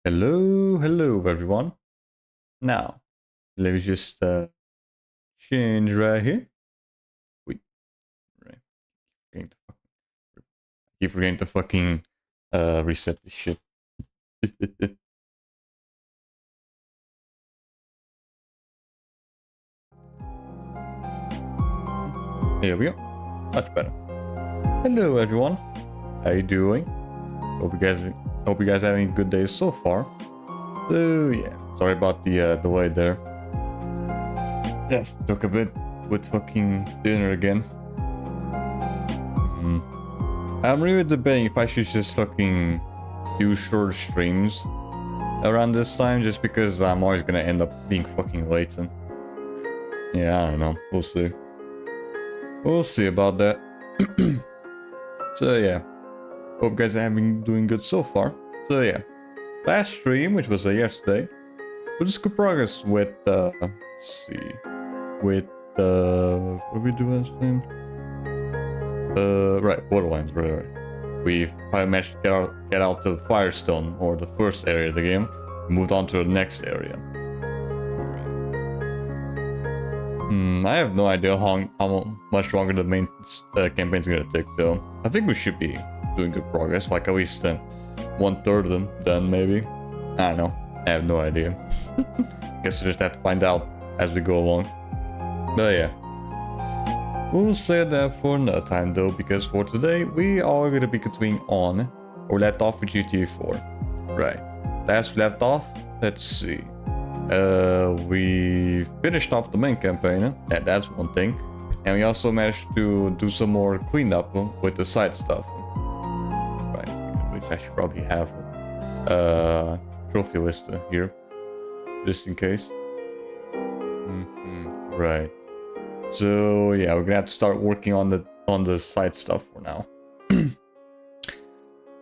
Hello everyone. Now, let me just change right here. Wait, right. Keep forgetting to fucking reset this shit. Here we go. Much better. Hello everyone. How you doing? Hope you guys having a good day so far. So yeah, sorry about the delay there. Yes, took a bit with fucking dinner again. I'm really debating if I should just fucking do short streams around this time, just because I'm always gonna end up being fucking late. And yeah, I don't know. We'll see. We'll see about that. So yeah, hope you guys are doing good so far. So yeah, last stream, which was yesterday, we just good progress with let's see, with what we do last time? Right, Borderlands, right. We've managed to get out of Firestone, or the first area of the game. We moved on to the next area. I have no idea how much longer the main campaign's gonna take, though. I think we should be doing good progress, like at least 1/3 of them done, maybe. I don't know. I have no idea. Guess we just have to find out as we go along. But yeah. We'll save that for another time though, because for today we are going to be continuing on or left off with GTA 4. Right. Last we left off, let's see. We finished off the main campaign, that's one thing. And we also managed to do some more cleanup with the side stuff. Right, which I should probably have trophy list here, just in case. Right. So yeah, we're gonna have to start working on the side stuff for now.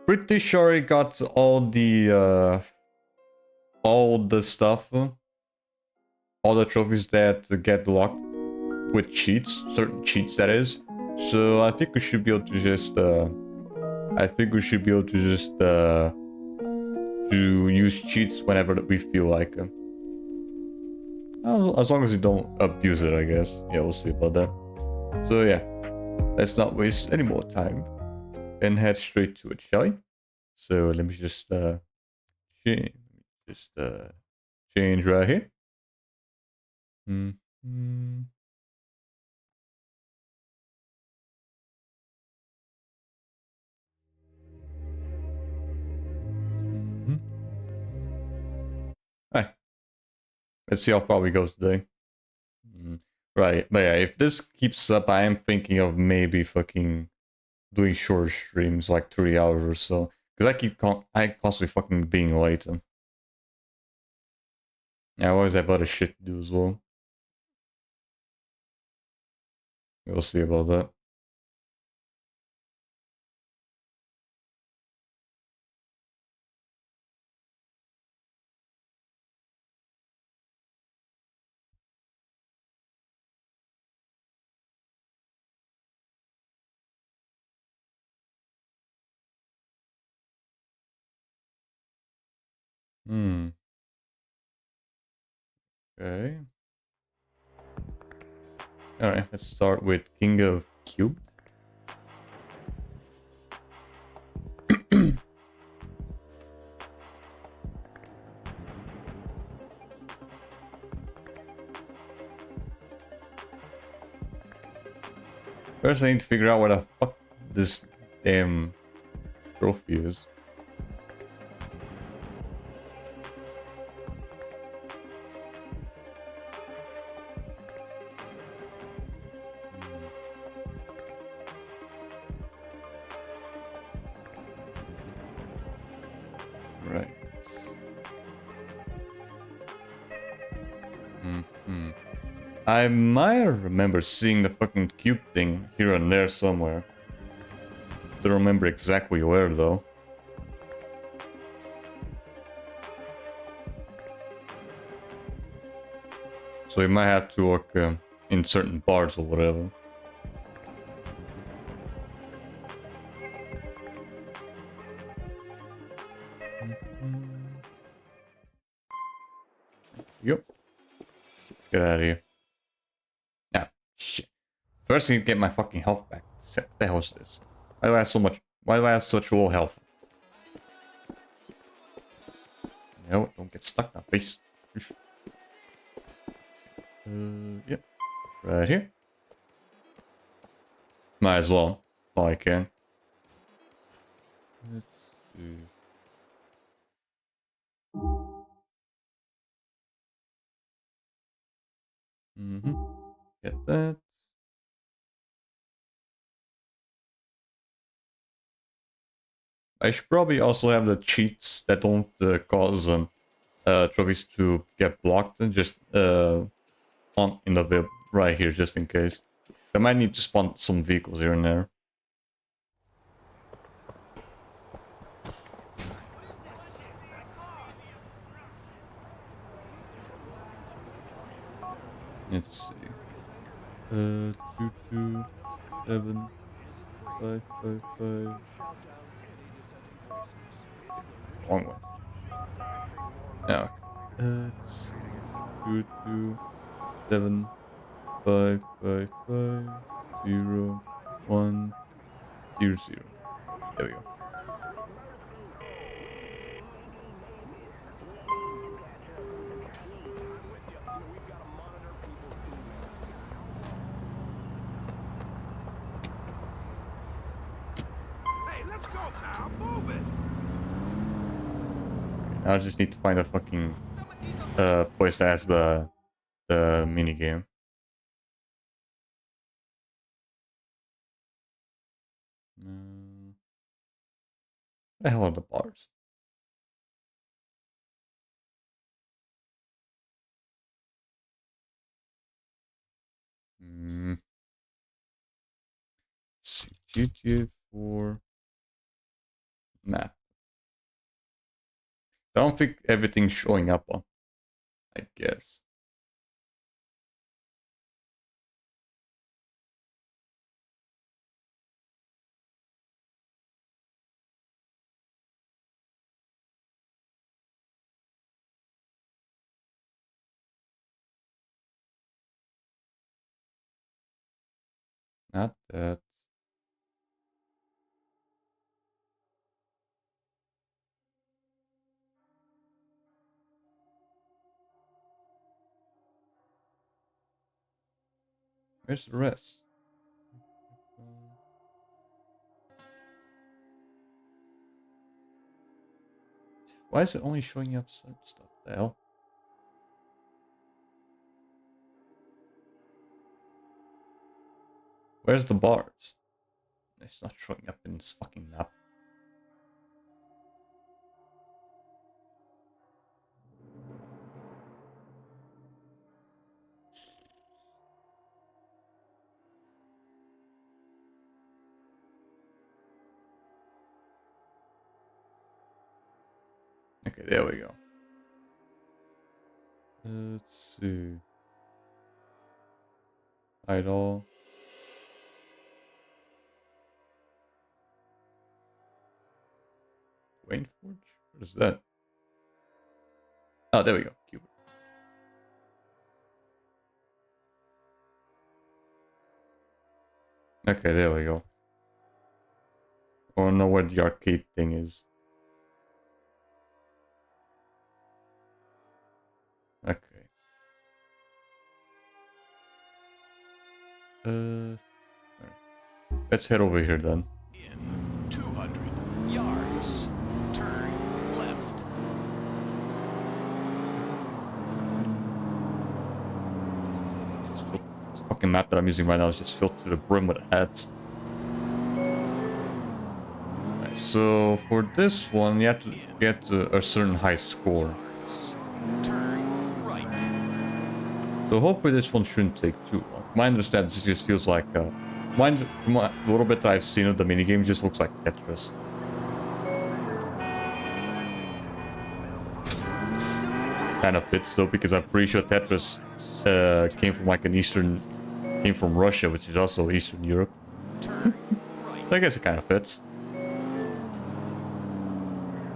Pretty sure I got all the stuff, all the trophies that get locked with cheats, certain cheats that is. So I think we should be able to just to use cheats whenever we feel like them. As long as you don't abuse it, I guess. Yeah, we'll see about that. So yeah, let's not waste any more time and head straight to it, shall we? So let me just change right here. Mm. Mhm. Alright, let's see how far we go today. Mm. Right, but yeah, if this keeps up, I am thinking of maybe fucking doing short streams, like 3 hours or so. Because I constantly fucking being late. And I always have other shit to do as well. We'll see about that. Hmm. Okay. Alright, let's start with King of Cube. First, I need to figure out where the fuck this damn trophy is. Right. Hmm. I might remember seeing the fucking cube thing here and there somewhere. Don't remember exactly where though. So we might have to look in certain bars or whatever. Yep. Let's get out of here. Ah, shit. First, I need to get my fucking health back. What the hell is this? Why do I have so much? Why do I have such low health? No, don't get stuck in my face. Yep. Right here. Might as well. All I can. Let's see. Get that. I should probably also have the cheats that don't cause trophies to get blocked and just on in the VIP right here just in case. I might need to spawn some vehicles here and there. Let's see. 227555. Wrong one. Yeah. Let's see. 2275550100. There we go. Now I just need to find a fucking place that has the mini game. The hell are the bars? Mm, let's see. GTA 4 map. I don't think everything's showing up on. I guess. Not that. Where's the rest? Why is it only showing up certain stuff? The hell? Where's the bars? It's not showing up in this fucking map. Okay, there we go. Let's see. Idol. Wayne Forge? What is that? Oh, there we go. Keyword. Okay, there we go. I don't know where the arcade thing is. Okay. Alright. Let's head over here then. In 200 yards, turn left. This fucking map that I'm using right now is just filled to the brim with ads. Right, so for this one, you have to get a certain high score. Turn right. So hopefully this one shouldn't take too long. My understanding, this just feels like from a little bit that I've seen of the minigame, just looks like Tetris. Kind of fits though, because I'm pretty sure Tetris came from like came from Russia, which is also Eastern Europe. Turn right. So I guess it kind of fits.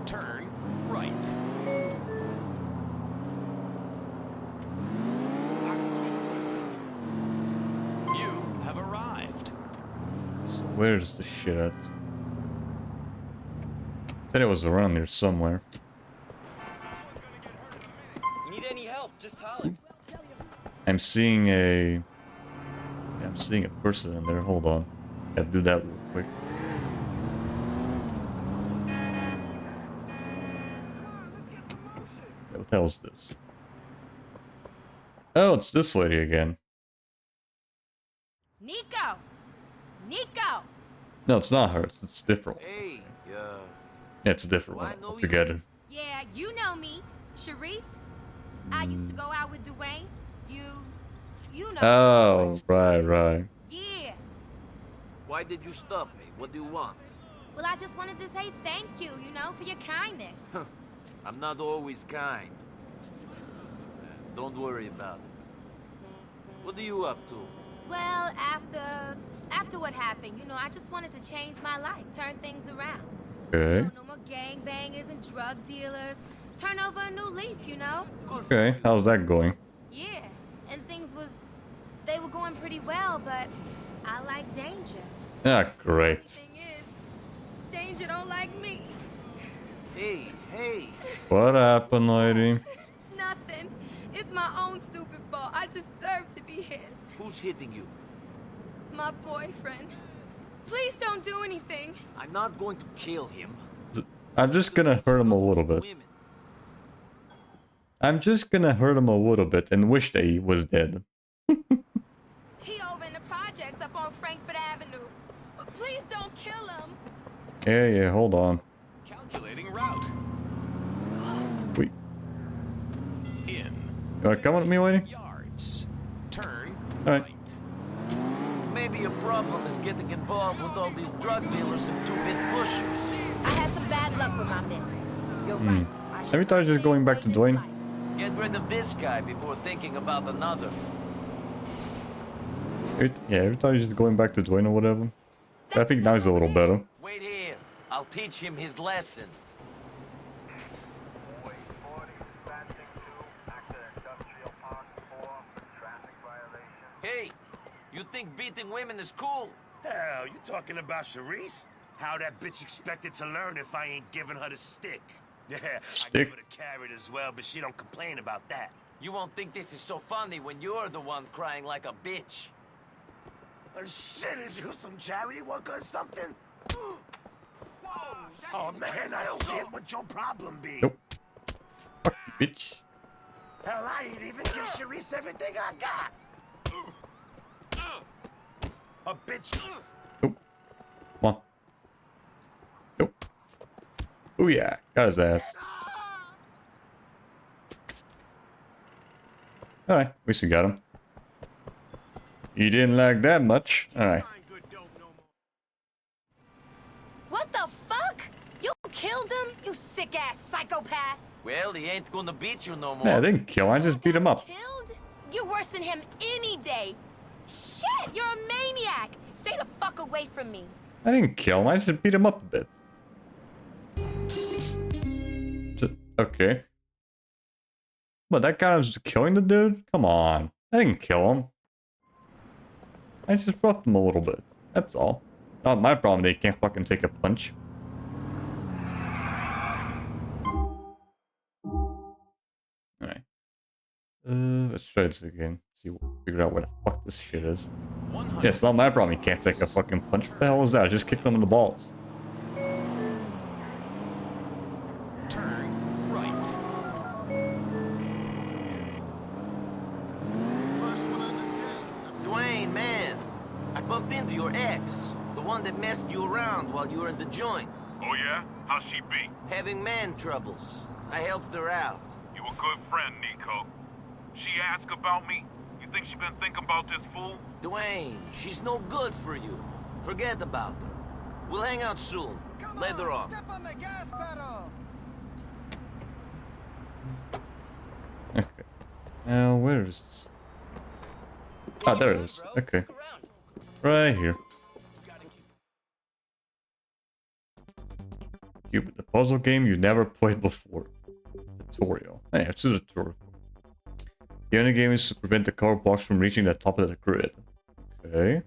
Turn right. You have arrived. So where's the shit at? Said it was around here somewhere. You need any help? Just holler. I'm seeing a person in there. Hold on. Gotta do that real quick. What the hell is this? Oh, it's this lady again. Nico! Nico! No, it's not her. It's different. Hey, Yeah, it's a different Do I one know you? altogether. Yeah, you know me. Charisse. I used to go out with Dwayne. You know. Oh, right. Yeah. why did you stop me? What do you want? Well, I just wanted to say thank you, for your kindness. I'm not always kind. Don't worry about it. What are you up to? Well, after what happened, I just wanted to change my life, turn things around. Okay. No more gangbangers and drug dealers. Turn over a new leaf, Good. Okay, how's that going? Yeah, and they were going pretty well, but I like danger. Ah, great. Thing is, danger don't like me. Hey. What happened, lady? Nothing. It's my own stupid fault. I deserve to be hit. Who's hitting you? My boyfriend. Please don't do anything. I'm not going to kill him. I'm just gonna hurt him a little bit. Women. I'm just gonna hurt him a little bit and wish that he was dead. He over in the projects up on Frankfurt Avenue. Please don't kill him. Yeah, hold on. Calculating route. Wait, In you wanna come with me, lady? yards, turn Alright. right. Maybe your problem is getting involved with all these drug dealers and two-bit pushers. I had some bad luck with my men. You're right. I should Every time just going back to avoid Dwayne. this life. Get rid of this guy before thinking about another. Every time he's just going back to Dwayne or whatever. I think now he's a little better. Wait here. I'll teach him his lesson. Hey, you think beating women is cool? Hell, you talking about Charisse? How that bitch expected to learn if I ain't giving her the stick? Yeah, I Stick? give her the carrot as well, but she don't complain about that. You won't think this is so funny when you're the one crying like a bitch. Shit, is you some charity work or something? Oh man, I don't get what your problem be. Nope. Fuck you, bitch. Hell, I ain't even give Sharice everything I got. A bitch. Nope. Come on. Nope. Oh yeah, got his ass. Alright, at least we got him. He didn't like that much. Alright. What the fuck? You killed him? You sick-ass psychopath. Well, he ain't gonna beat you no more. Yeah, I didn't kill him, I just beat him up. Killed? You're worse than him any day. Shit, you're a maniac. Stay the fuck away from me. I didn't kill him, I just beat him up a bit. Okay. But that guy was killing the dude? Come on. I didn't kill him. I just roughed him a little bit. That's all. Not my problem they can't fucking take a punch. Alright. Let's try this again. Figure out what the fuck this shit is. 100. Yeah, it's not my problem he can't take a fucking punch. What the hell is that? I just kicked him in the balls. Turn right. Dwayne, man, I bumped into your ex, the one that messed you around while you were in the joint. Oh yeah? How's she be? Having man troubles. I helped her out. You a good friend, Nico. She asked about me? You think she been thinking about this fool? Dwayne, she's no good for you. Forget about her. We'll hang out soon. Later on. Step on the gas pedal. Okay. Now, where is this? Ah, there it is. Okay. Right here. Cube, the puzzle game you never played before. Tutorial. Hey, it's a tutorial. The only game is to prevent the cover blocks from reaching the top of the grid. Okay.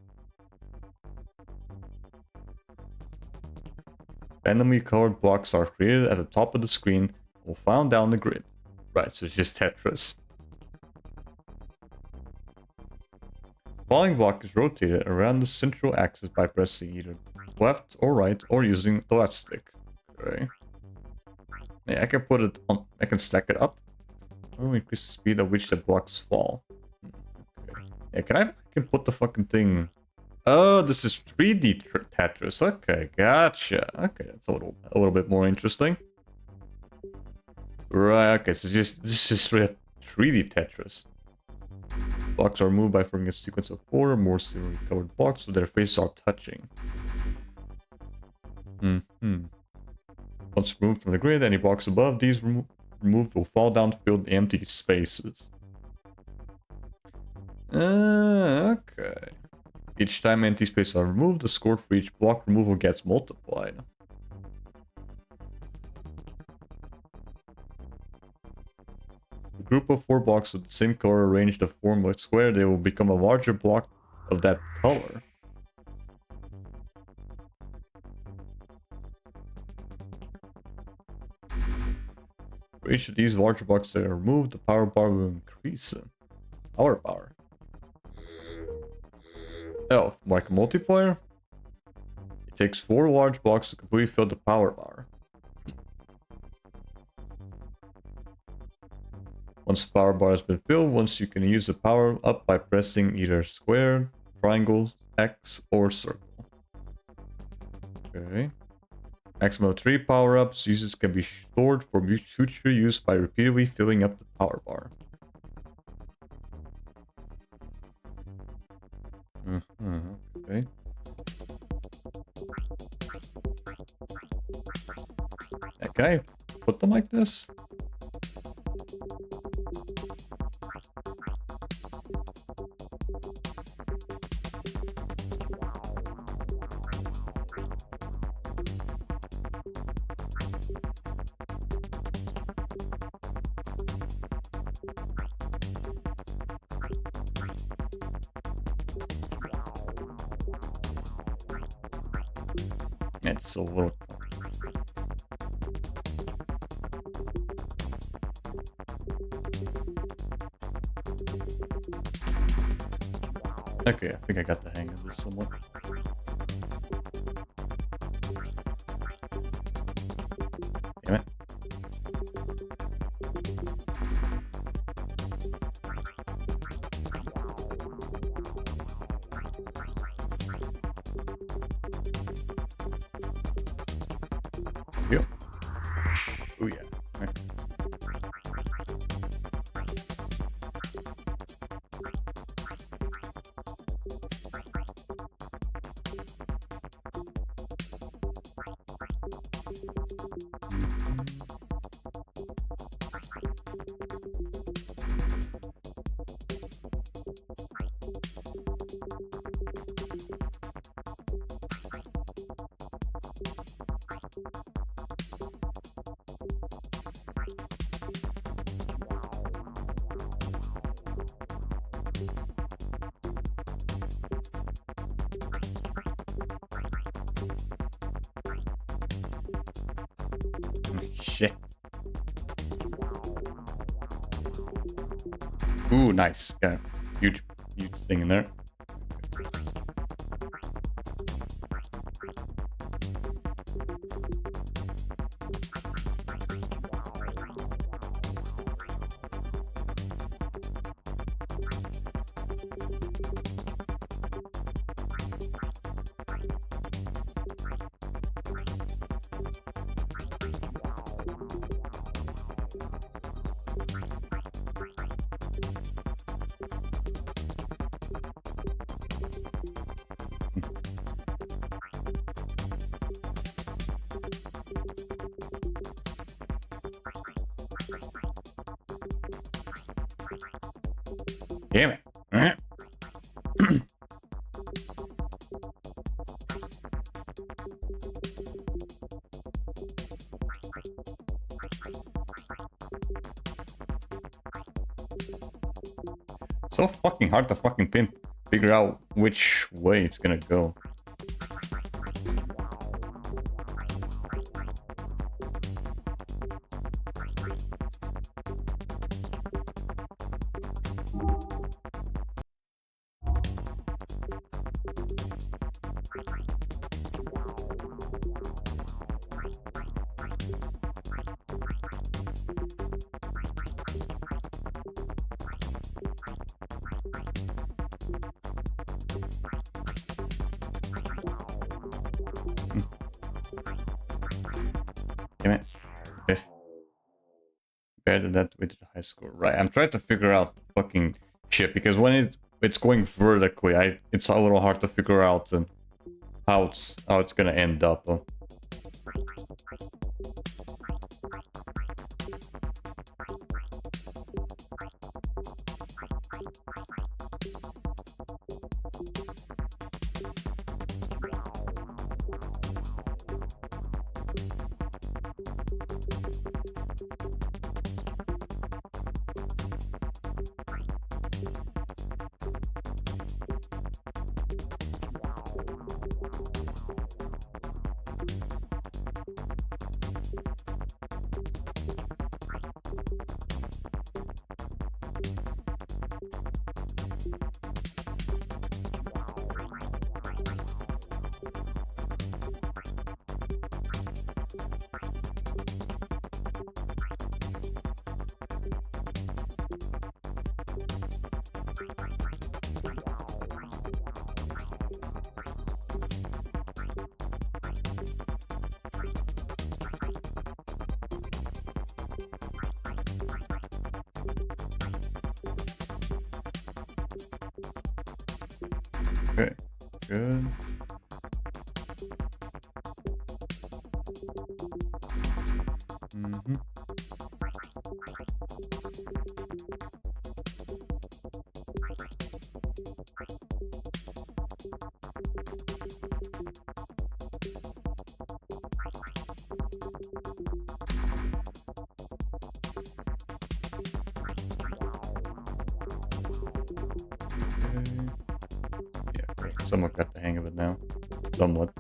Randomly colored blocks are created at the top of the screen and will fall down the grid. Right, so it's just Tetris. Falling block is rotated around the central axis by pressing either left or right or using the left stick. Okay. Yeah, I can put it on. I can stack it up. Or increase the speed at which the blocks fall. Okay. Yeah, I can put the fucking thing. Oh, this is 3D Tetris. Okay, gotcha. Okay, that's a little bit more interesting. Right. Okay, so this is just straight up 3D Tetris. Blocks are moved by forming a sequence of 4 or more similarly colored blocks so their faces are touching. Once removed from the grid, any blocks above these removed will fall down to fill the empty spaces. Okay. Each time empty spaces are removed, the score for each block removal gets multiplied. A group of 4 blocks of the same color arranged to form a square, they will become a larger block of that color. For each of these larger blocks that are removed, the power bar will increase. Power bar. Oh, like a multiplayer? It takes 4 large blocks to completely fill the power bar. Once the power bar has been filled, you can use the power up by pressing either square, triangle, X, or circle. Okay. Maximum of 3 power-ups users can be stored for future use by repeatedly filling up the power bar. Okay. Can I put them like this? It's a little... Okay, I think I got the hang of this somewhat. Damn it. Yo. Oh yeah. Okay. Shit. Ooh, nice. Got a huge thing in there. Damn it. So fucking hard to fucking figure out which way it's gonna go. Damn it. Fifth. Compared that with the high score. Right, I'm trying to figure out the fucking shit because when it's going vertically, it's a little hard to figure out how it's gonna end up. Okay, good. Mm-hmm. Somewhat got the hang of it now. Somewhat.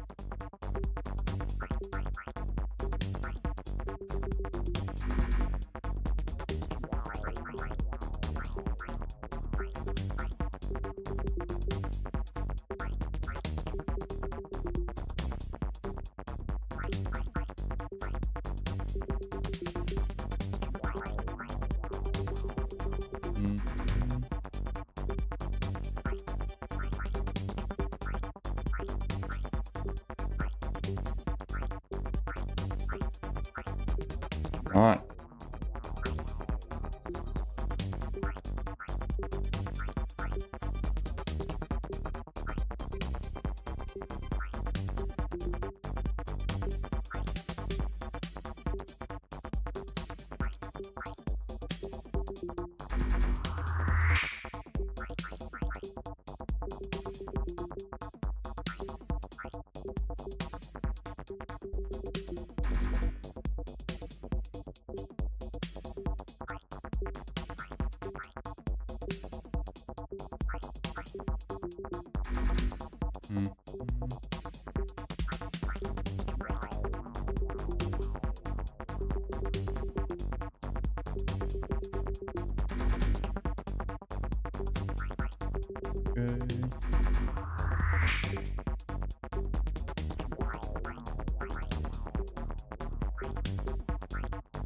Alright.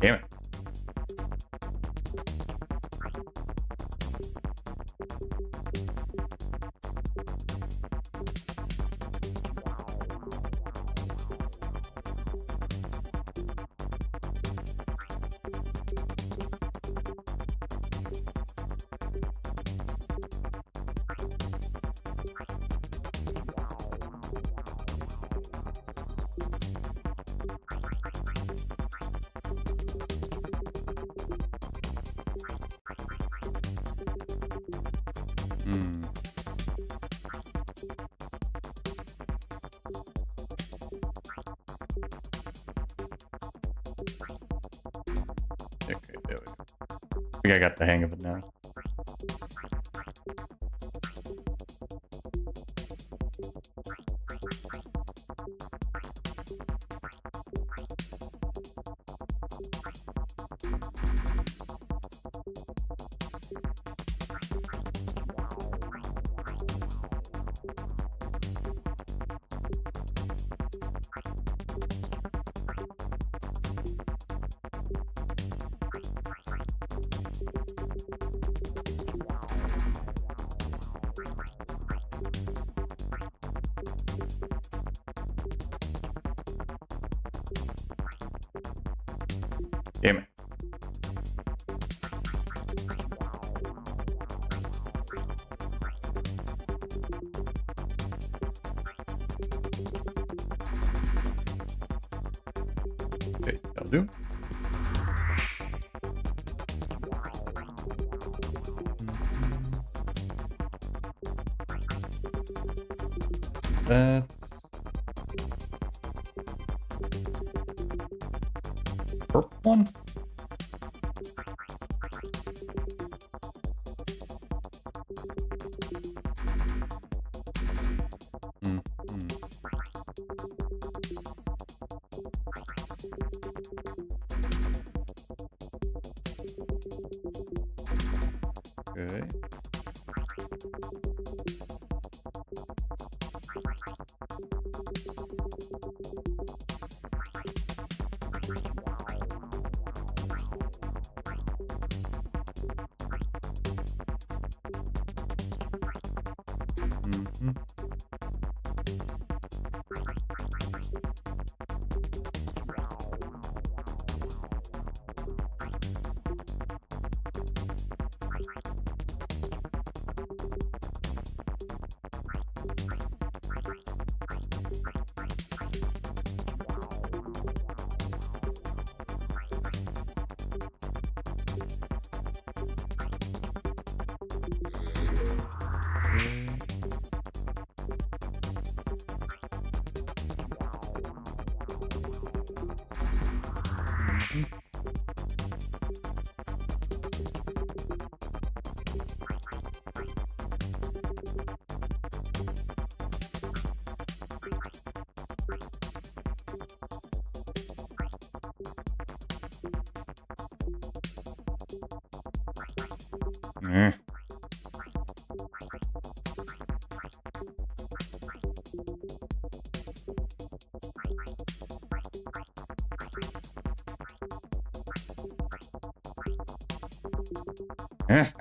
Damn it. Okay, there we go. I think I got the hang of it now. Damn it. Okay, that'll do. That. Purple one? Okay.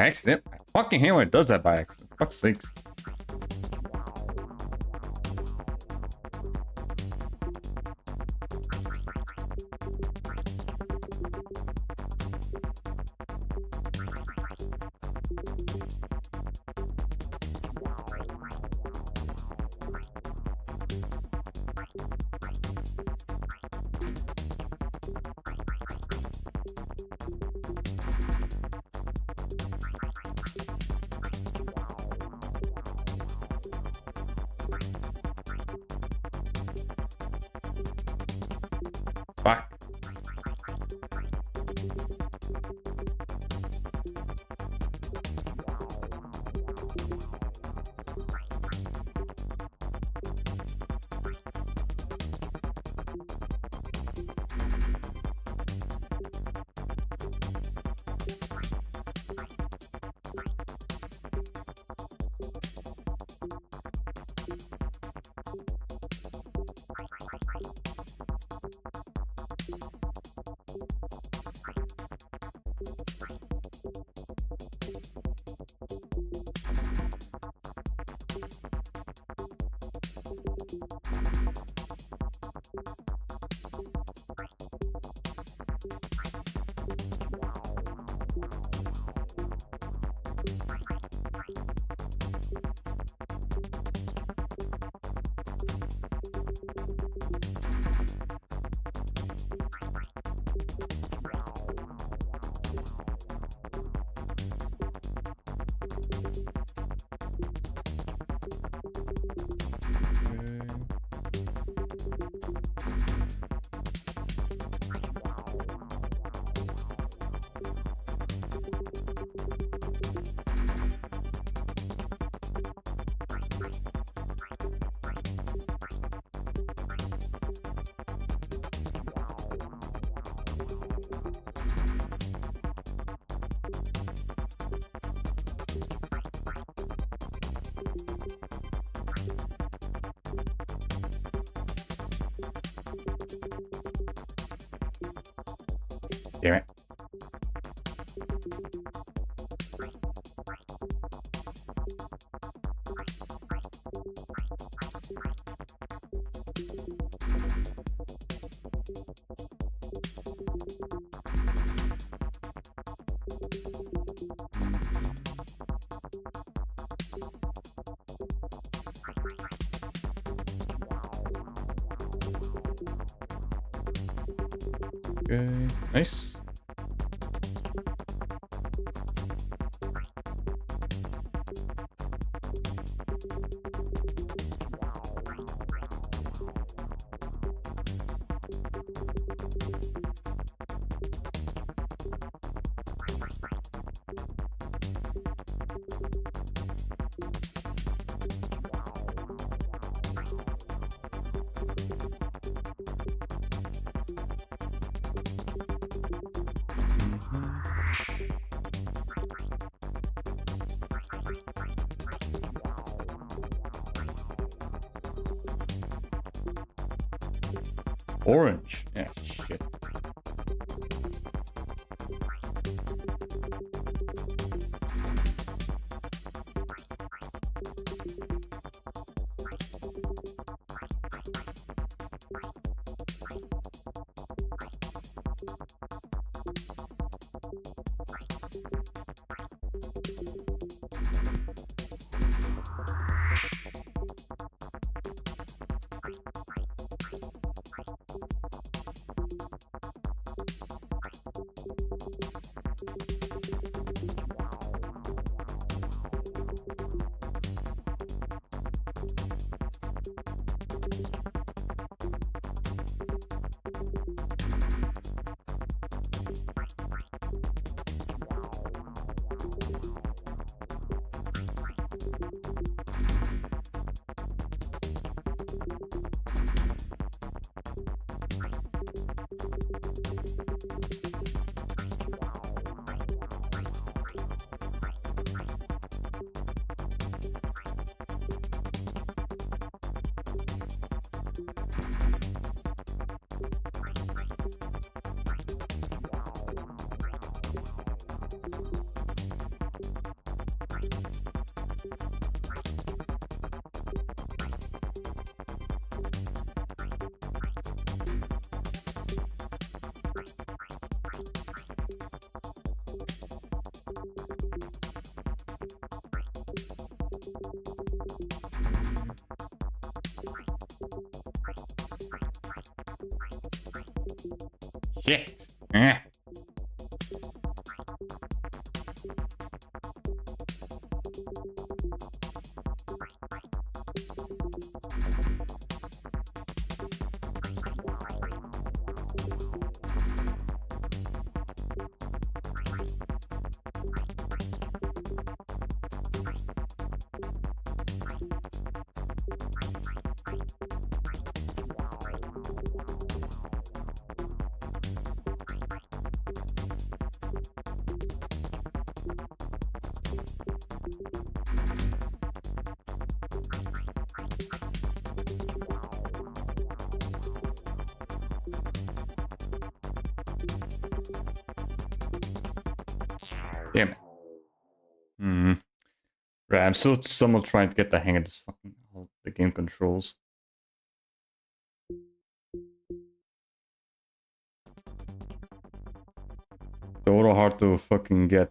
Accident. I fucking hate when it does that by accident. Fuck's sakes. Damn it. Okay, nice. Orange. Yeah, shit. Shit. Eh. Damn it. Hmm. Right, I'm still somewhat trying to get the hang of this fucking the game controls. It's a little hard to fucking get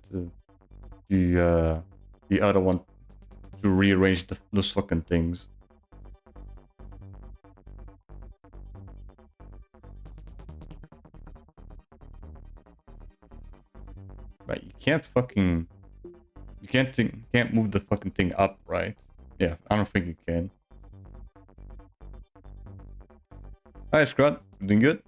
the other one to rearrange those fucking things. Right, you can't move the fucking thing up, right? Yeah, I don't think you can. Hi, Scrot. Doing good?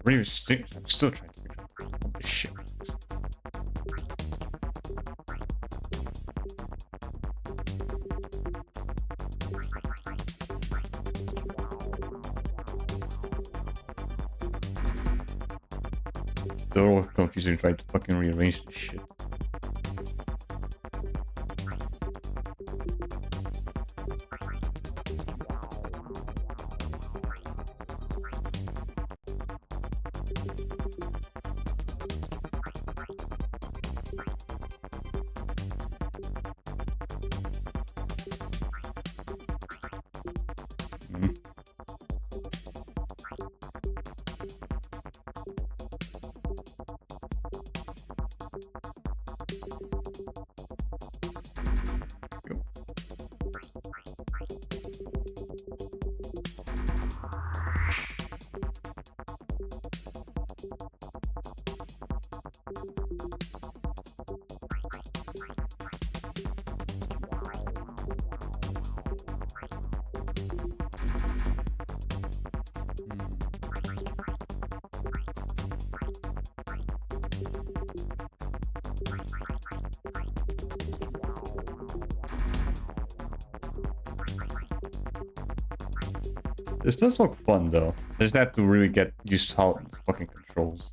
I'm still trying to figure out what the shit is. They're all confusing trying to fucking rearrange this shit. This does look fun though. I just have to really get used to how it fucking controls.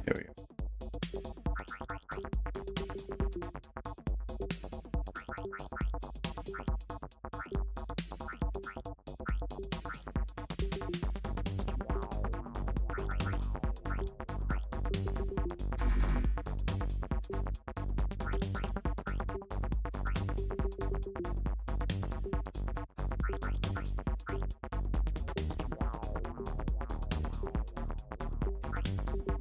Here we go.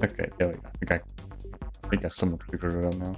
Okay, there we go. I think I somewhat figured it out now.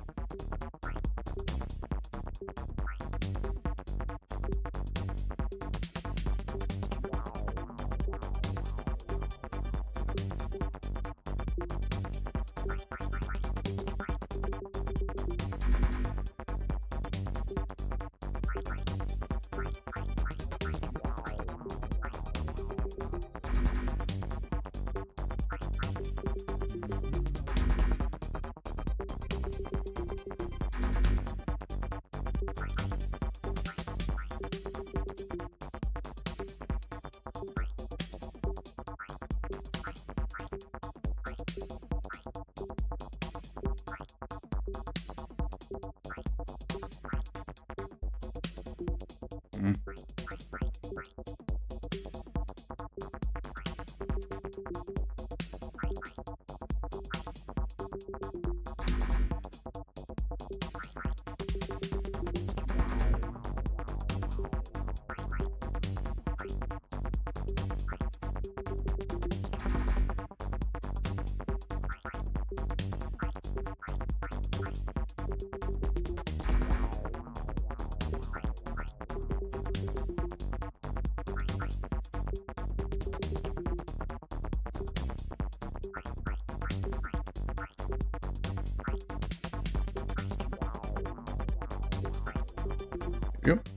Yep.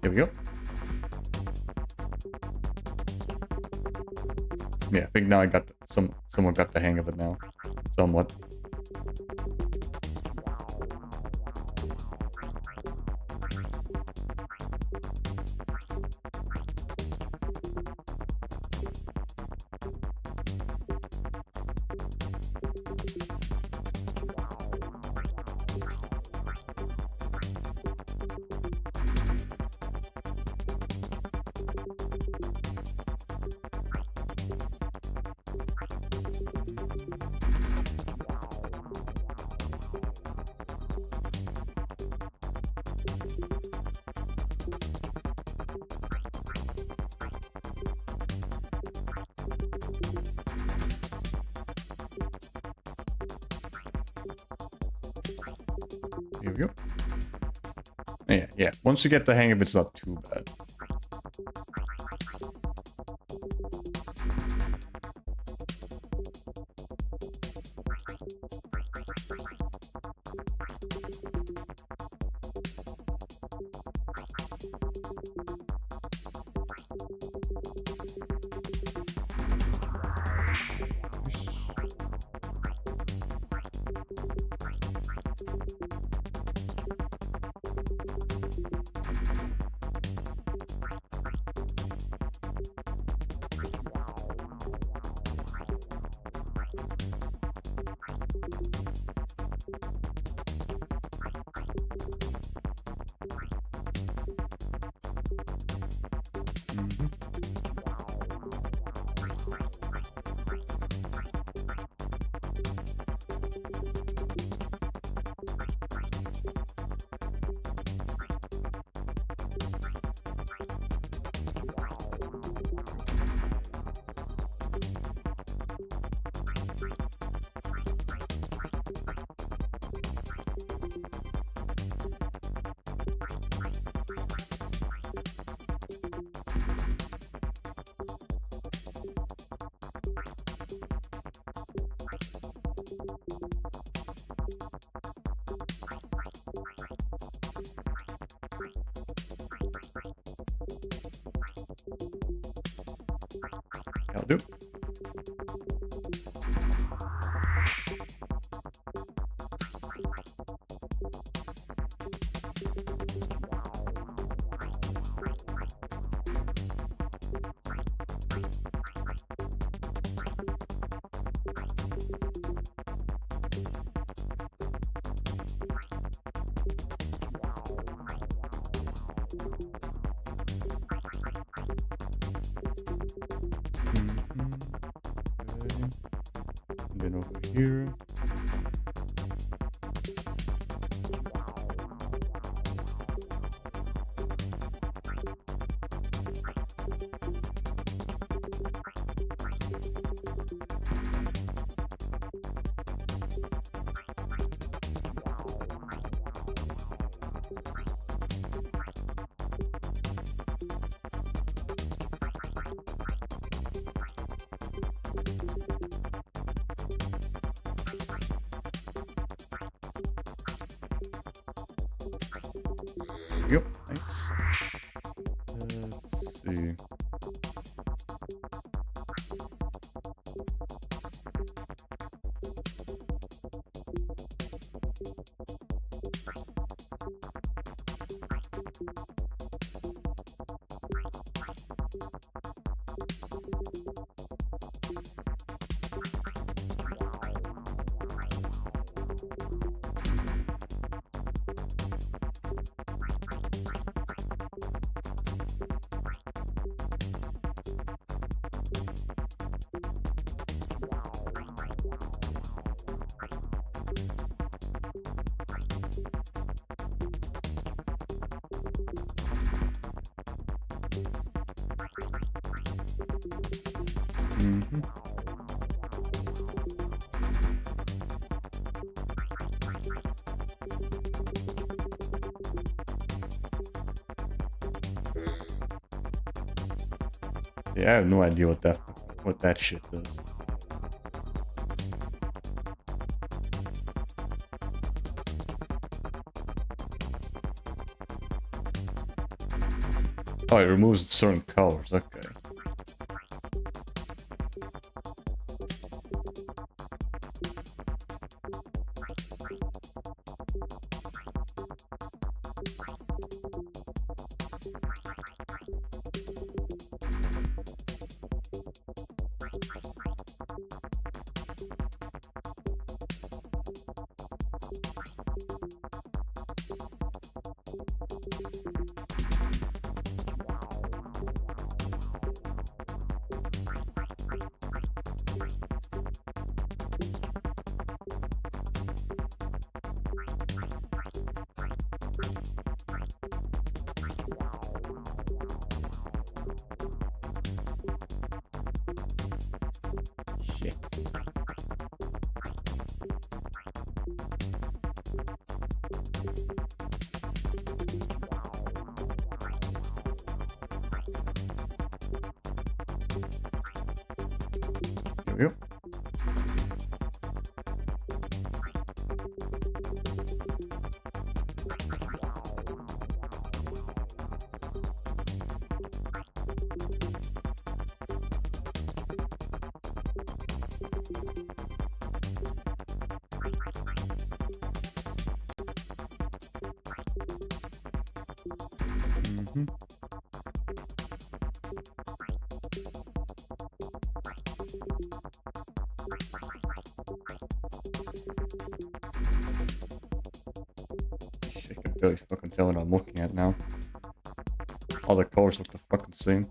Here we go. Yeah, I think now I got someone got the hang of it now. Somewhat. Here we go. Yeah. Once you get the hang of it, it's not too bad. That'll do. And then over here. Yep, nice. Let's see. Yeah, I have no idea what that shit does. Oh, it removes certain colors. Okay. Shit. There we go. Mhm. Shit, I can barely fucking tell what I'm looking at now. All the colors look the fucking same.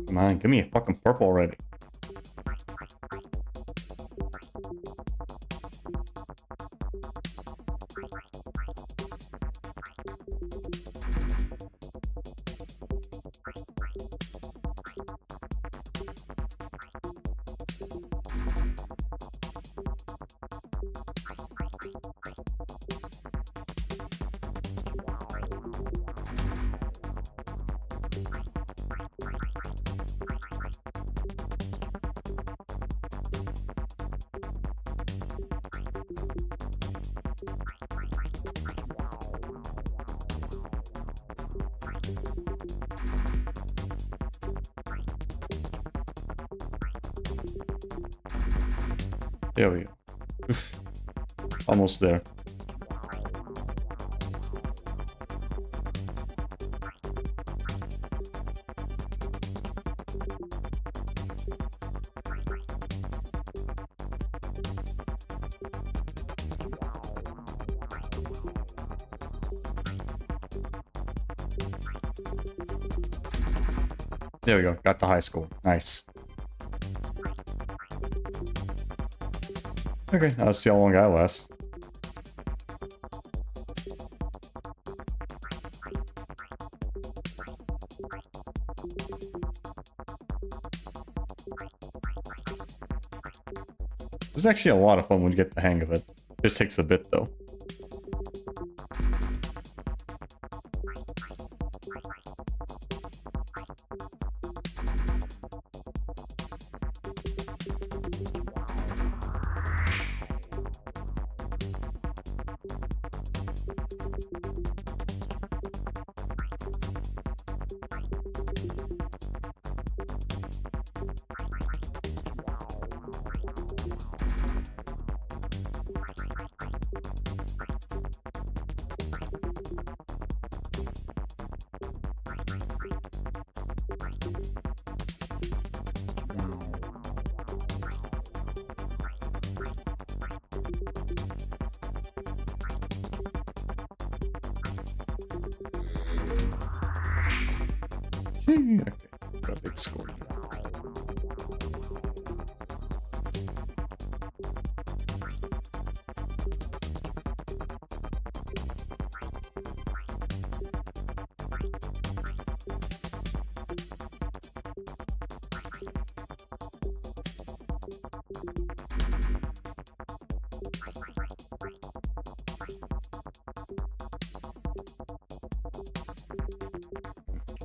Come on, give me a fucking purple already. There we go. Oof. Almost there. There we go. Got the high score. Nice. Okay, I'll see how long I last. It's actually a lot of fun when you get the hang of it. Just takes a bit though. Okay, got a big score.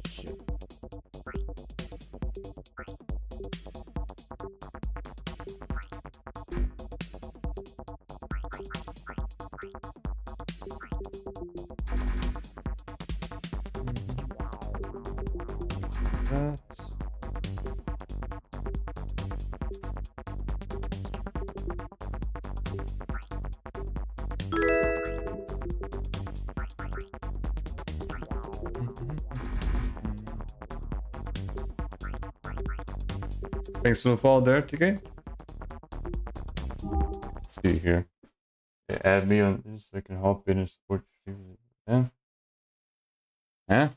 Shit. That. Thanks for the follow there, TK. Let's see here. Yeah, add me on this. I can hop in and support streams. Yeah. Huh?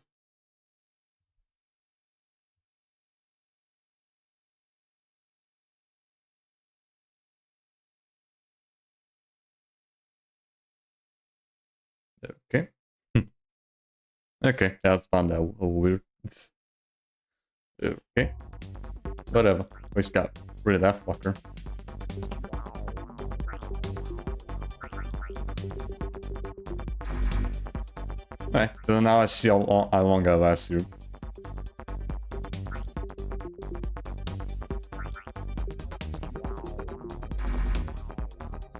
Okay. Okay, that's found that a little weird. Okay. Whatever. We just got rid of that fucker. Alright, so now I see how long I last here.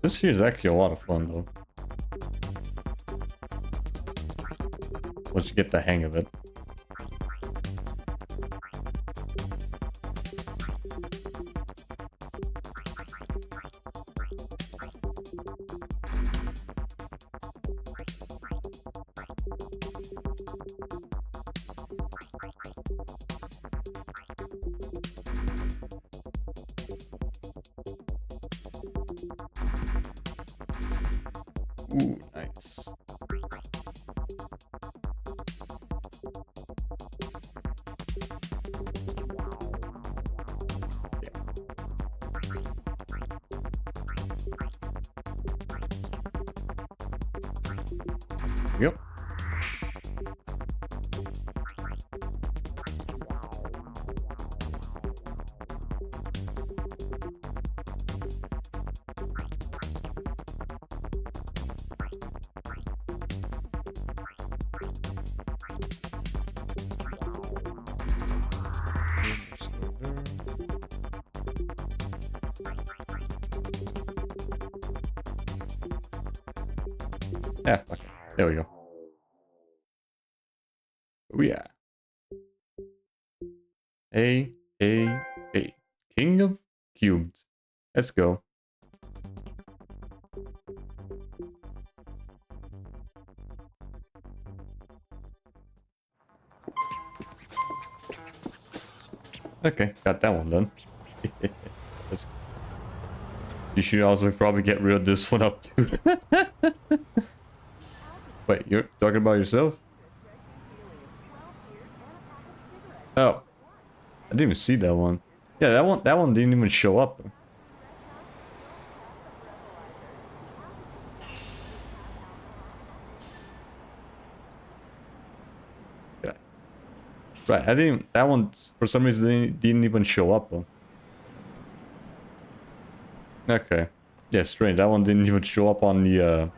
This here is actually a lot of fun though. Once you get the hang of it. Ooh, nice. Yep. Yeah, fuck it. There we go. Oh yeah. A. King of Cubed. Let's go. Okay, got that one done. You should also probably get rid of this one up too. Wait, you're talking about yourself? Oh. I didn't even see that one. Yeah, that one didn't even show up. Yeah. Right, I didn't, that one for some reason didn't even show up. Okay. Yeah, strange. That one didn't even show up on the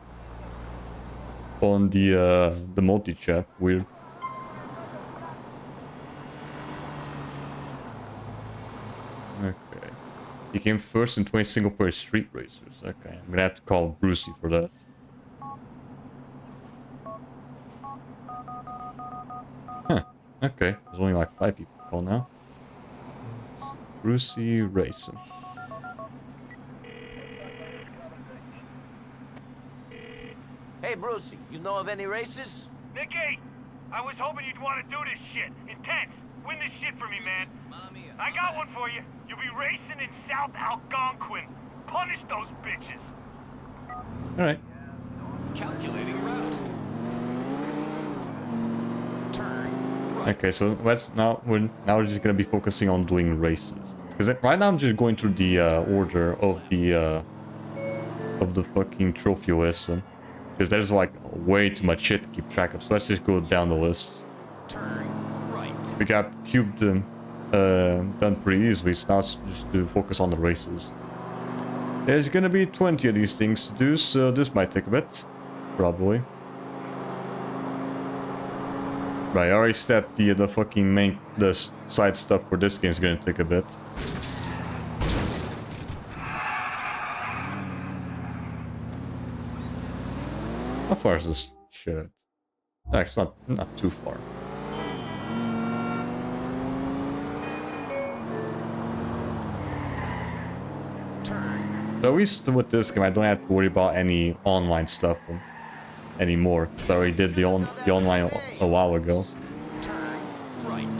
multi-chat. Weird. Okay. He came first in 20 single-player street racers. Okay, I'm gonna have to call Brucey for that. Huh. Okay, there's only like 5 people to call now. Let's see. Brucey Racing. Hey, Brucey, you know of any races? Nicky, I was hoping you'd want to do this shit. Intense. Win this shit for me, man. I got one for you. You'll be racing in South Algonquin. Punish those bitches. Alright. Calculating route. Turn right. Okay, so let's we're just gonna be focusing on doing races. Because right now I'm just going through the order of the fucking trophy list. Because there's like way too much shit to keep track of. So let's just go down the list. Turn right. We got cubed done pretty easily, so now let's just do focus on the races. There's gonna be 20 of these things to do, so this might take a bit. Probably. Right, I already said the fucking the side stuff for this game is gonna take a bit. How far is this shit? It's not too far. Turn. But at least with this game, I don't have to worry about any online stuff anymore. I already did the online a while ago. Turn right.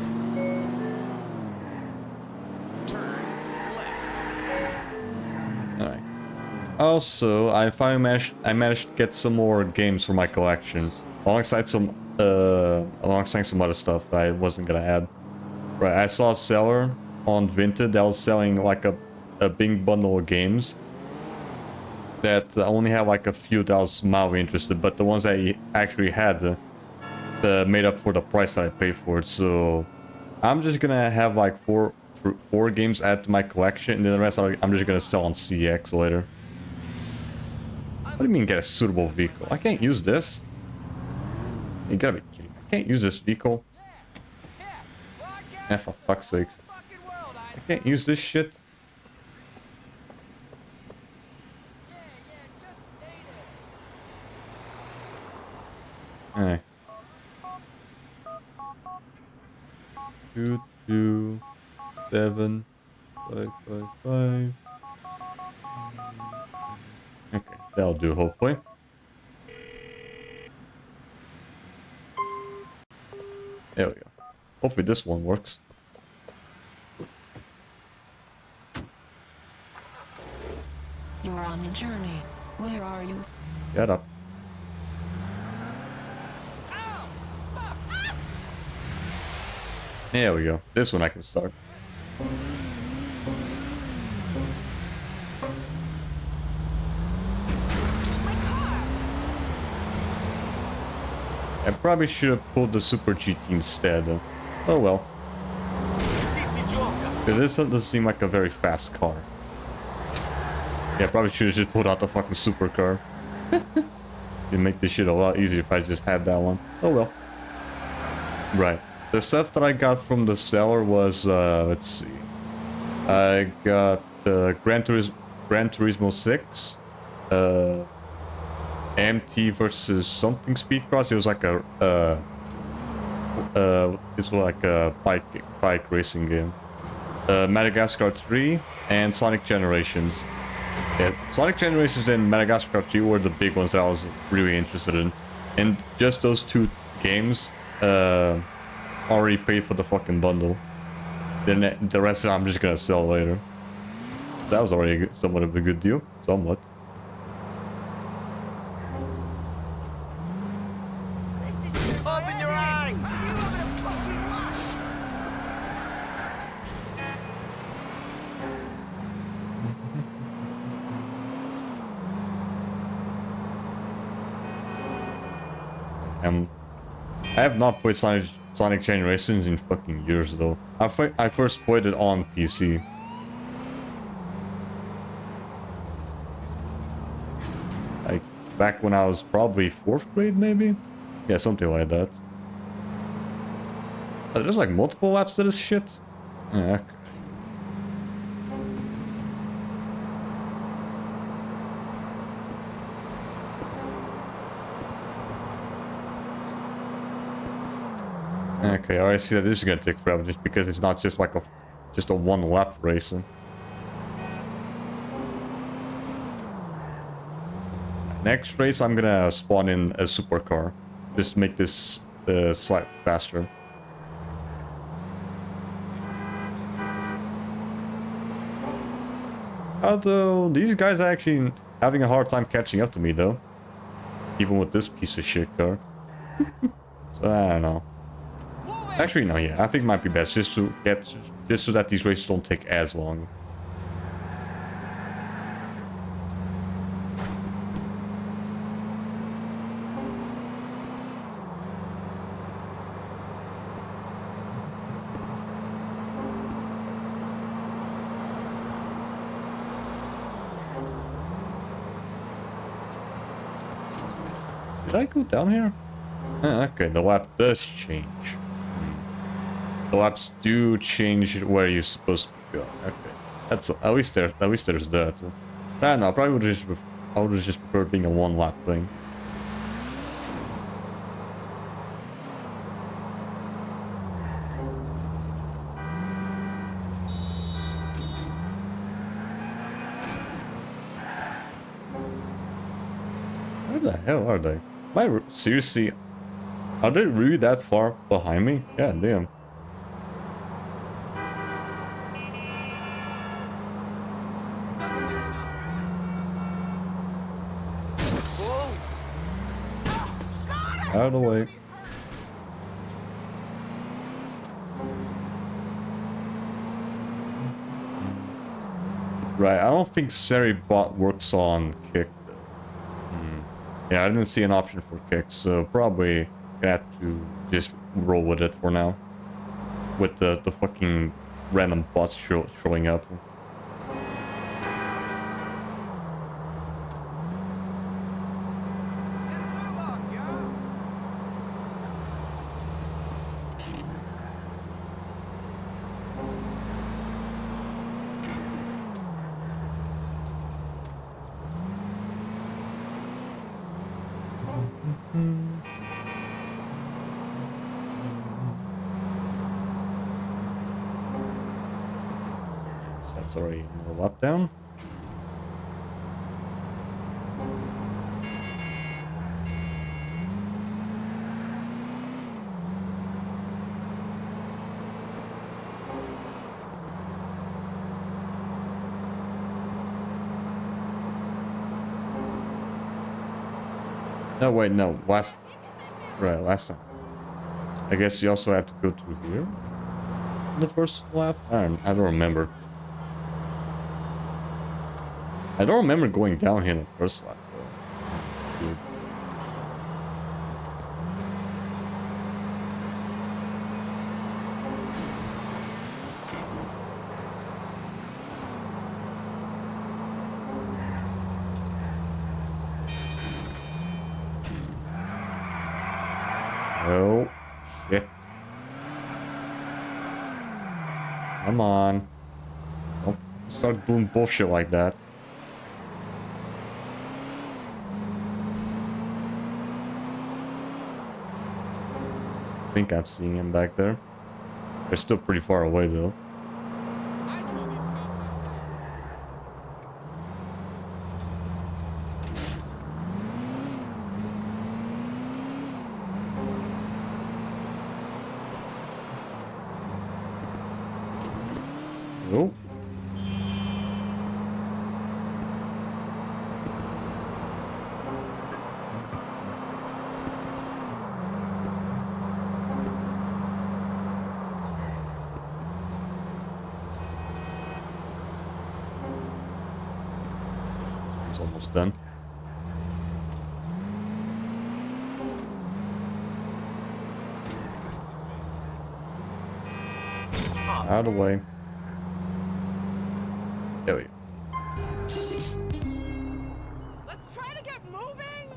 Turn left. Alright. Also, I finally managed to get some more games for my collection, alongside some other stuff that I wasn't gonna add. Right, I saw a seller on Vinted that was selling like a big bundle of games that only have like a few that I was mildly interested, but the ones that he actually had made up for the price that I paid for it. So I'm just gonna have like four games added to my collection, and then the rest I'm just gonna sell on CX later. What do you mean get a suitable vehicle? I can't use this. You gotta be kidding me. I can't use this vehicle. For fuck's sakes. I can't use this shit. Alright. 2, 2, 7, 5, 5, 5. Okay, that'll do, hopefully. There we go. Hopefully this one works. You're on a journey. Where are you? Get up. There we go. This one I can start. I probably should have pulled the Super GT instead. Oh well. Because this doesn't seem like a very fast car. Yeah, I probably should have just pulled out the fucking supercar. It'd make this shit a lot easier if I just had that one. Oh well. Right. The stuff that I got from the seller was, let's see. I got Gran Turismo 6. MT versus something Speedcross. It was like a bike racing game. Madagascar 3 and Sonic Generations. Yeah, Sonic Generations and Madagascar 3 were the big ones that I was really interested in. And just those two games already paid for the fucking bundle. Then the rest I'm just gonna sell later. That was already somewhat of a good deal. Somewhat. Open your eyes! I have not played Sonic Generations in fucking years though. I first played it on PC. Like back when I was probably 4th grade maybe? Yeah, something like that. There's like multiple laps to this shit? Yeah. Okay, I already see that this is gonna take forever just because it's not just like just a one lap racing. Next race I'm gonna spawn in a supercar. Just make this slightly faster. Although these guys are actually having a hard time catching up to me though. Even with this piece of shit car. So I don't know. Actually, no, yeah, I think it might be best just to get, just so that these races don't take as long. Did I go down here? Okay, the lap does change. The laps do change where you're supposed to go. Okay, that's at least there's that. I don't know. I probably I would just prefer being a one lap thing. Where the hell are they? Seriously? Are they really that far behind me? God damn. Out of the way. Right, I don't think Seri bot works on kick though. Yeah, I didn't see an option for kick, so probably gonna have to just roll with it for now. With the fucking random bots showing up. So that's already another lap down. No, wait, no. Last time. I guess you also have to go through here in the first lap? I don't remember. I don't remember going down here in the first lap, though. Dude. Oh, shit. Come on. Don't start doing bullshit like that. I think I'm seeing him back there. They're still pretty far away, though. Oh. He's almost done. Out of the way. There we go. Let's try to get moving.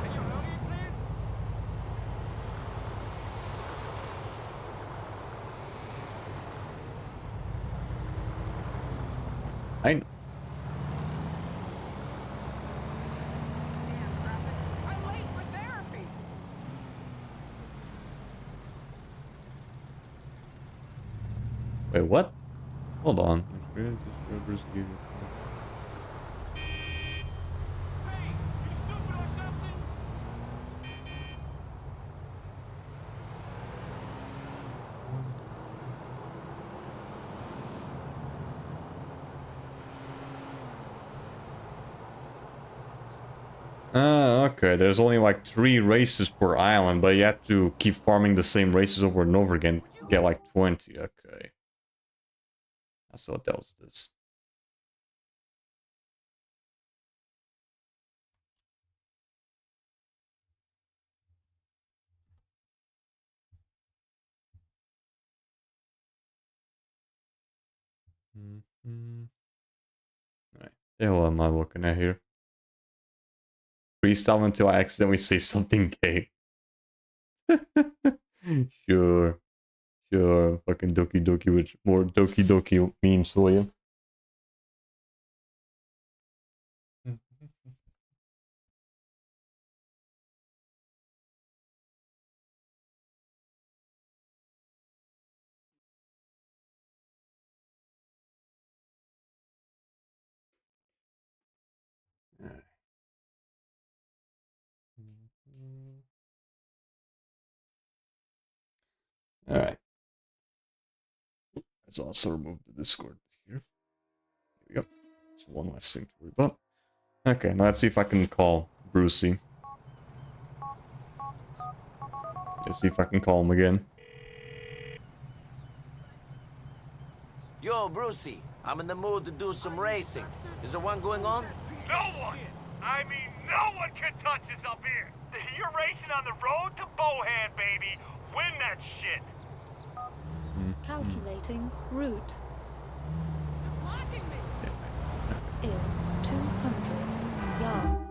Can you help me, please? I know. I'm late for therapy. Wait, what? Hold on. Hey, you stupid or something? Okay, there's only like 3 races per island, but you have to keep farming the same races over and over again to get like 20. Okay. That's what does this. Right. Yeah, what am I looking at here? Freestyle until I accidentally say something gay. Sure. Sure. Fucking Doki Doki with more Doki Doki memes for you. Alright. Let's also remove the Discord here. Here we go. It's one less thing to worry about. Okay, now let's see if I can call Brucey. Let's see if I can call him again. Yo, Brucey, I'm in the mood to do some racing. Is there one going on? No one! I mean, no one can touch us up here! You're racing on the road to Bohan, baby! Win that shit! Calculating route. Blocking me. In 200 yards.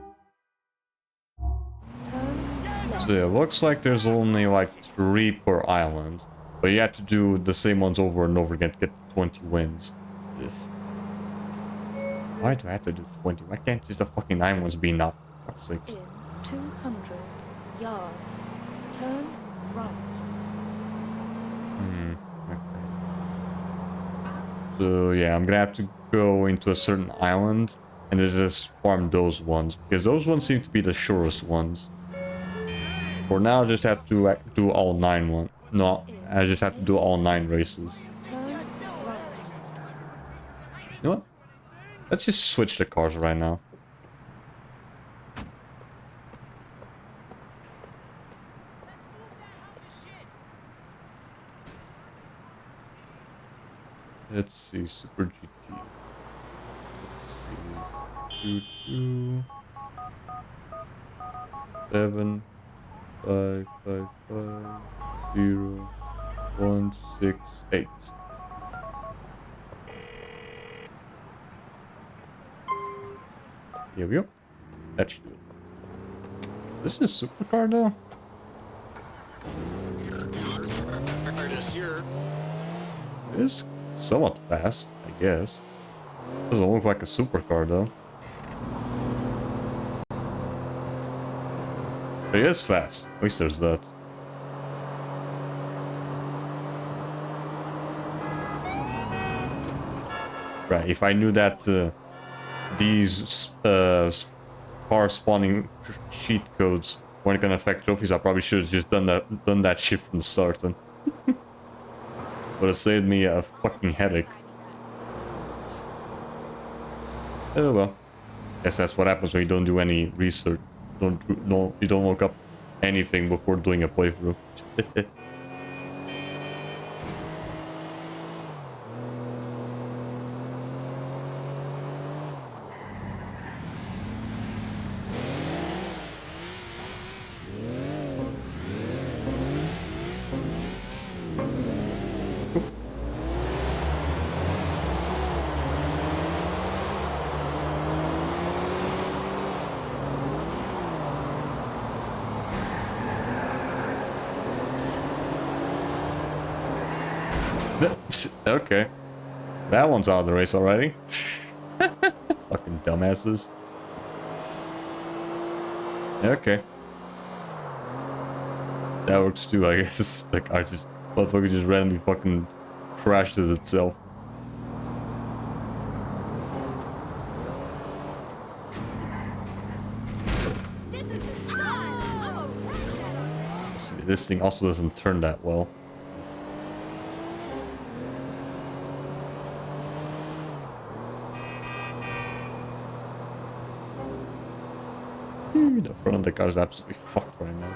Turn left. So yeah, looks like there's only like 3 per island. But you have to do the same ones over and over again to get 20 wins. This. Why do I have to do 20? Why can't just the fucking 9 ones be enough? For fuck's sakes. In 200 yards. Turn right. So yeah, I'm gonna have to go into a certain island and then just farm those ones. Because those ones seem to be the surest ones. For now, I just have to do all 9 ones. No, I just have to do all 9 races. Turn right. You know what? Let's just switch the cars right now. Let's see, Super GT. Let's see. 2, 7, 5, 5, 5, 0, 1, 6, 8. Here we go. That should do it. This is a supercar though? It is somewhat fast, I guess. Doesn't look like a supercar though. But it is fast. At least there's that. Right, if I knew that these car spawning cheat codes weren't gonna affect trophies, I probably should have just done that shit from the start then. Would have saved me a fucking headache. Oh well. Guess that's what happens when you don't do any research. You don't look up anything before doing a playthrough. Okay. That one's out of the race already. Fucking dumbasses. Okay. That works too, I guess. The car just... motherfucker just randomly fucking crashes itself. See, this thing also doesn't turn that well. The front of the car is absolutely fucked right now.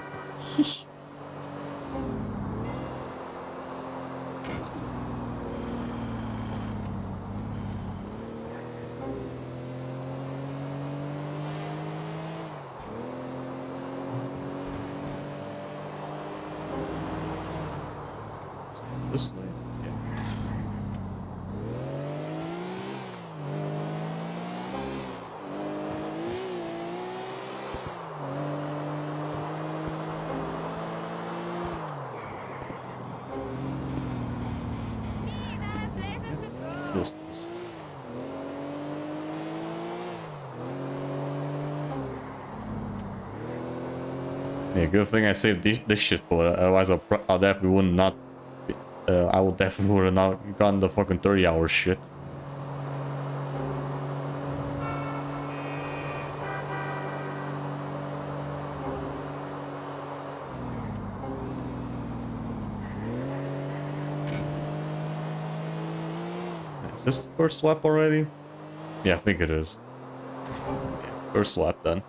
This way? Yeah. This. Yeah, good thing I saved this shit for it. Otherwise, I definitely would not. I would definitely would have not gotten the fucking 30-hour shit. Is this the first lap already? Yeah, I think it is. Yeah, first lap then.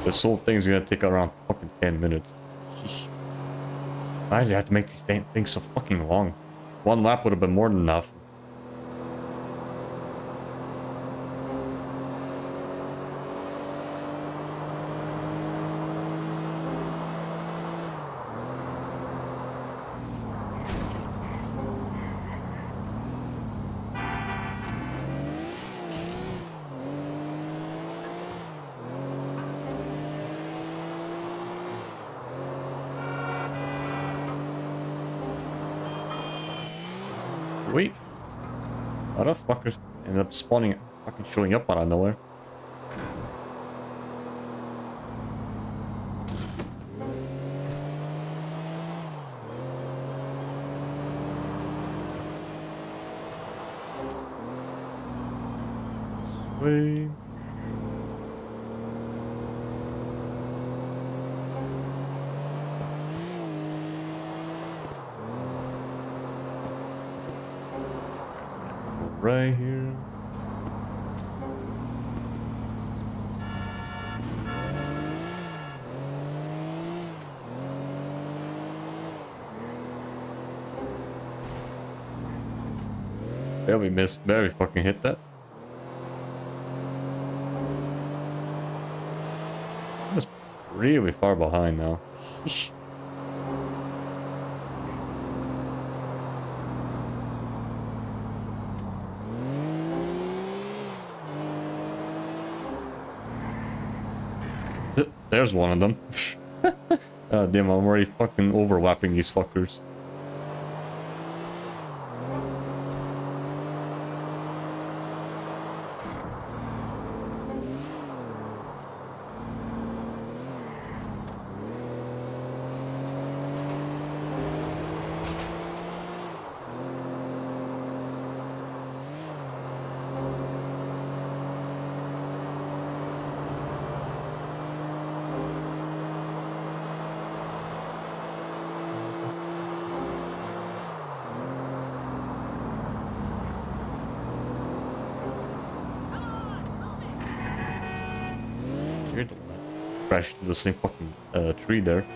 This whole thing's gonna take around fucking 10 minutes. Sheesh. Why did I have to make these damn things so fucking long? One lap would have been more than enough. Wait. Motherfuckers ended up spawning, fucking showing up out of nowhere. Sweet. Right here. Barely missed, barely fucking hit that. I was really far behind now. There's one of them. Oh, damn, I'm already fucking overlapping these fuckers. Crashed into the same fucking tree there.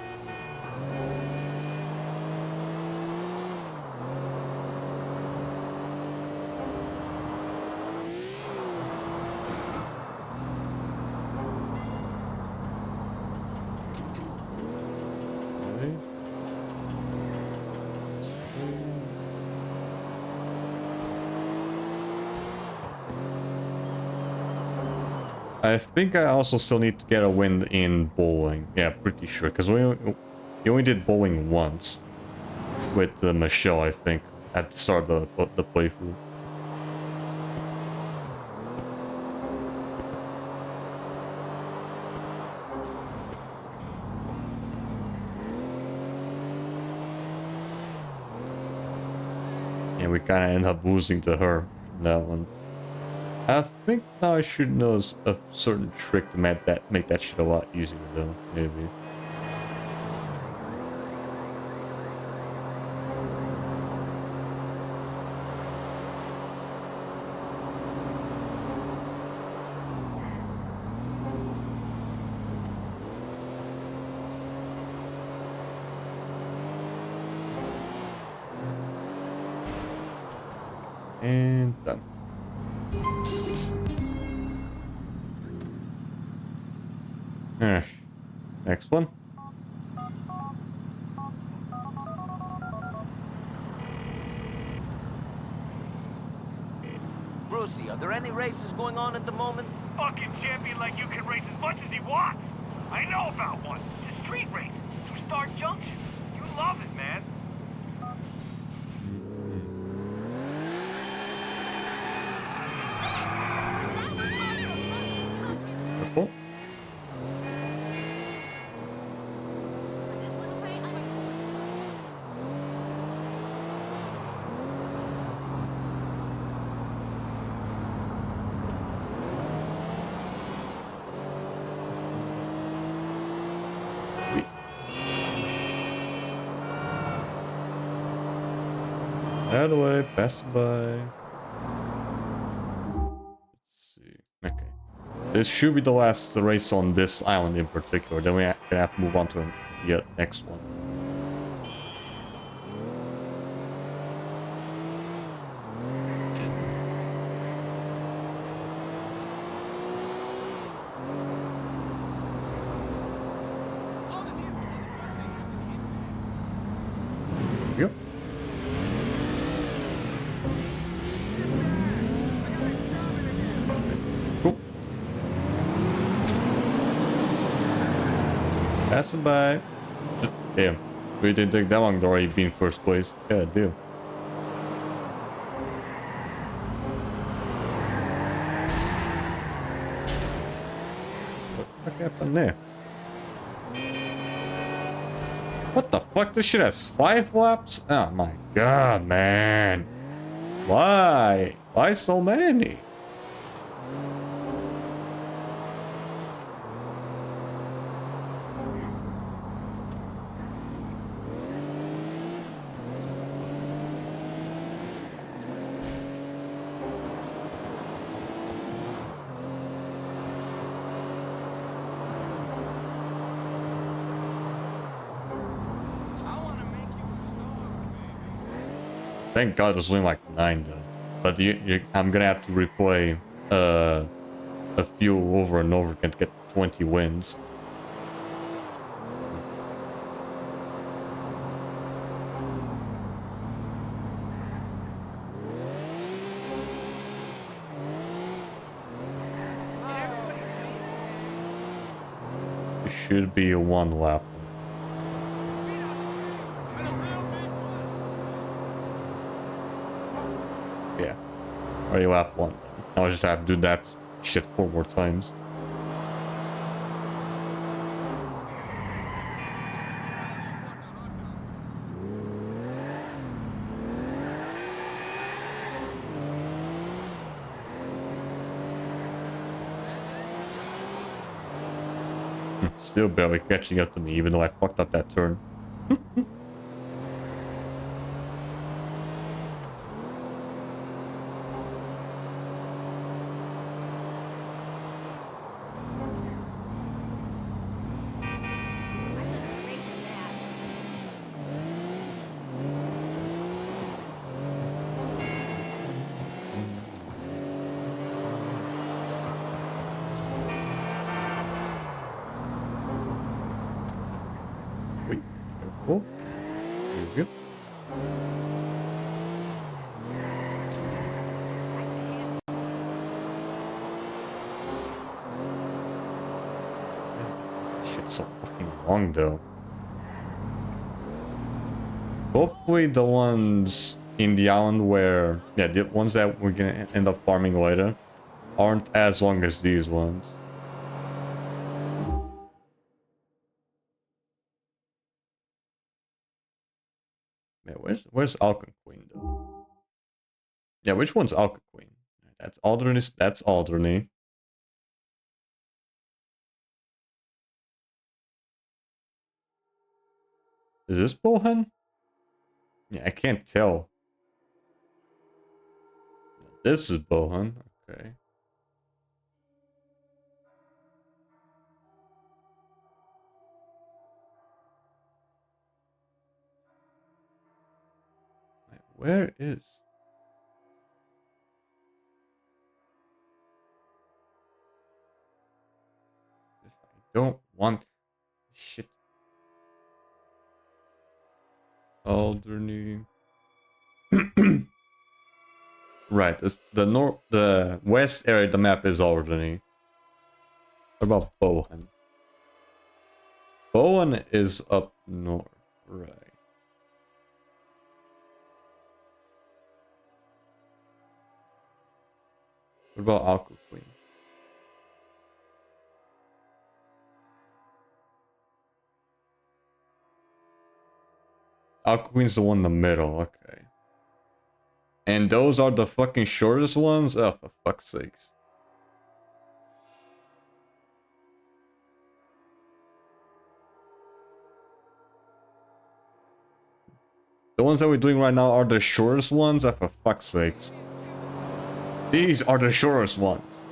I think I also still need to get a win in bowling. Yeah, pretty sure. Because we only did bowling once. With Michelle, I think. At the start of the playthrough. And we kind of end up losing to her. That one. I think now I should know a certain trick to make that shit a lot easier though, maybe. And done. Alright. Next one. Brucey, are there any races going on at the moment? Fucking champion like you can race as much as he wants. I know about one. It's a street race through Star Junction. You love it, man. Purple. Out of the way, pass by. Let's see. Okay. This should be the last race on this island in particular. Then we're gonna have to move on to the next one. Yep. Cool. Passing by. Damn. We didn't take that long to already be in first place. Yeah, damn. What the fuck happened there? What the fuck? This shit has 5 laps? Oh my god, man. Why? Why so many? Thank God it was only like 9 though. But I'm gonna have to replay a few over and over again to get 20 wins. It should be a 1 lap. Yeah. Already lap 1. Now I just have to do that shit 4 more times. Still barely catching up to me, even though I fucked up that turn. Wait, careful. There we go. Shit's so fucking long though. Hopefully the ones in the island where, yeah, the ones that we're gonna end up farming later aren't as long as these ones. Yeah, where's Alcon Queen though? Yeah, which one's Alcon Queen? That's Alderney. That's Alderney. Is this Bohan? Yeah, I can't tell. This is Bohan. Okay. Wait, where is? don't want shit. Alderney. Right, the west area of the map is Alderney. What about Bohan? Bohan is up north, right. What about Alcuin? Alcuin's the one in the middle, okay. And those are the fucking shortest ones? Oh, for fuck's sakes. The ones that we're doing right now are the shortest ones? Oh, for fuck's sakes. These are the shortest ones.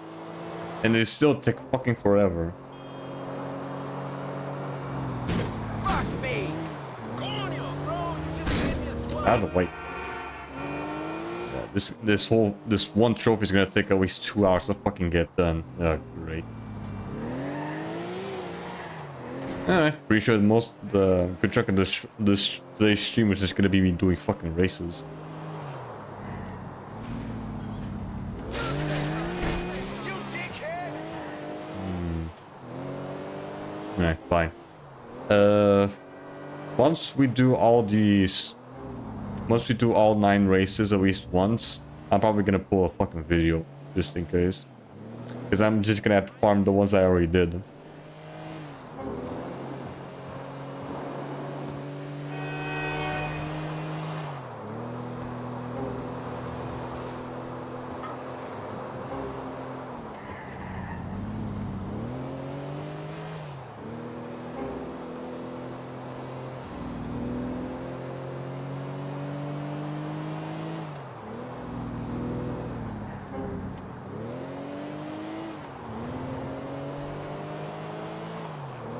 And they still take fucking forever. Fuck me! Coño, bro, you just made me a Out of the way. Yeah, this one trophy is gonna take at least 2 hours to fucking get done. Oh, great. Alright, pretty sure the good chunk of this today's stream was just gonna be me doing fucking races. You dickhead! Alright, fine. Once we do all 9 races at least once, I'm probably gonna pull a fucking video just in case. Because I'm just gonna have to farm the ones I already did.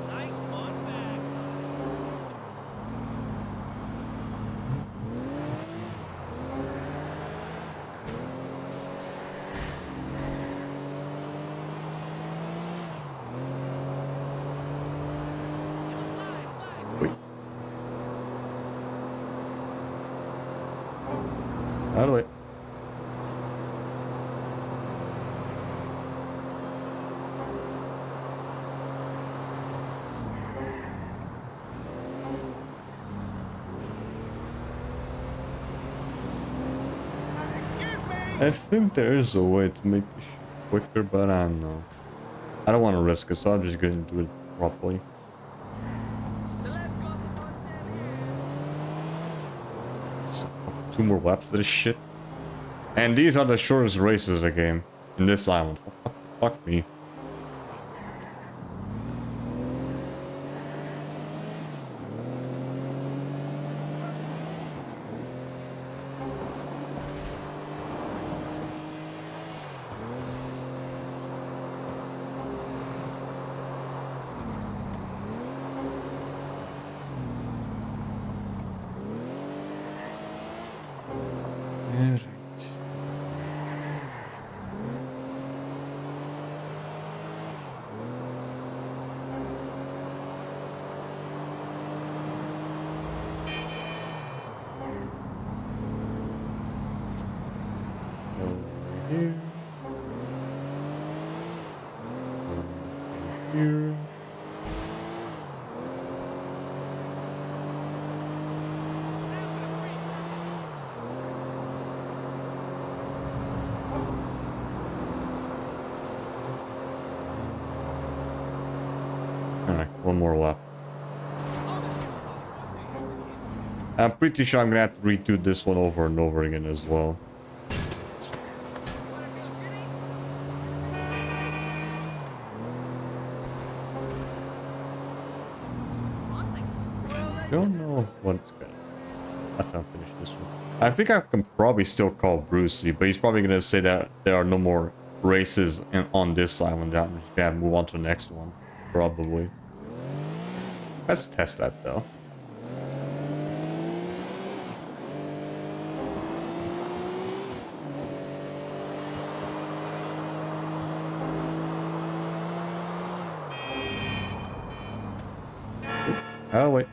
Nice one back. Wait. Out of the way. I think there is a way to make this quicker, but I don't know. I don't want to risk it, so I'm just going to do it properly. So, 2 more laps of this shit. And these are the shortest races of the game in this island. Fuck me. Alright. Over here. Over here. Alright, one more lap. I'm pretty sure I'm gonna have to redo this one over and over again as well. Don't know what's gonna. After I finish this one, I think I can probably still call Brucey, but he's probably gonna say that there are no more races on this island. I'm just gonna move on to the next one, probably. Let's test that though. Oh, wait.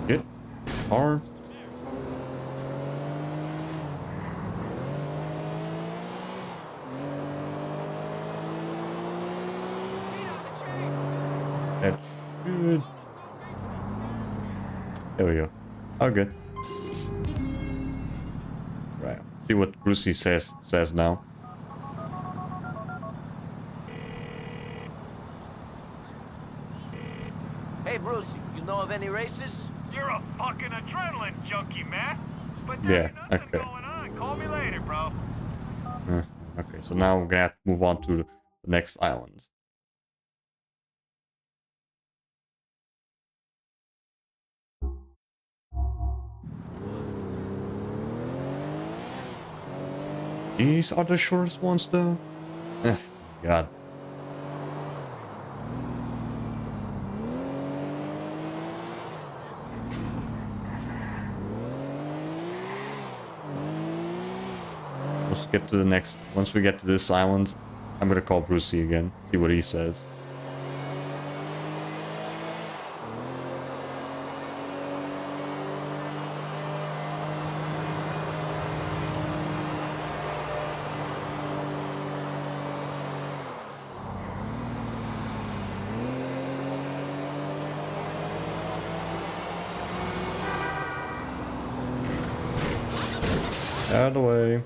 Get hard. That should. There we go. Oh, good. Right. See what Brucey says now. Hey, Bruce, you know of any races? You're a fucking adrenaline junkie, man. But Yeah, there's nothing okay. going on. Call me later, bro. Okay, so now we're gonna have to move on to the next island. These are the shortest ones, though. God. Let's get to the next. Once we get to this island, I'm gonna call Brucey again. See what he says. Out of the way.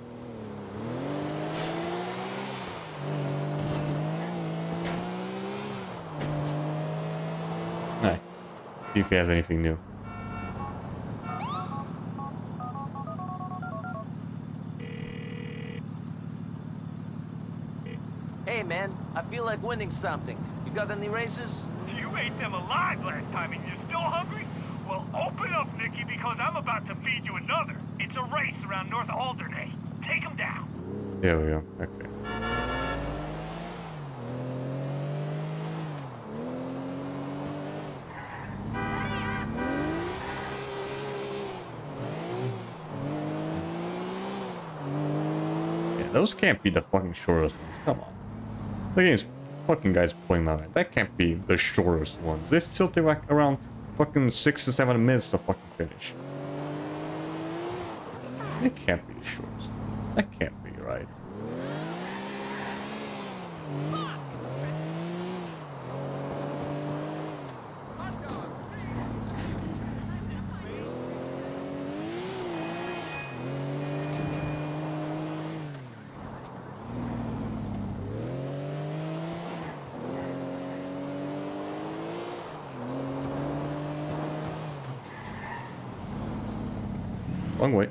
Alright. See if he has anything new. Hey, man, I feel like winning something. You got any races? You ate them alive last time and you're still hungry? Well, open up, Nicky, because I'm about to feed you another. It's a race around North Alderney. Take them down. There we go. Okay. Yeah, those can't be the fucking shortest ones. Come on. The game's fucking guy's pulling my mind. That can't be the shortest ones. They still take like around fucking 6 to 7 minutes to fucking finish. It can't be the shortest ones. That can't be right. Wrong way.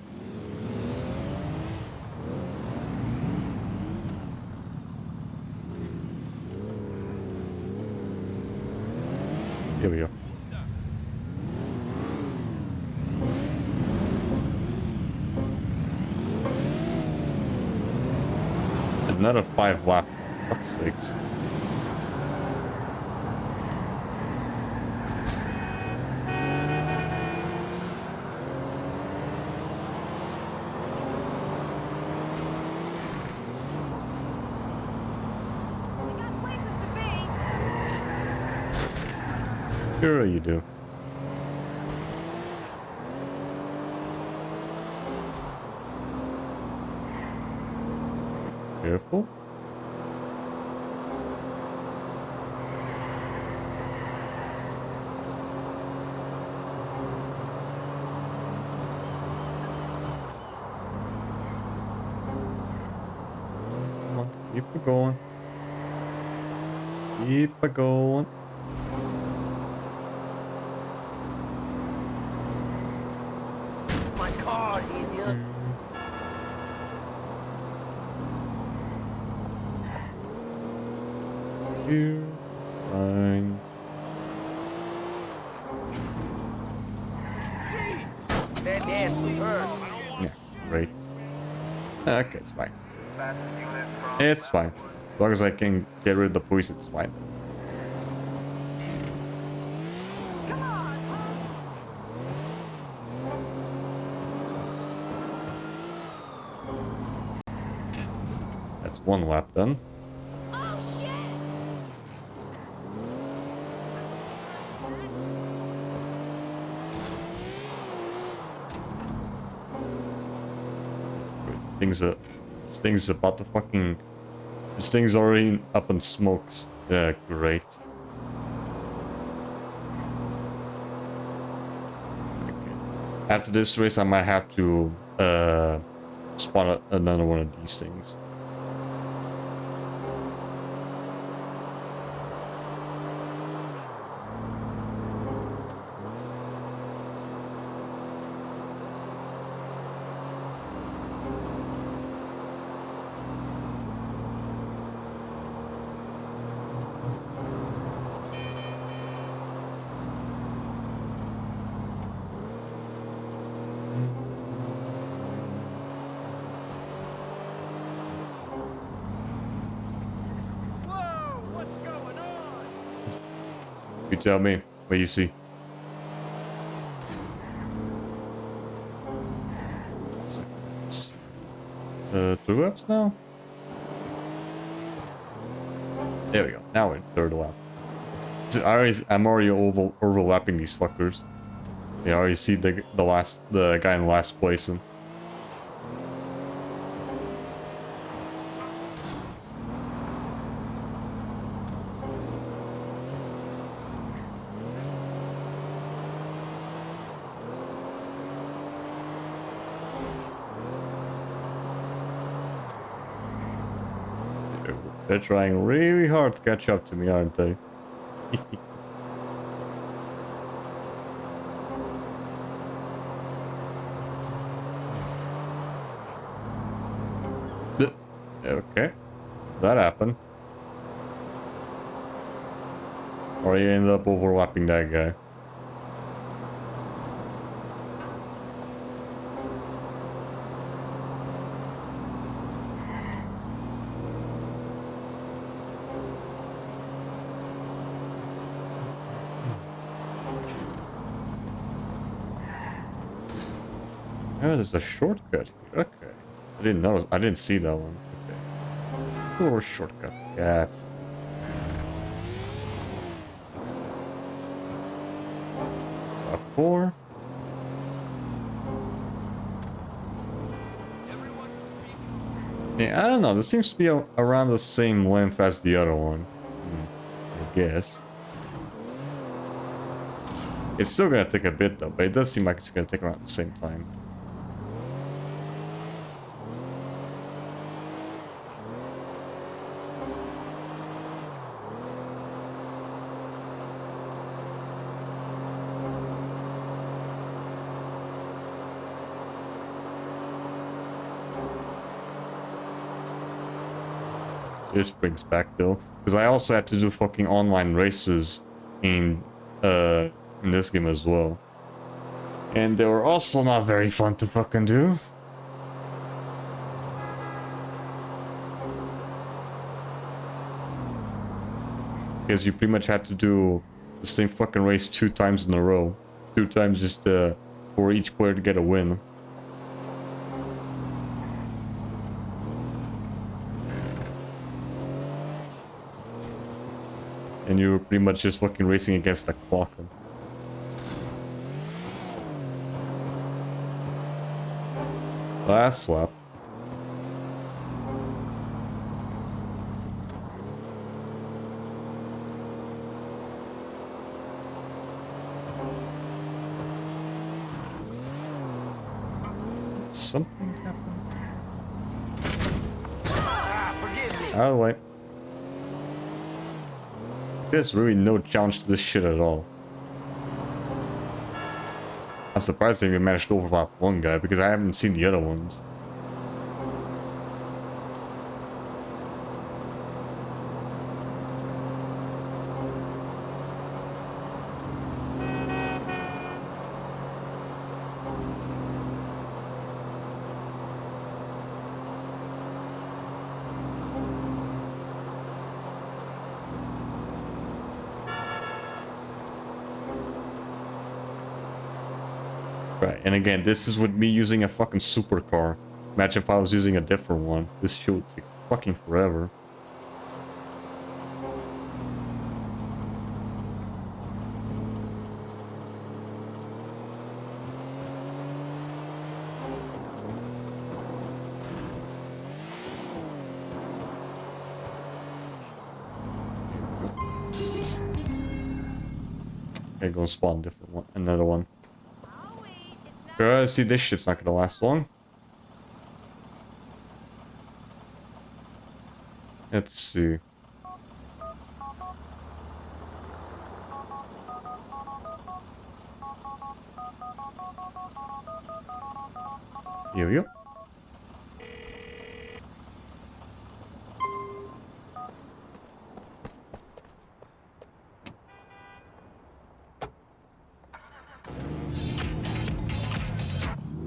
Here we go. Another 5 lap. Fuck's sakes. We got places to be. Sure you do. Careful. Come on, keep it going. Keep it going. My car, idiot. Here. Fine. That ass will hurt. Yeah, great. Okay, it's fine. It's fine. As long as I can get rid of the police, it's fine. one lap then. Oh shit! Thing's about to fucking... This thing's already up in smokes. Yeah, great. Okay. After this race, I might have to spot another one of these things. You tell me what you see. Two laps now? There we go. Now we're in third lap. I'm already overlapping these fuckers. You already see the guy in last place. And they're trying really hard to catch up to me, aren't they? Okay, that happened. Or you ended up overlapping that guy. Oh, there's a shortcut here. Okay. I didn't notice. I didn't see that one. Okay. Little shortcut. Gotcha. Top 4. Yeah, I don't know. This seems to be around the same length as the other one. I guess. It's still gonna take a bit though, but it does seem like it's gonna take around the same time. This brings back though, because I also had to do fucking online races in this game as well, and they were also not very fun to fucking do. Because you pretty much had to do the same fucking race 2 times in a row, 2 times just for each player to get a win. And you were pretty much just fucking racing against the clock. Last lap. Something happened. Forgive me. Out of the way. There's really no challenge to this shit at all. I'm surprised they even managed to overlap one guy because I haven't seen the other ones. Right, and again, this is with me using a fucking supercar. Imagine if I was using a different one. This shit would take fucking forever. Okay, go spawn different one, another one. I'll wait. It's not See, this shit's not gonna last long. Let's see. Here we go.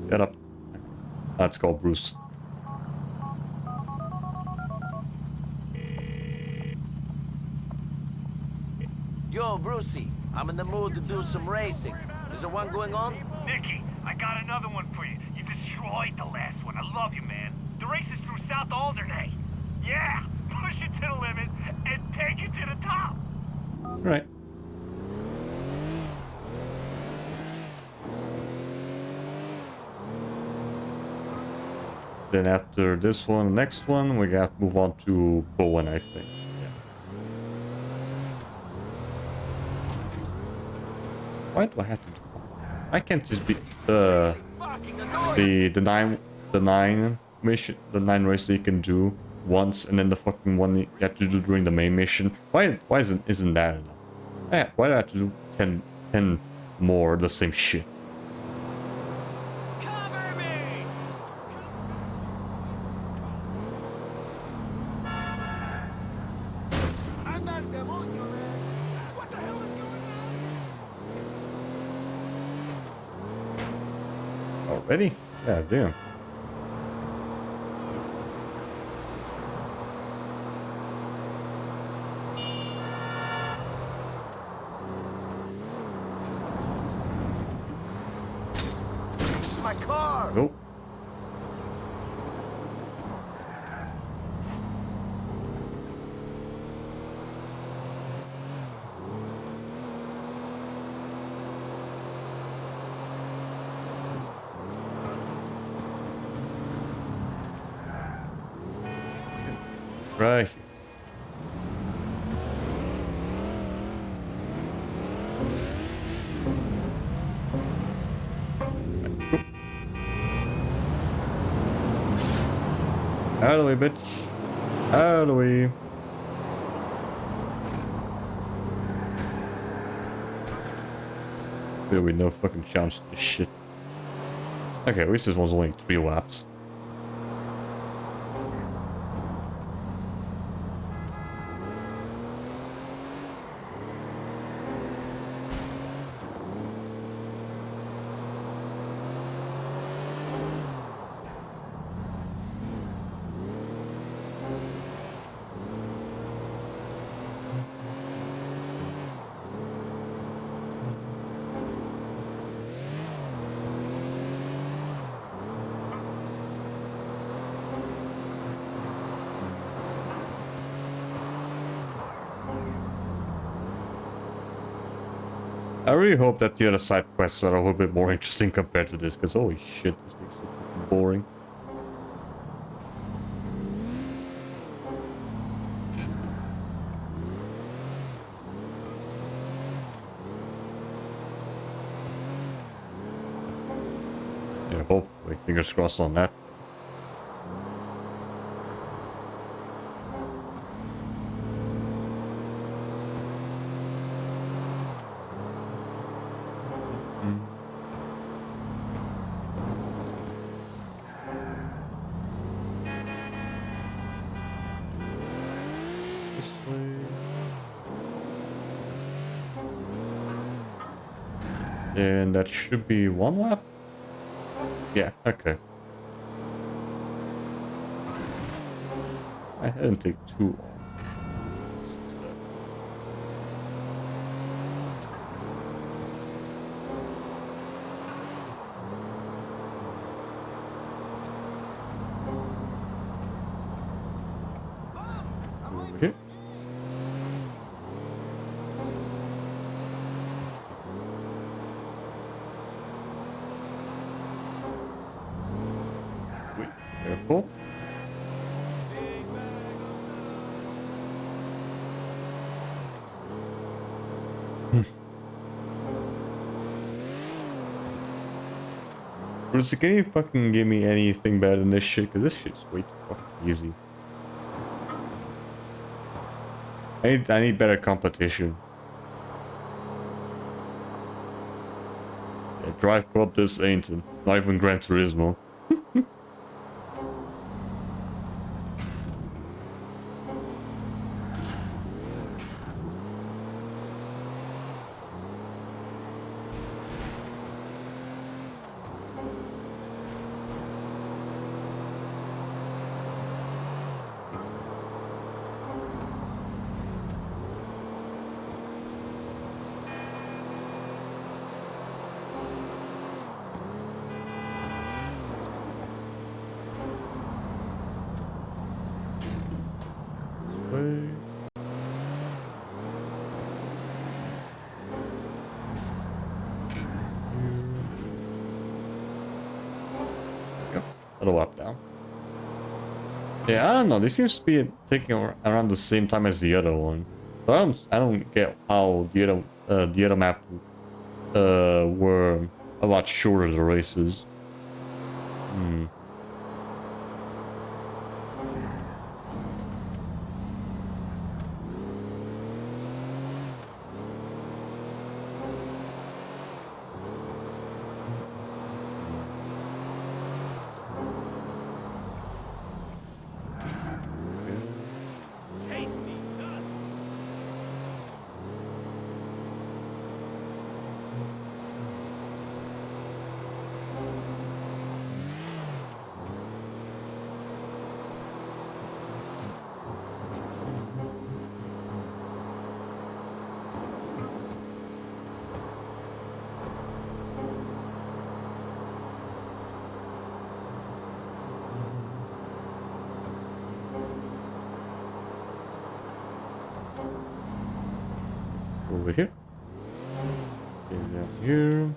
Get up. Let's go, Bruce. Yo, Brucey, I'm in the mood to do some racing. Is there one going on? Nicky, I got another one for you. You destroyed the last one. I love you, man. The race is through South Alderney. Yeah, push it to the limit and take it to the top. Right. Then after this one, next one, we got to move on to Bowen, I think. Yeah. Why do I have to do? I can't just be the nine mission, the 9 race that you can do once, and then the fucking one you have to do during the main mission. Why isn't that enough? Yeah, why do I have to do 10 more of the same shit? Cover me! I'm not demonio, man. What the hell is going on? Already? Yeah, damn. My car! Nope. Right. Out of the way, bitch. Out of the way. There will be no fucking chance to this shit. Okay, at least this one's only 3 laps. I really hope that the other side quests are a little bit more interesting compared to this, because holy shit, this thing's so fucking boring. Yeah, hopefully, fingers crossed on that. This way. And that should be 1 lap? Yeah, okay. I didn't take too long. full? Bruce, can you fucking give me anything better than this shit? Cause this shit's way too fucking easy. I need better competition. Yeah, Drive Club, this ain't it. Not even Gran Turismo. Little up down. Yeah, I don't know. This seems to be taking around the same time as the other one. But I don't get how the other map were a lot shorter the races. Tasty. Over here. Get down here.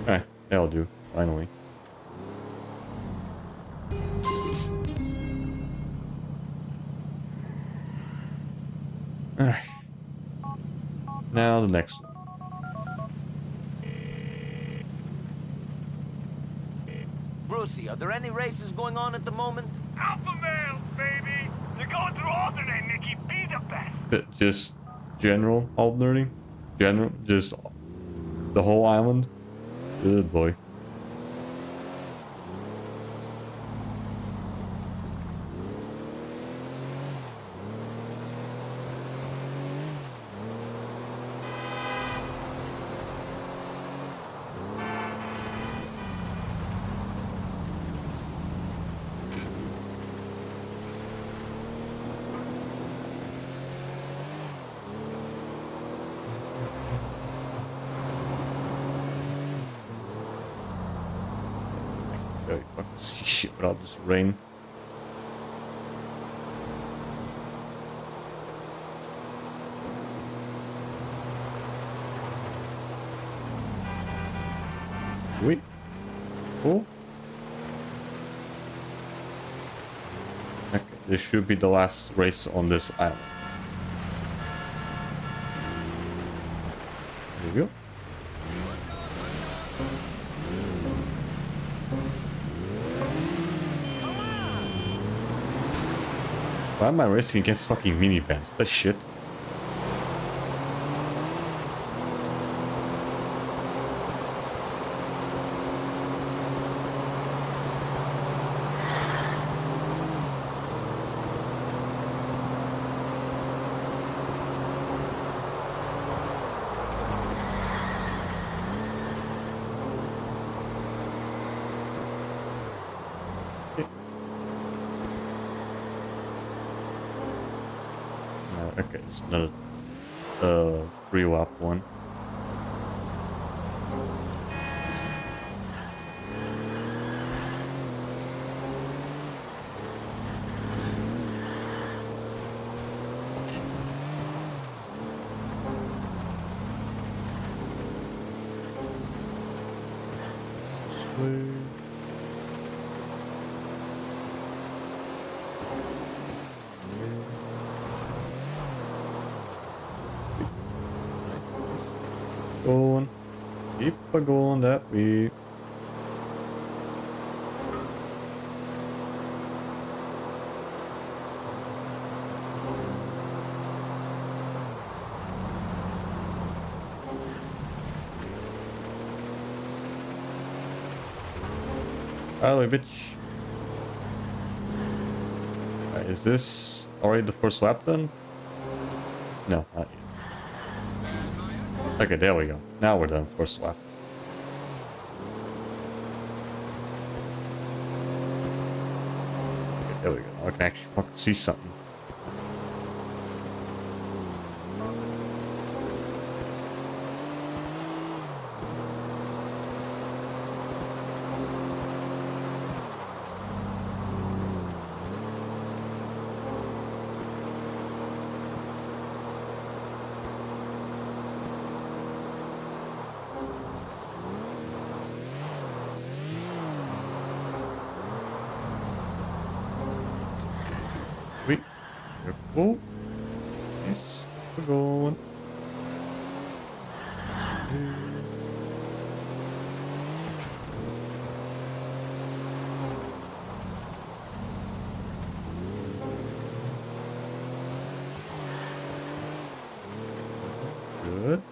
Alright, that'll do, finally. Alright. Now the next one. Brucey, are there any races going on at the moment? Alpha males, baby! They're going through alternate, Nicky. Be the best! Just general alternating? General? Just the whole island? Good boy. Very fucking see shit without this rain. Wait. Oh. Okay, this should be the last race on this island. There we go. Why am I racing against fucking minivans? What the shit? Okay, it's another pre-lap one. Sweet. Going. Keep a going that way. Alley, bitch. Is this already the first lap then? No, not yet. Okay, there we go. Now we're done. First lap. Okay, there we go. I can actually fucking see something. Wait. Careful. Yes. We're going. Good.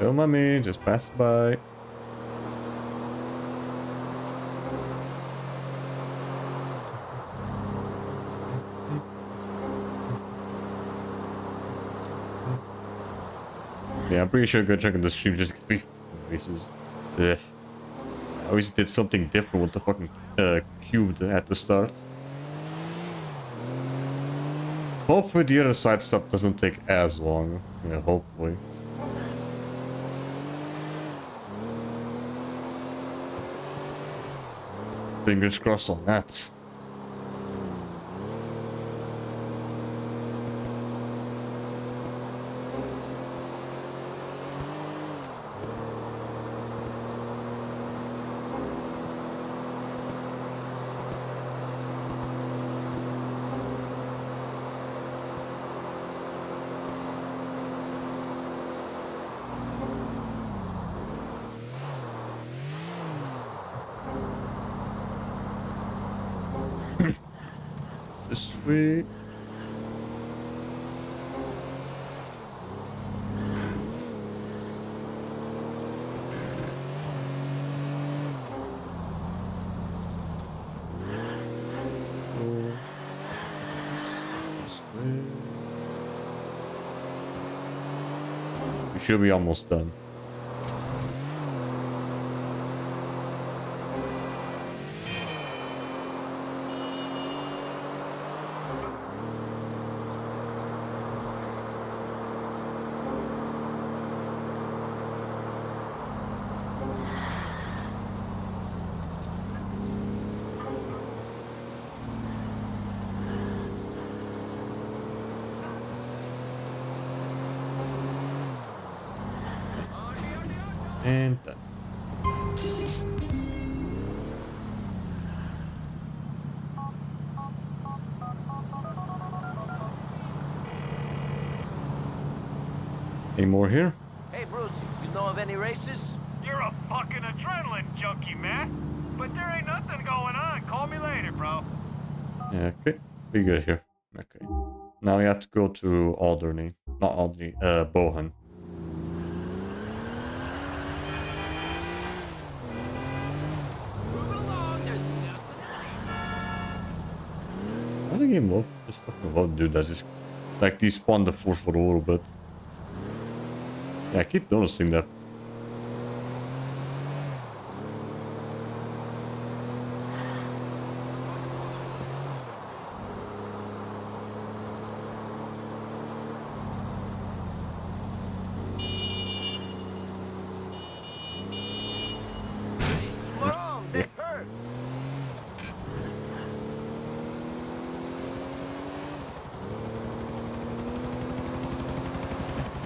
Don't mind me, just pass by. Yeah, I'm pretty sure go check on the stream just because we races. Ugh. I always did something different with the fucking cube at the start. Hopefully the other side stuff doesn't take as long. Yeah, hopefully. Fingers crossed on that. This way. We should be almost done. And done. Any more here? Hey, Bruce, you know of any races? You're a fucking adrenaline junkie, man. But there ain't nothing going on. Call me later, bro. Yeah, okay. We good here. Okay. Now we have to go to Alderney. Not Alderney, Bohan. I think game love just fucking love dude that just like despawn the force for a little bit. Yeah, I keep noticing that.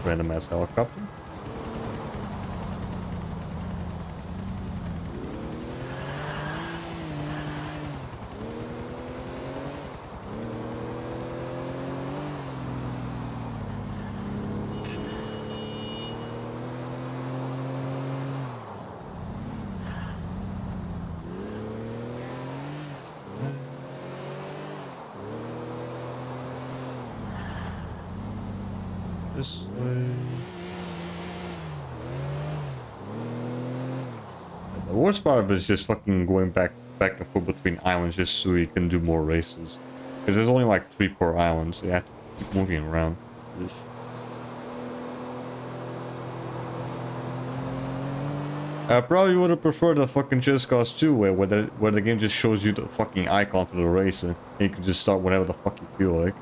random ass helicopter. This way. The worst part of it is just fucking going back and forth between islands just so you can do more races. Because there's only like 3 per island, so you have to keep moving around. I probably would have preferred the fucking Just Cause 2 way where the game just shows you the fucking icon for the race and you can just start whenever the fuck you feel like.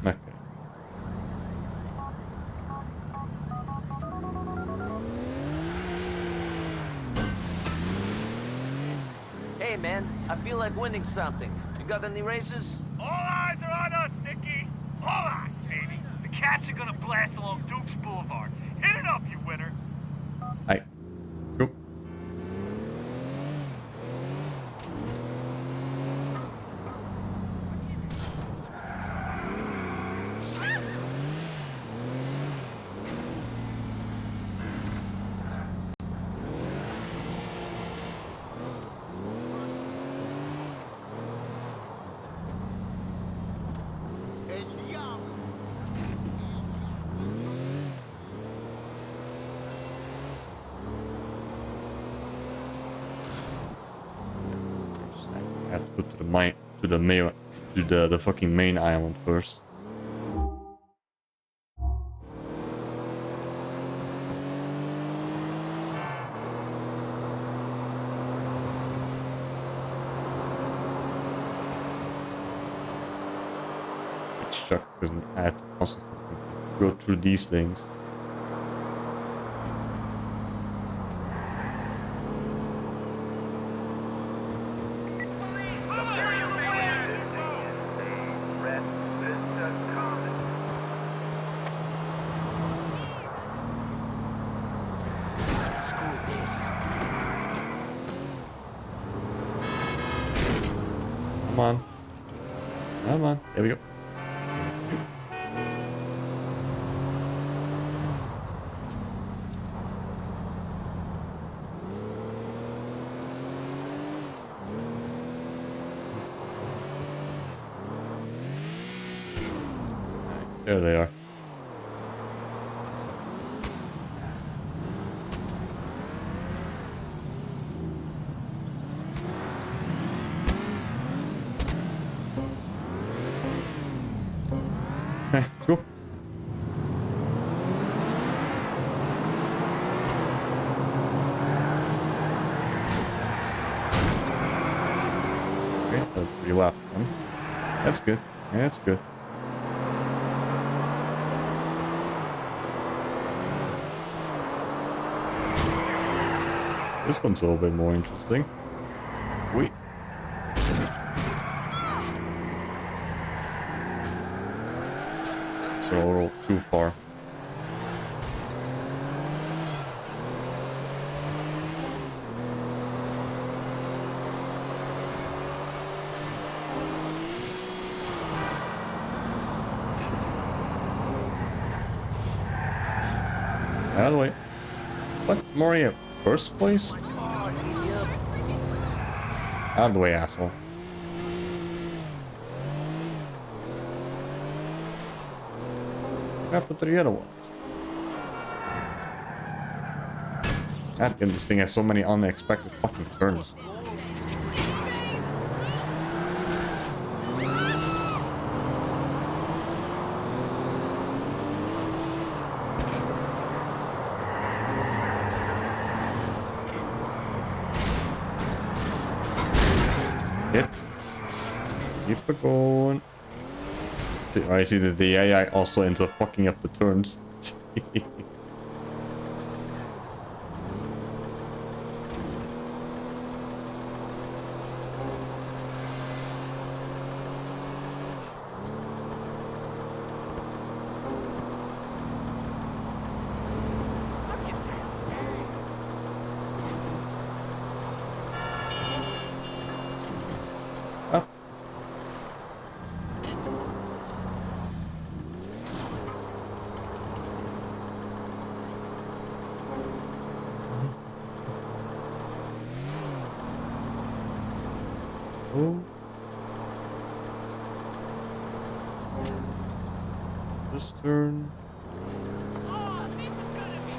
Okay. Hey, man, I feel like winning something. You got any races? All eyes are on us, Nicky. All eyes, baby. The cats are gonna blast along Dukes Boulevard. Hit it up, you winner. Hi. Go. I have to go to the fucking main island first. It's Chuck because I have to constantly go through these things. Screw this. Come on. Come on. There we go. There they are. Okay, go. Okay, that's pretty loud. That's good. Yeah, that's good. This one's a little bit more interesting. Wait. A little too far. Out of the way. What? Mario? First place? Out of the way, asshole. What happened to the other ones? God damn, this thing has so many unexpected fucking turns. Yep. Keep it going. I see that the AI also ends up fucking up the turns. Ah. Oh. This turn. Oh, this is gonna be.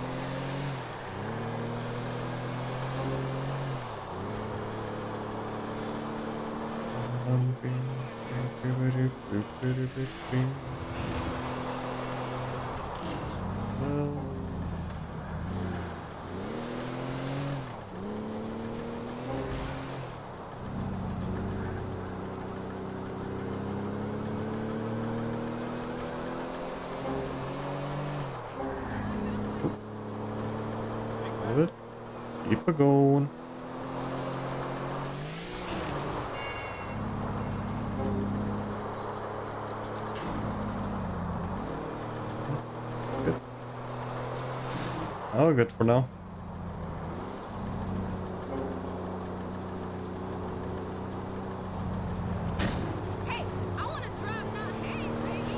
Well. Good. Keep it going. Good. Oh, good for now. Hey, I want to drive my hay, baby.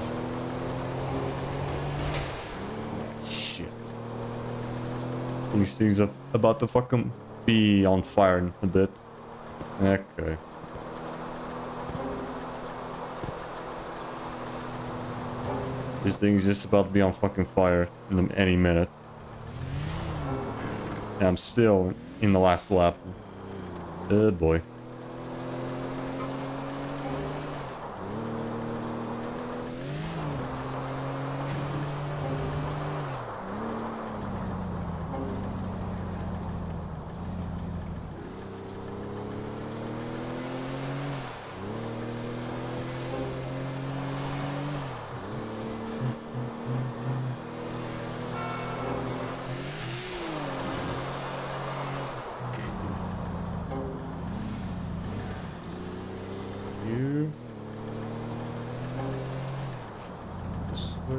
Shit. These things are about to fucking be on fire in a bit. Okay. This thing's just about to be on fucking fire in any minute. And I'm still in the last lap. Good boy. You. This way.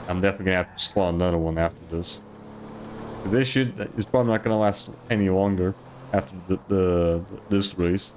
I'm definitely gonna have to spawn another one after this. This shit is probably not gonna last any longer after this race.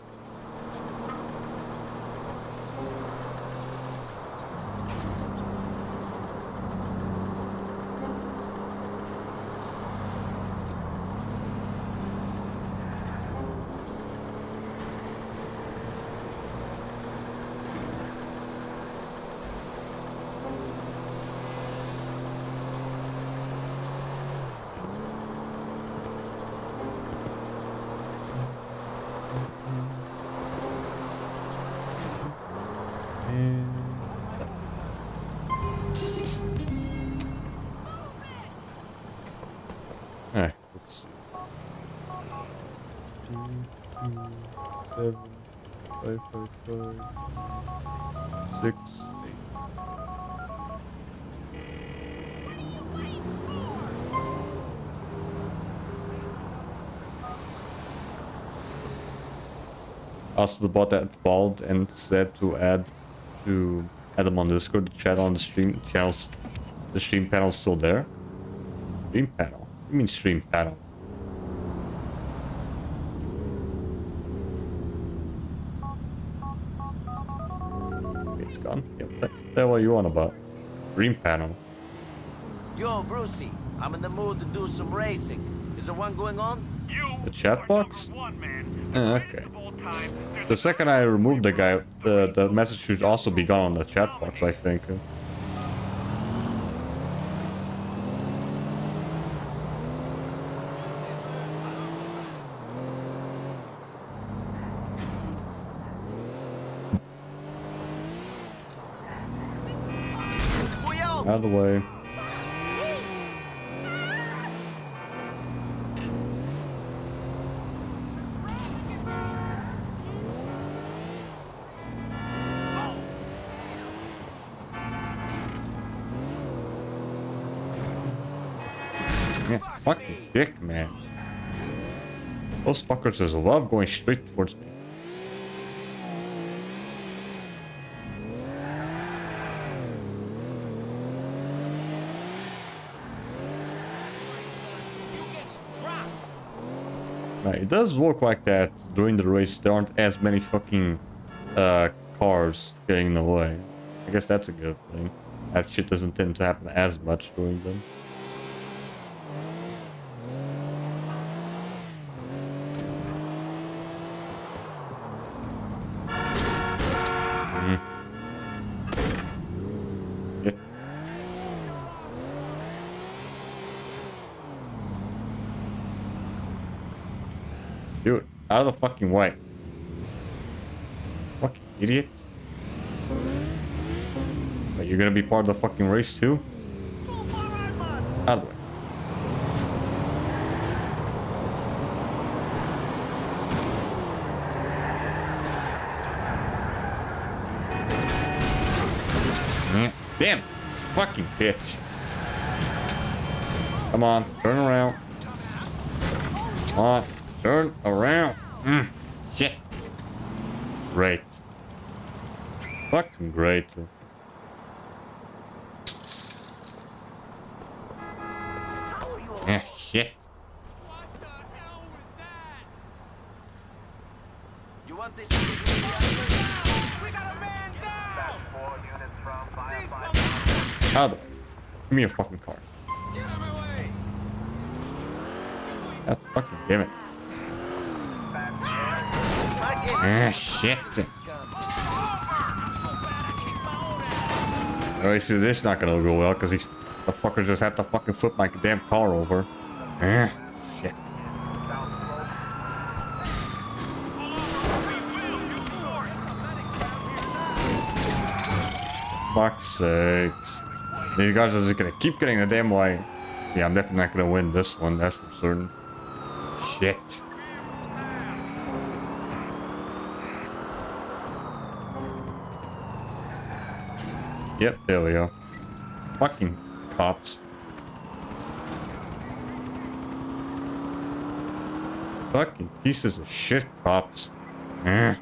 Alright, let's see. 2, 2, 7, 5, 5, 5, 6, 8. Also, the bot that bald and said to add them on Discord, the chat on the stream channels. The stream panel's still there. Stream panel? What do you mean stream panel? It's gone. Yep. What the hell are you on about? Stream panel. Yo, Brucey, I'm in the mood to do some racing. Is there one going on? The chat box? Okay. The second I remove the guy, the message should also be gone on the chat box, I think. Out of the way. Yeah, fucking dick, man. Those fuckers just love going straight towards me. Now, it does look like that during the race there aren't as many fucking cars getting in the way. I guess that's a good thing. That shit doesn't tend to happen as much during them. Shit. Dude, out of the fucking way. Fucking idiot. Are you gonna be part of the fucking race too? Out of the way. Damn! Fucking bitch. Come on, turn around. Come on, turn around. Shit. Great. Fucking great. Yeah, shit. What the hell was that? You want this? We got a man down! Out of the way. Give me your fucking car. Get out of my way! God fucking damn it. Fuck it. Ah, shit. Alright, see, this is not gonna go well because the fucker just had to fucking flip my damn car over. Ah, shit. Fuck's sakes. These guys are just gonna keep getting the damn way. Yeah, I'm definitely not gonna win this one, that's for certain. Shit. Yep, there we go. Fucking cops. Fucking pieces of shit cops. Eh.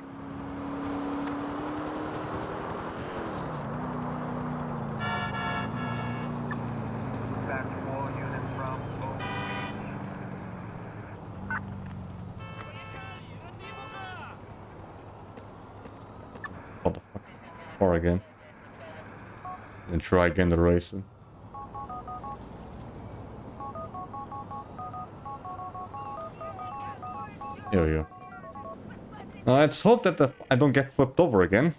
Call the fucking car again. And try again the racing. Here we go. Now let's hope that I don't get flipped over again.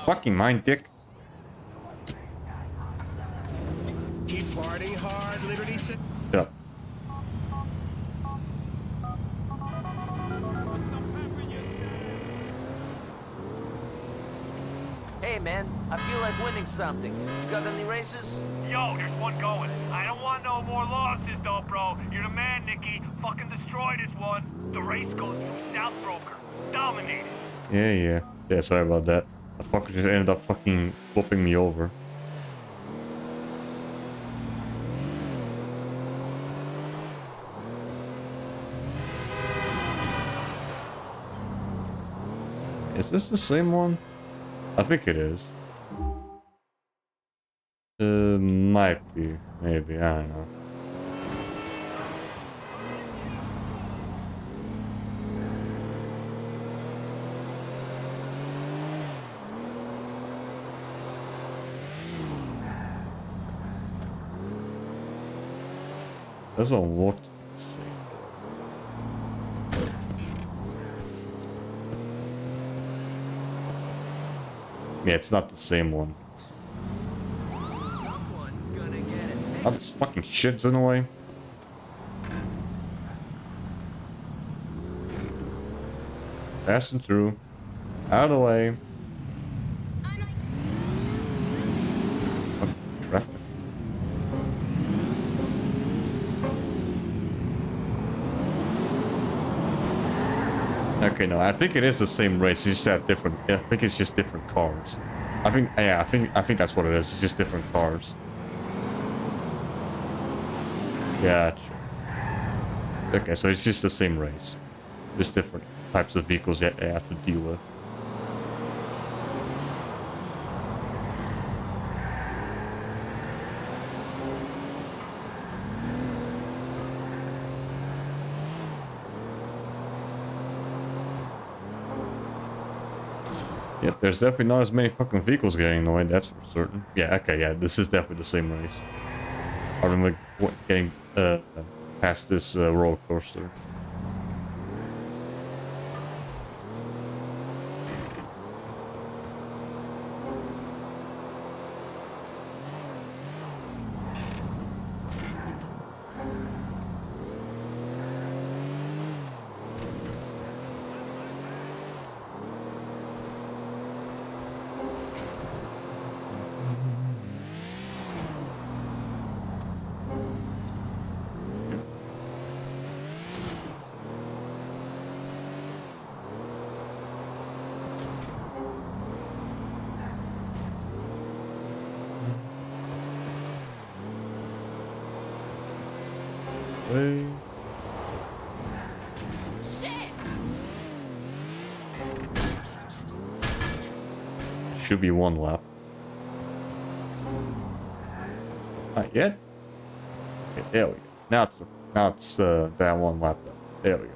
Fucking mind, dick. Keep partying hard, Liberty. Shut up. Hey man, I feel like winning something. You got any races? Yo, there's one going. I don't want no more losses though, bro. You're the man, Nicky. Fucking destroy this one. The race goes through South Broker. Dominated. Yeah. Yeah, sorry about that. The fucker just ended up fucking flipping me over. Is this the same one? I think it is. Might be. Maybe. I don't know. Doesn't look the same. Yeah, it's not the same one. Oh, this fucking shit's in the way. Passing through. Out of the way. Fucking traffic. Okay, no, I think it is the same race. It's just that different. I think it's just different cars. I think, yeah, I think that's what it is. It's just different cars. Yeah, sure. Okay, so it's just the same race. Just different types of vehicles that you have to deal with. Yep, there's definitely not as many fucking vehicles getting annoyed, that's for certain. Yeah, okay, yeah, this is definitely the same race. I remember getting past this roller coaster. Hey. Should be one lap. Not yet? Okay, there we go. Now it's that one lap done. There we go.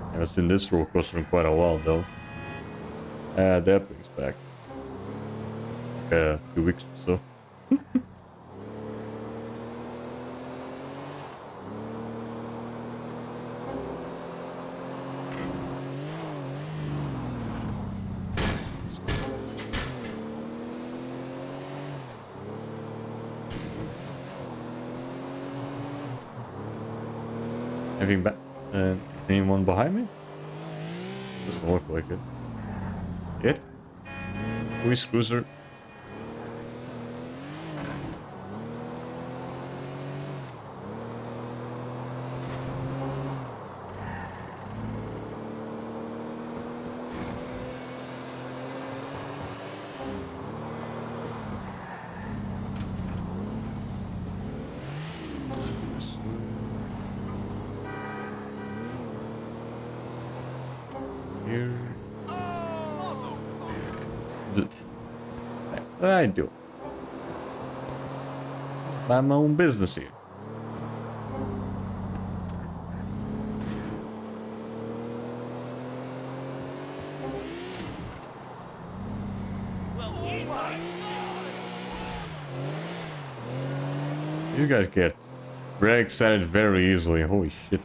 I haven't seen this roller coaster in quite a while though. That brings back a few weeks or so. Having back anyone behind me? Doesn't look like it. Yet? Police cruiser. Here. What did I do? Mind my own business here. These guys get very excited very easily. Holy shit.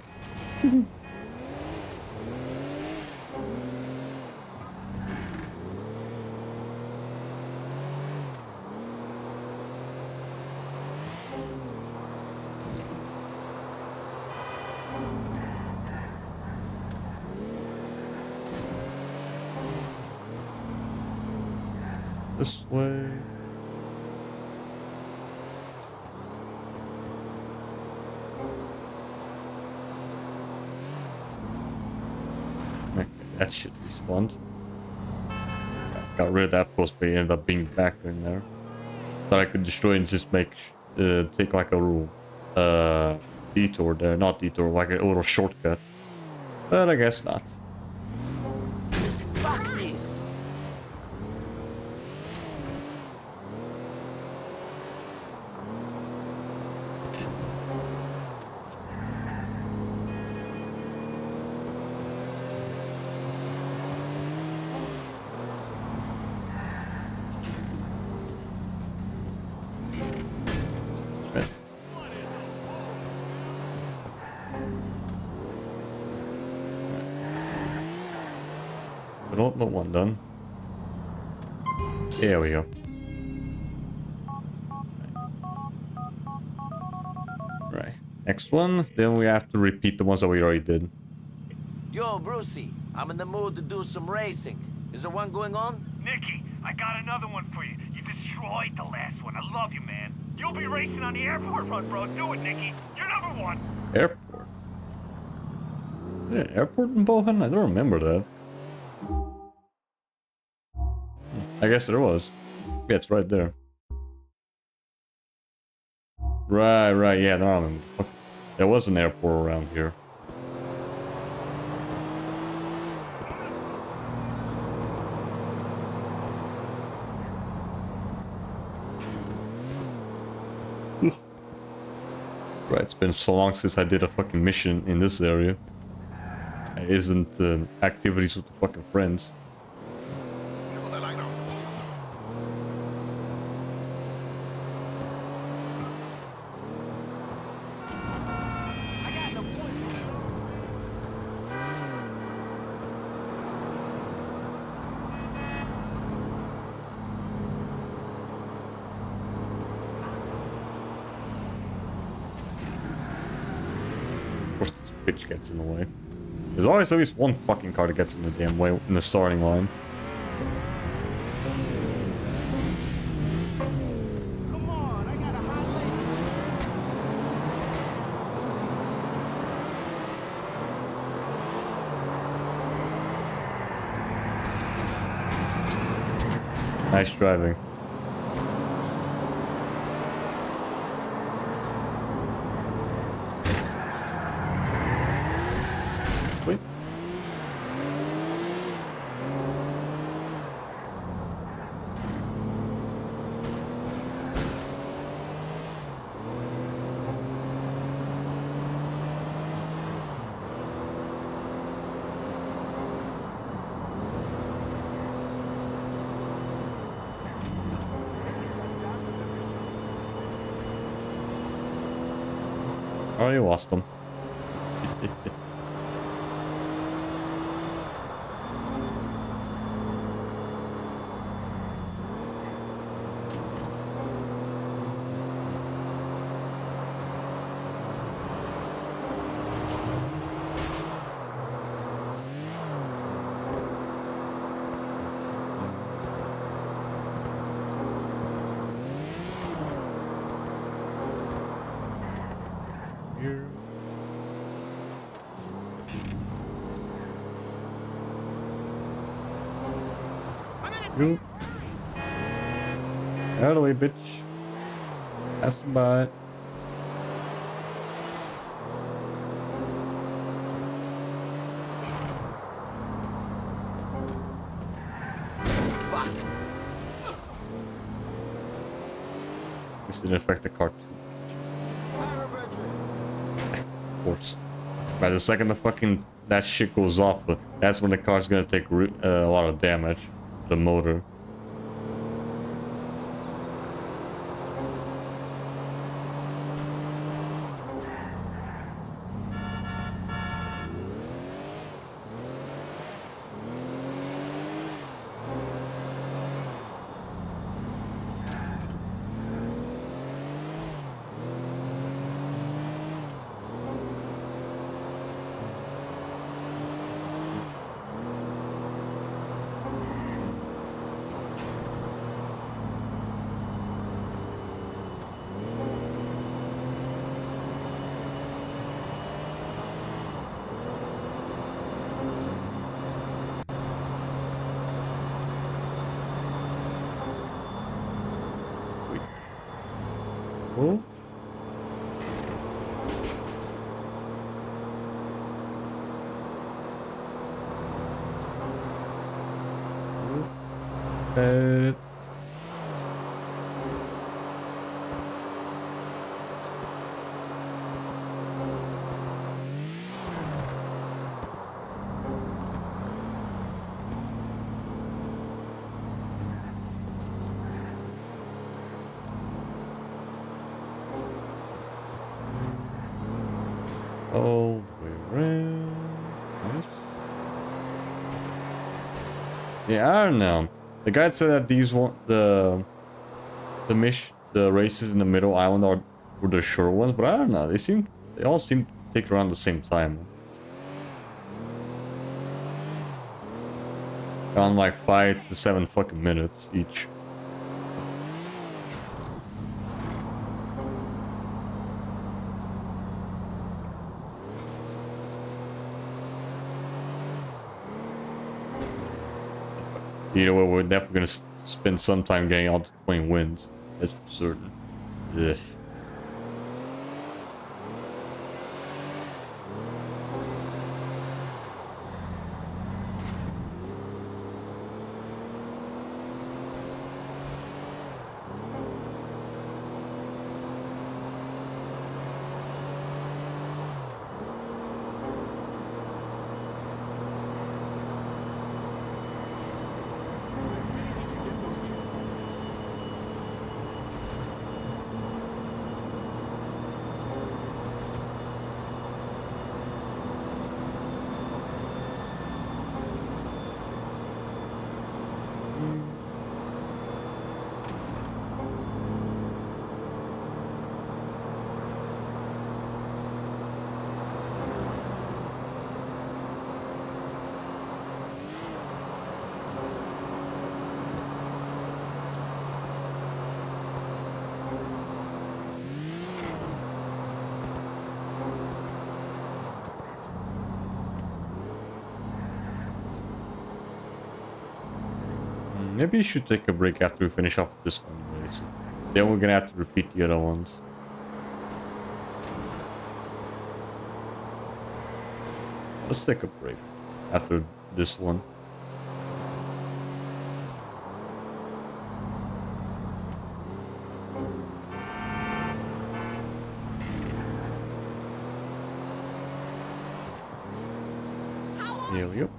This way. Okay, that should respond. Got rid of that post, but it ended up being back in there. Thought I could destroy and just make take like a little detour there, not detour, like a little shortcut. But I guess not. Fuck this! Not one done. There we go. Right. Next one. Then we have to repeat the ones that we already did. Yo, Brucey, I'm in the mood to do some racing. Is there one going on? Nicky, I got another one for you. You destroyed the last one. I love you, man. You'll be racing on the airport run, bro. Do it, Nicky. You're number one. Airport? Is there an airport in Bohan? I don't remember that. I guess there was. Yeah, it's right there. Right, yeah, no, there was an airport around here. Right, it's been so long since I did a fucking mission in this area. It isn't activities with the fucking friends. Of course, this bitch gets in the way. There's always at least one fucking car that gets in the damn way in the starting line. Come on, I got a hot lady. Nice driving. Sweet. Already lost them. Here. Go. Out of the way, bitch. Pass them by. This didn't affect the car too much. Of course. By the second that shit goes off, that's when the car's gonna take a lot of damage. The motor. Oh. All the way around. Nice. Yeah, I don't know. The guy said that the races in the middle island were the short ones, but I don't know. They all seem to take around the same time. Around like 5 to 7 fucking minutes each. Either way, we're definitely gonna spend some time getting all the 20 wins. That's for certain. Yes. Maybe you should take a break after we finish off this one race. Then we're gonna have to repeat the other ones. Let's take a break after this one. Here we go.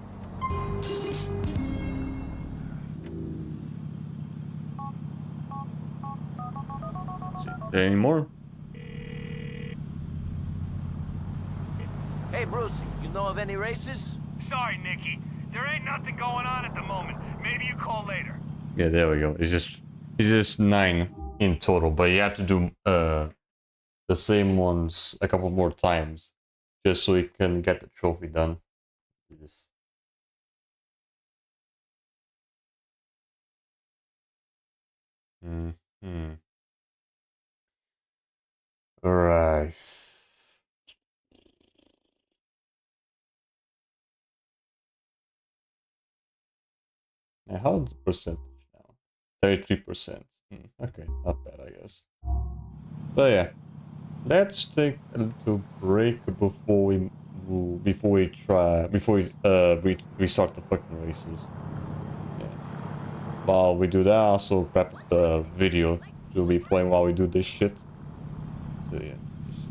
Any more? Hey, Bruce, you know of any races? Sorry, Nicky. There ain't nothing going on at the moment. Maybe you call later. Yeah, there we go. It's just 9 in total, but you have to do the same ones a couple more times just so you can get the trophy done. This. All right. Now, how's the percentage now? 33%. Okay, not bad, I guess. But yeah, let's take a little break before we restart the fucking races. Yeah. While we do that, also prep the video to be playing while we do this shit. So yeah, just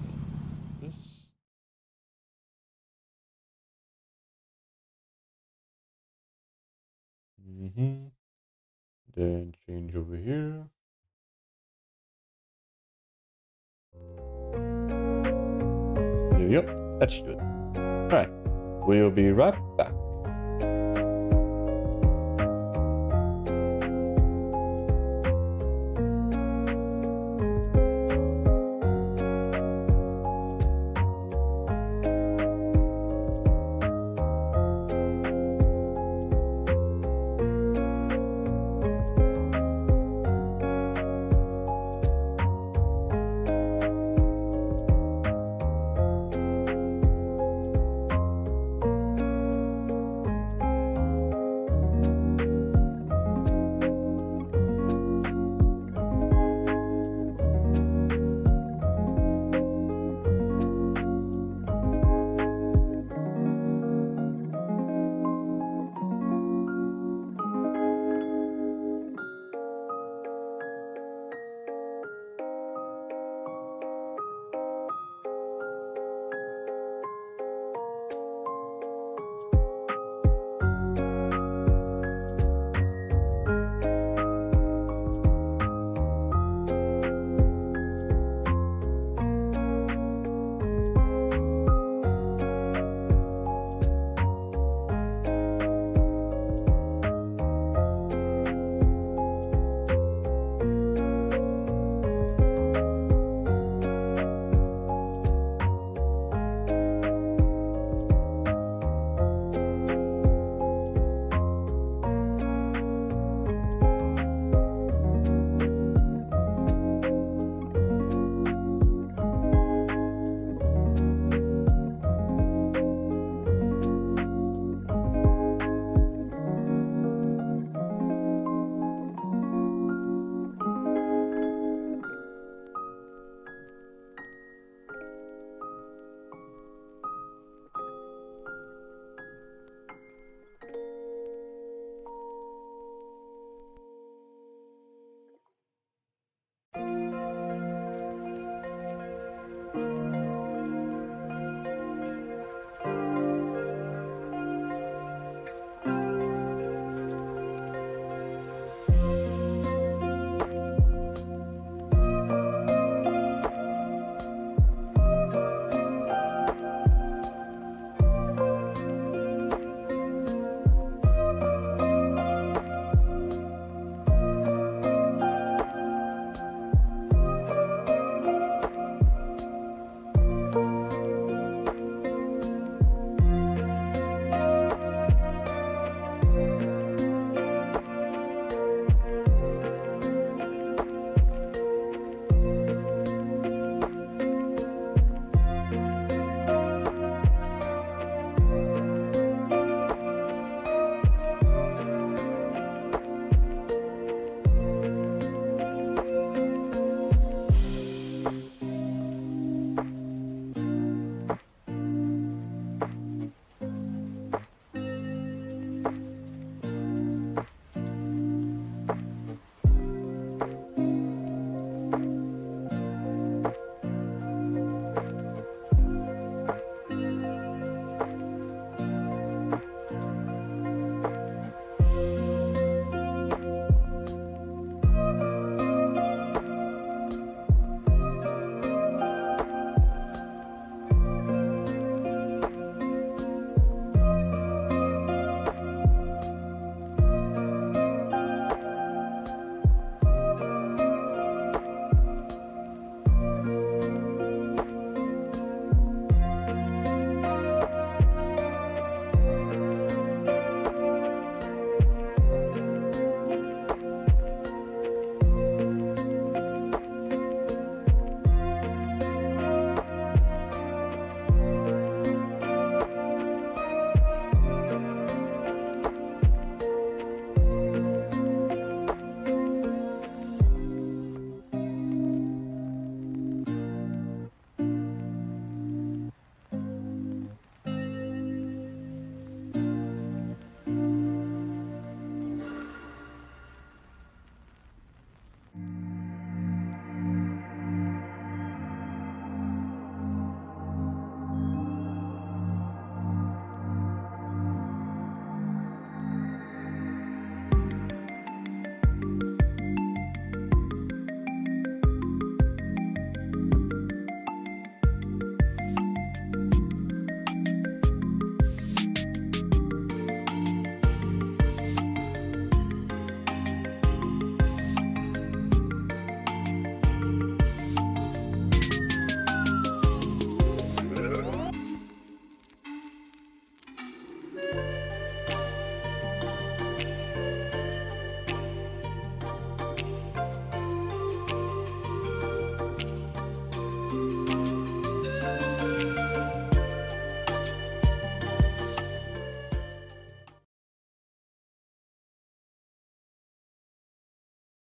this. Then change over here. There you go. That should do it. Alright. We'll be right back.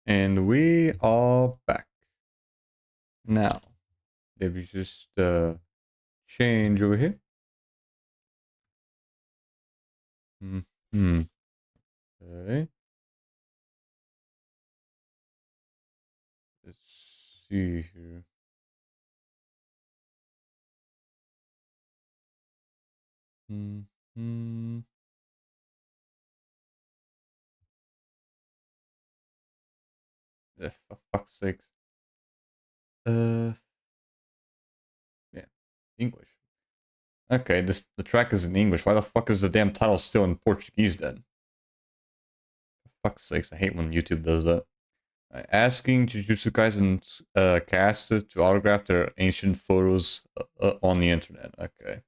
And we are back. Now, let me just change over here. Okay. Let's see here. For fuck's sakes. Yeah, English. Okay, the track is in English. Why the fuck is the damn title still in Portuguese then? For fuck's sakes, I hate when YouTube does that. Asking Jujutsu Kaisen cast to autograph their ancient photos on the internet. Okay.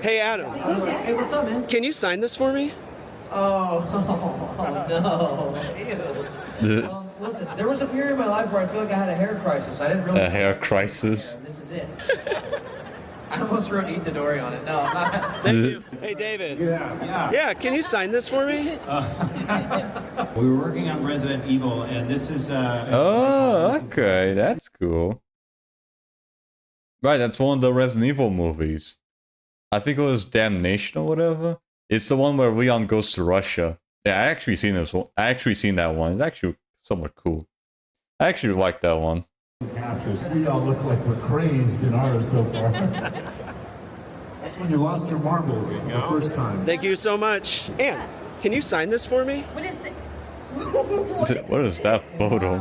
Hey Adam. Hey, what's up, man? Can you sign this for me? Oh, no. Ew. Listen, there was a period in my life where I feel like I had a hair crisis. I didn't really... A hair crisis? This is it. I almost wrote Itadori on it. No, I'm not. Thank you. Hey David. Yeah, can you sign this for me? We were working on Resident Evil, and this is... oh, okay. That's cool. Right, that's one of the Resident Evil movies. I think it was Damnation or whatever. It's the one where Leon goes to Russia. Yeah, I actually seen this one. I actually seen that one. It's actually somewhat cool. I actually like that one. Captures. We all look like we're crazed in ours so far. That's when you lost your marbles the first time. Thank you so much. Anne, can you sign this for me? What is it? What is that photo?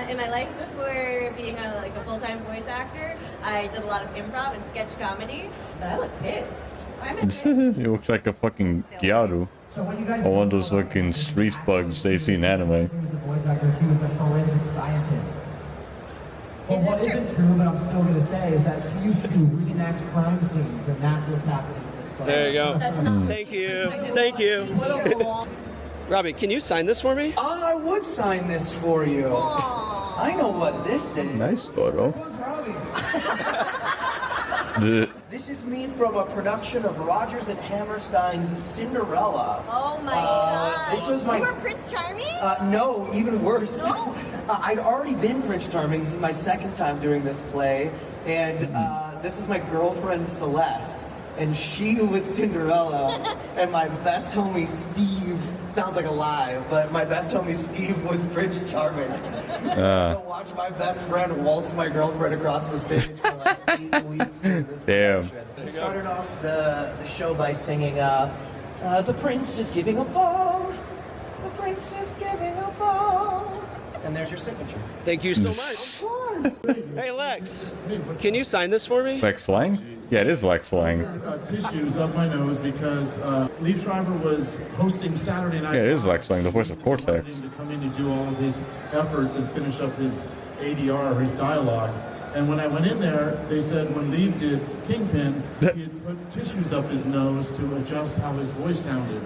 In my life before being a full-time voice actor, I did a lot of improv and sketch comedy. But I look pissed. I'm pissed. You look like a fucking Gyaru. Or one of those fucking street bugs they see in anime. She was a voice actor. She was a forensic scientist. Well, what isn't true, but I'm still going to say, is that she used to reenact crime scenes, and that's what's happening in this place. There you go. Thank you. Thank you. Robbie, can you sign this for me? I would sign this for you. Aww. I know what this is. Nice photo. This is me from a production of Rodgers and Hammerstein's Cinderella. Oh my god. This was my... You were Prince Charming? No, even worse. No? I'd already been Prince Charming. This is my second time doing this play. And this is my girlfriend Celeste. And she was Cinderella. And my best homie Steve, sounds like a lie, but my best homie Steve was Prince Charming. So I'm gonna watch my best friend waltz my girlfriend across the stage for like 8 weeks during this production. We started off the show by singing, the prince is giving a ball, the prince is giving a ball. And there's your signature. Thank you so much. Of course. Hey Lex, can you sign this for me? Lex Lang? Yeah, it is Lex Lang. Tissues up my nose because Leaf Schreiber was hosting Saturday Night. Yeah, it is Lex Lang, the voice of Cortex. To come in to do all of his efforts and finish up his ADR, his dialogue. And when I went in there, they said when Leaf did Kingpin, he had put tissues up his nose to adjust how his voice sounded.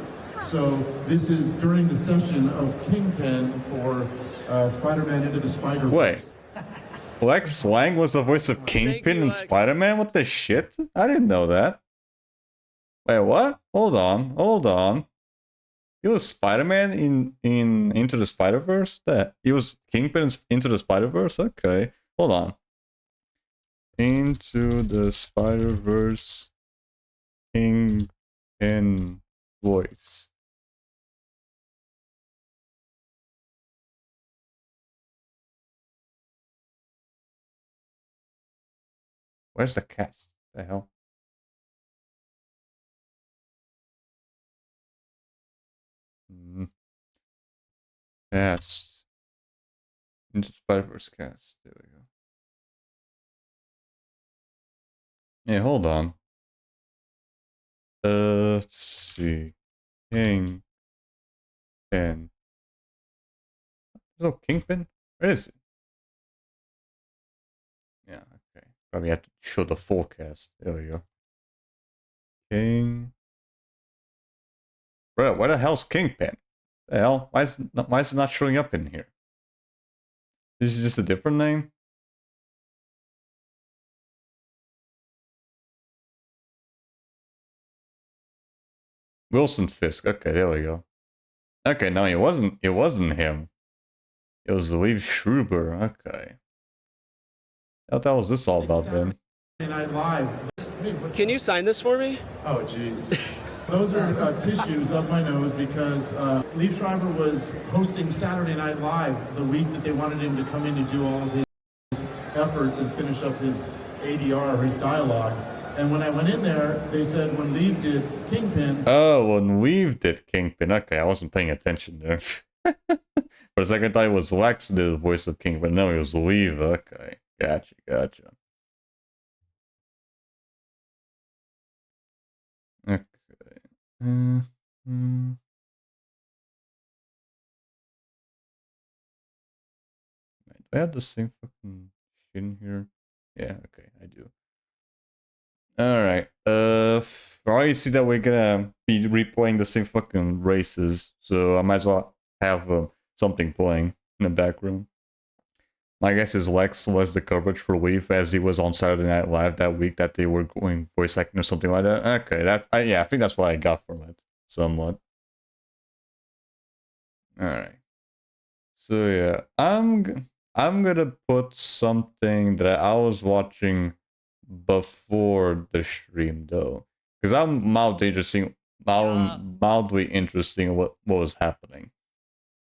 So this is during the session of Kingpin for Spider-Man Into the Spider-Verse. Wait. Lex Lang was the voice of Kingpin in Spider-Man? What the shit? I didn't know that. Wait, what? Hold on. He was Spider-Man in Into the Spider-Verse? He was Kingpin in Into the Spider-Verse? Okay. Hold on. Into the Spider-Verse Kingpin voice. Where's the cast? The hell? Cast. Into Spider-Verse cast. There we go. Yeah, hold on. Let's see. Kingpin. There's no Kingpin? Where is it? Yeah, okay. Probably have to show the full cast. There we go. Bro, where the hell's Kingpin? The hell? Why is it not showing up in here? This is just a different name? Wilson Fisk. Okay, there we go. Okay, no, it wasn't. It wasn't him. It was Lee Schreiber. Okay. What the hell was this all about then? Saturday Night Live. Hey, Can you sign this for me? Oh, jeez. Those are tissues up my nose because Leaf Schreiber was hosting Saturday Night Live the week that they wanted him to come in to do all of his efforts and finish up his ADR, his dialogue. And when I went in there, they said when Leaf did Kingpin... Oh, when Weave did Kingpin. Okay, I wasn't paying attention there. For a second, I thought it was Lex who did the voice of Kingpin. No, it was Weave. Okay, gotcha, gotcha. Okay. Do I have the same fucking shit in here? Yeah, okay, I do. Alright, I already see that we're gonna be replaying the same fucking races, so I might as well have something playing in the background. My guess is Lex was the coverage for Leaf as he was on Saturday Night Live that week that they were going voice acting or something like that. Okay, yeah, I think that's what I got from it, somewhat. Alright. So yeah, I'm gonna put something that I was watching before the stream though, because I'm mildly interesting what was happening.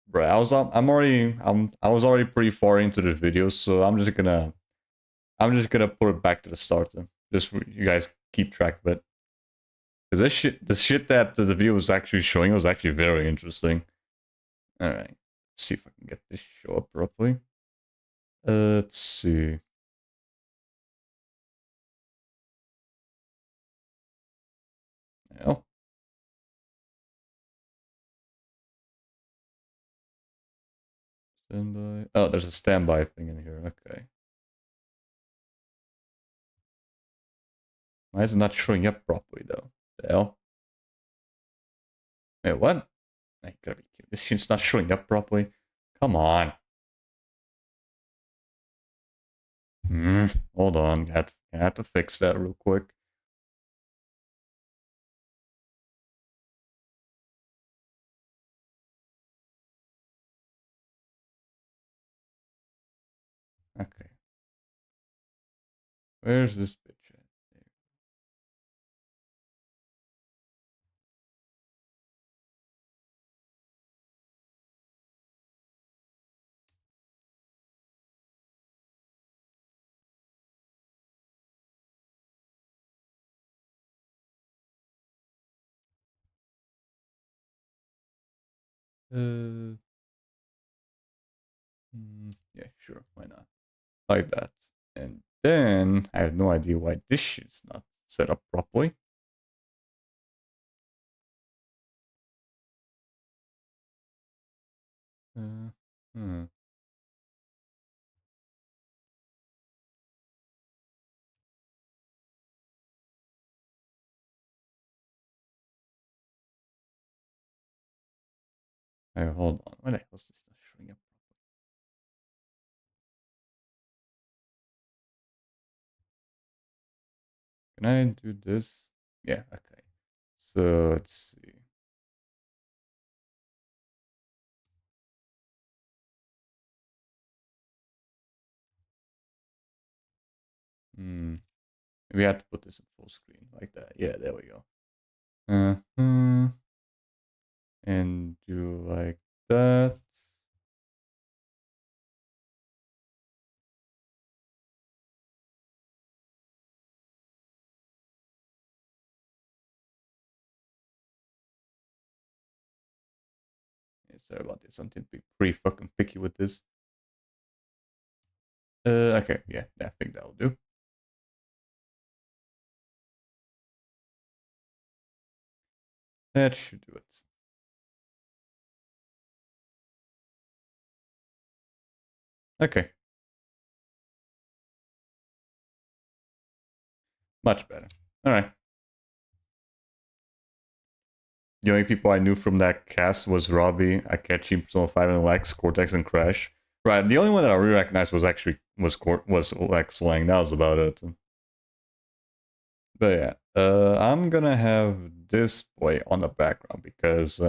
Right, I was already pretty far into the video, so I'm just gonna put it back to the start then, just for you guys keep track of it. Because the shit that the video was actually showing was actually very interesting. All right, let's see if I can get this show up properly. Let's see. Oh. Standby. Oh, there's a standby thing in here. Okay. Why is it not showing up properly though? The hell? Wait, what? I gotta be kidding. This shit's not showing up properly. Come on. Hold on. I have to fix that real quick. Okay. Where's this bitch at? Yeah, sure. Why not? Like that. And then I have no idea why this shit's not set up properly. Hmm. Hey, hold on. Why the hell is this not showing up? Can I do this? Yeah, okay. So let's see. We have to put this in full screen like that. Yeah, there we go. And do like that. Yeah, sorry about this. I'm pretty fucking picky with this. Okay, yeah, I think that'll do. That should do it. Okay. Much better. Alright. The only people I knew from that cast was Robbie, Akechi, Persona 5, and Lex, Cortex, and Crash. Right, the only one that I really recognized was Lex Lang. That was about it. But yeah, I'm gonna have this play on the background because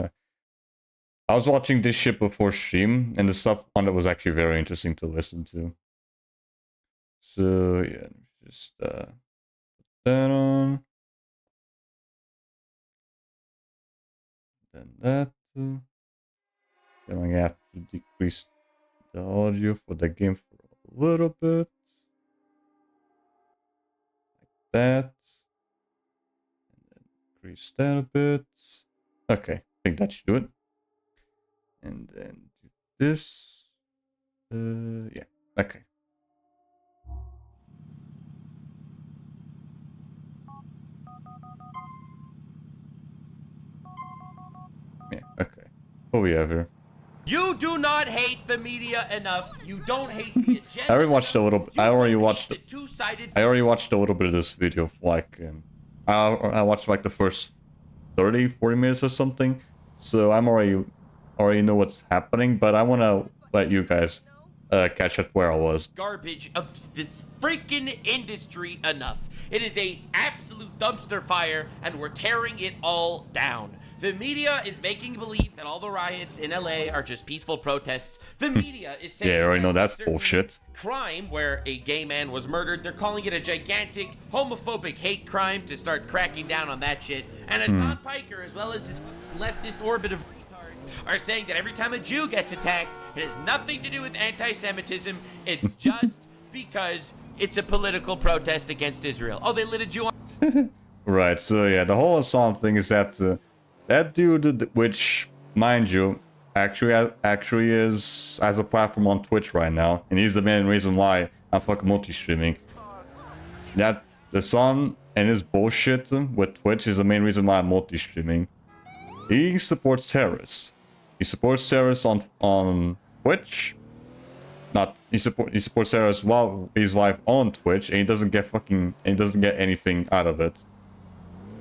I was watching this shit before stream, and the stuff on it was actually very interesting to listen to. So yeah, just put that on. Then that. Then I have to decrease the audio for the game for a little bit. Like that. And then increase that a bit. Okay, I think that should do it. And then do this. Yeah, okay. Yeah, okay. What we have here? You do not hate the media enough. You don't hate the agenda. I already watched a little. I already watched. The two-sided. I already watched a little bit of this video. Like, I watched like the first 30, 40 minutes or something. So I'm already know what's happening. But I want to let you guys catch up where I was. Garbage of this freaking industry enough. It is a absolute dumpster fire, and we're tearing it all down. The media is making believe that all the riots in LA are just peaceful protests. The media is saying Yeah, I already know that's bullshit. Crime where a gay man was murdered. They're calling it a gigantic homophobic hate crime to start cracking down on that shit. And Hassan Piker, as well as his leftist orbit of retards, are saying that every time a Jew gets attacked, it has nothing to do with anti-Semitism. It's just because it's a political protest against Israel. Oh, they lit a Jew on... Right, so yeah, the whole Hassan thing is that that dude, which, mind you, actually has a platform on Twitch right now, and he's the main reason why I'm fucking multi-streaming. That the son and his bullshit with Twitch is the main reason why I'm multi-streaming. He supports terrorists. He supports terrorists on Twitch. He supports terrorists while his wife on Twitch, and he doesn't get anything out of it.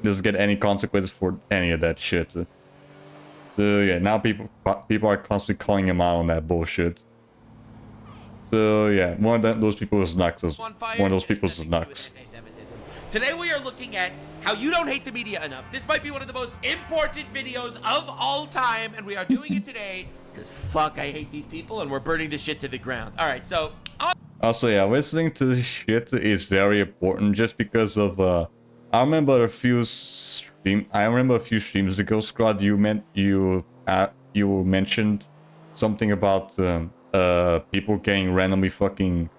Doesn't get any consequences for any of that shit. So yeah, now people are constantly calling him out on that bullshit. So yeah, one of those people is Nux. One of those people is Nux. Today we are looking at how you don't hate the media enough. This might be one of the most important videos of all time, and we are doing it today because fuck, I hate these people, and we're burning this shit to the ground. All right, so also yeah, listening to this shit is very important, just because of I remember a few streams ago, Scrod, you mentioned something about people getting randomly fucking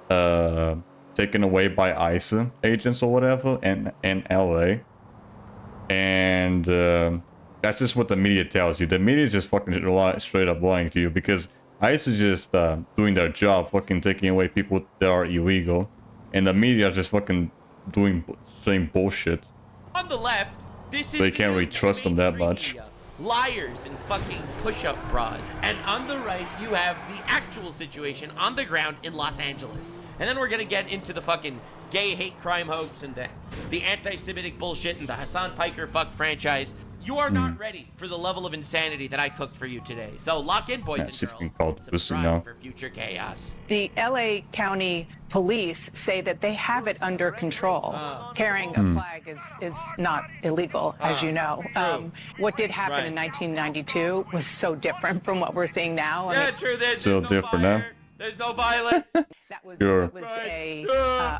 taken away by ICE agents or whatever in LA. And that's just what the media tells you. The media is just fucking straight up lying to you, because ICE is just doing their job, fucking taking away people that are illegal, and the media is just fucking saying bullshit. On the left, this is so you can't really trust them that much. Liars and fucking push-up broad. And on the right, you have the actual situation on the ground in Los Angeles. And then we're gonna get into the fucking gay hate crime hoax and the anti-Semitic bullshit and the Hassan Piker fuck franchise. You are not ready for the level of insanity that I cooked for you today. So lock in, boys and girls. Subscribe for future chaos. The LA County Police say that they have it under control. Carrying a flag is not illegal, as you know. What did happen in 1992 was so different from what we're seeing now. Yeah, true. There's so no different fire. now. There's no violence. That was, sure. it was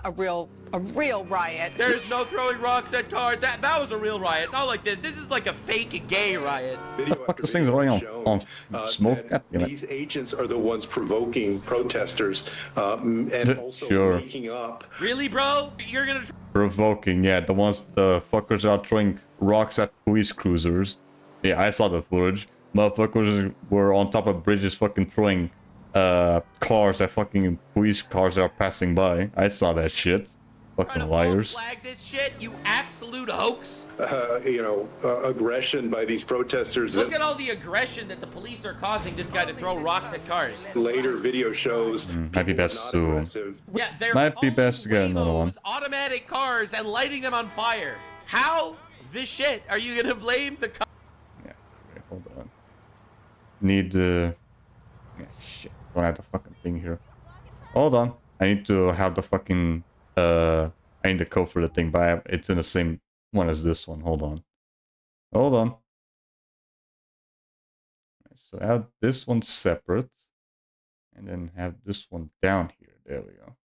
a real riot. There's no throwing rocks at cars. That was a real riot. Not like this. This is like a fake gay riot. What the fuck? This thing's running on smoke. These agents are the ones provoking protesters and also making up. Really, bro? You're gonna provoking? Yeah, the fuckers are throwing rocks at police cruisers. Yeah, I saw the footage. Motherfuckers were on top of bridges, fucking throwing cars at fucking police cars that are passing by. I saw that shit. Fucking liars. Flag this shit, you absolute hoax. Aggression by these protesters. Look at all the aggression that the police are causing this guy to throw rocks at cars. Later video shows. Might be best to. Yeah, might be best to get another one. Automatic cars and lighting them on fire. How the shit are you gonna blame the? Yeah, okay, hold on. Need yeah, shit. Don't have the fucking thing here. Hold on. I need to have the fucking I need the code for the thing, but it's in the same one as this one. Hold on. So have this one separate, and then have this one down here. There we go.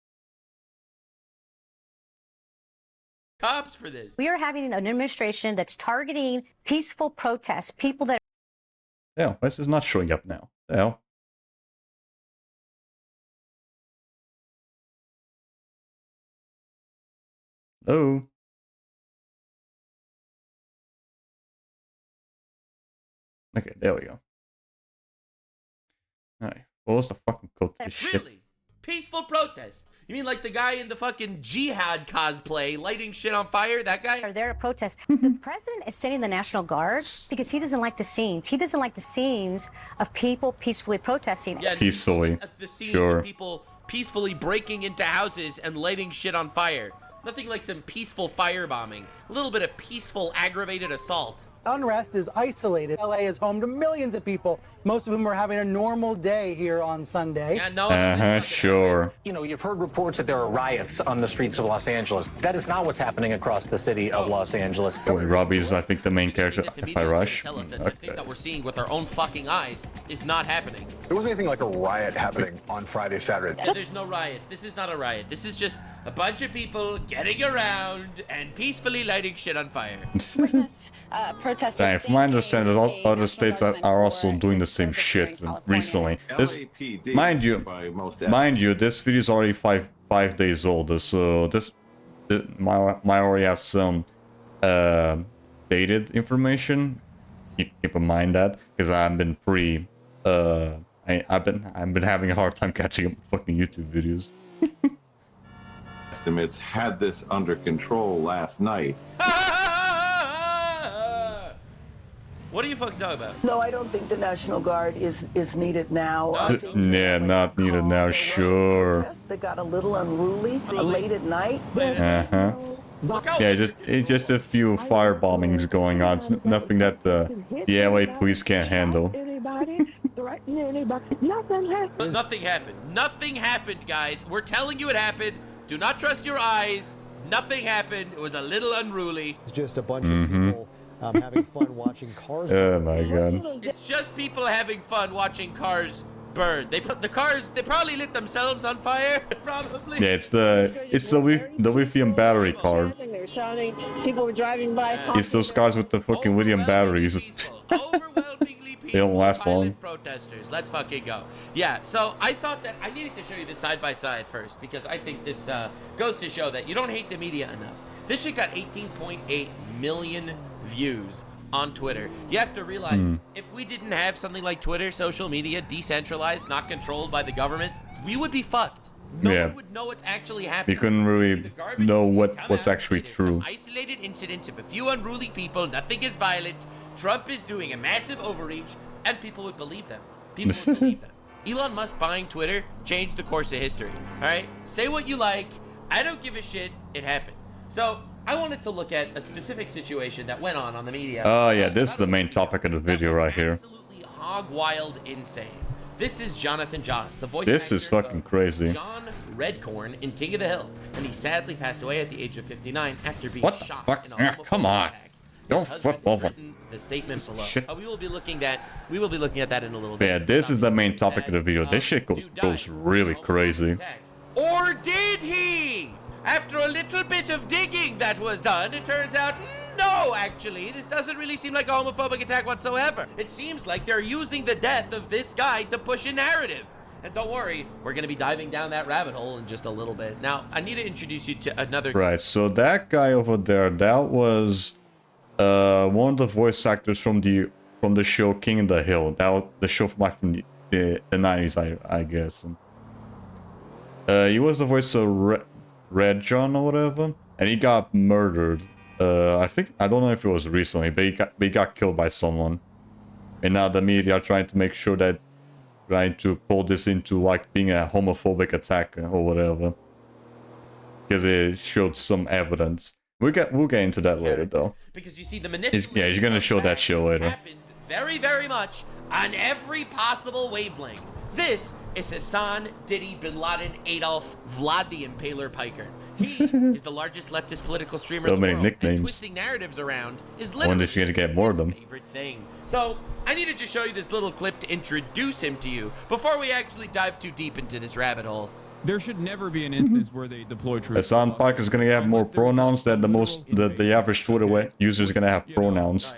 Cops for this. We are having an administration that's targeting peaceful protests, people that. Yeah, why is this not showing up now? The hell? Hello? Okay, there we go. Alright, what was the fucking code for this shit? Really? Peaceful protest? You mean like the guy in the fucking jihad cosplay lighting shit on fire? That guy? Are there to protest? The president is sending the National Guard because he doesn't like the scenes. He doesn't like the scenes of people peacefully protesting. Yeah, peacefully. The scenes Sure. of people peacefully breaking into houses and lighting shit on fire. Nothing like some peaceful firebombing. A little bit of peaceful aggravated assault. Unrest is isolated. LA is home to millions of people, most of whom are having a normal day here on Sunday. Yeah, no. Sure. You know, you've heard reports that there are riots on the streets of Los Angeles. That is not what's happening across the city of Los Angeles. Boy, Robbie's, I think, the main character. If I rush. Tell us that the thing that we're seeing with our own fucking eyes is not happening. There wasn't anything like a riot happening on Friday, Saturday. There's no riots. This is not a riot. This is just a bunch of people getting around and peacefully lighting shit on fire. Protesters. If my understanding, all other states are also doing the same shit recently. This, mind you, this video is already five days old, so this might already have some dated information. Keep in mind that, because I've been pretty I've been having a hard time catching up with fucking YouTube videos. Estimates had this under control last night. What are you fucking talking about? No, I don't think the National Guard is needed now. Yeah, not needed now, sure. They got a little unruly late at night. Yeah, it's just a few fire bombings going on. It's nothing that the LA police can't handle. Nothing happened. Nothing happened, guys. We're telling you it happened. Do not trust your eyes. Nothing happened. It was a little unruly. It's just a bunch of people having fun watching cars burn. Oh my god. It's just people having fun watching cars burn. They put the cars, they probably lit themselves on fire. Probably. Yeah, it's the lithium battery car. They were shouting. People were driving by. It's those cars with the fucking lithium batteries. They don't last long. Protesters. Let's fucking go. Yeah, so I thought that I needed to show you this side by side first, because I think this goes to show that you don't hate the media enough. This shit got 18.8 million views on Twitter. You have to realize, if we didn't have something like Twitter, social media, decentralized, not controlled by the government, we would be fucked. No one would know what's actually happening. You couldn't really know what's actually true. Isolated incidents of a few unruly people, nothing is violent. Trump is doing a massive overreach, and people would believe them. People would believe them. Elon Musk buying Twitter changed the course of history. All right? Say what you like. I don't give a shit. It happened. So I wanted to look at a specific situation that went on the media. Oh yeah, this is the main topic of the video right here. Absolutely hog wild insane. This is Jonathan Joss, the voice This is actor fucking of crazy. John Redcorn in King of the Hill, and he sadly passed away at the age of 59 after being What the shot fuck? in a Yeah, homophobic come on. attack. Don't His husband flip over. has written the statement below. Shit. We will be looking at that in a little bit. Yeah, this is the main topic of the video. This shit goes really crazy. Or did he? After a little bit of digging that was done, it turns out, no, actually, this doesn't really seem like a homophobic attack whatsoever. It seems like they're using the death of this guy to push a narrative. And don't worry, we're going to be diving down that rabbit hole in just a little bit. Now, I need to introduce you to another... Right, so that guy over there, that was one of the voice actors from the show King of the Hill. That was the show from the 90s, I guess. He was the voice of Red John or whatever, and he got murdered. I don't know if it was recently, but he got killed by someone. And now the media are trying to make sure that, trying to pull this into like being a homophobic attack or whatever, because it showed some evidence. We'll get into that later though. Because you see the manipulation. Yeah, you're gonna show that shit later. Happens very, very much on every possible wavelength. This is Hassan Diddy Bin Laden Adolf Vlad the Impaler Piker. He is the largest leftist political streamer So in the many world, and nicknames. twisting narratives around is I wonder literally if you're gonna get more of them. his favorite thing. So I needed to show you this little clip to introduce him to you before we actually dive too deep into this rabbit hole. There should never be an instance where they deploy troops. Hassan Parker's gonna have more pronouns than the average Twitter user is gonna have pronouns.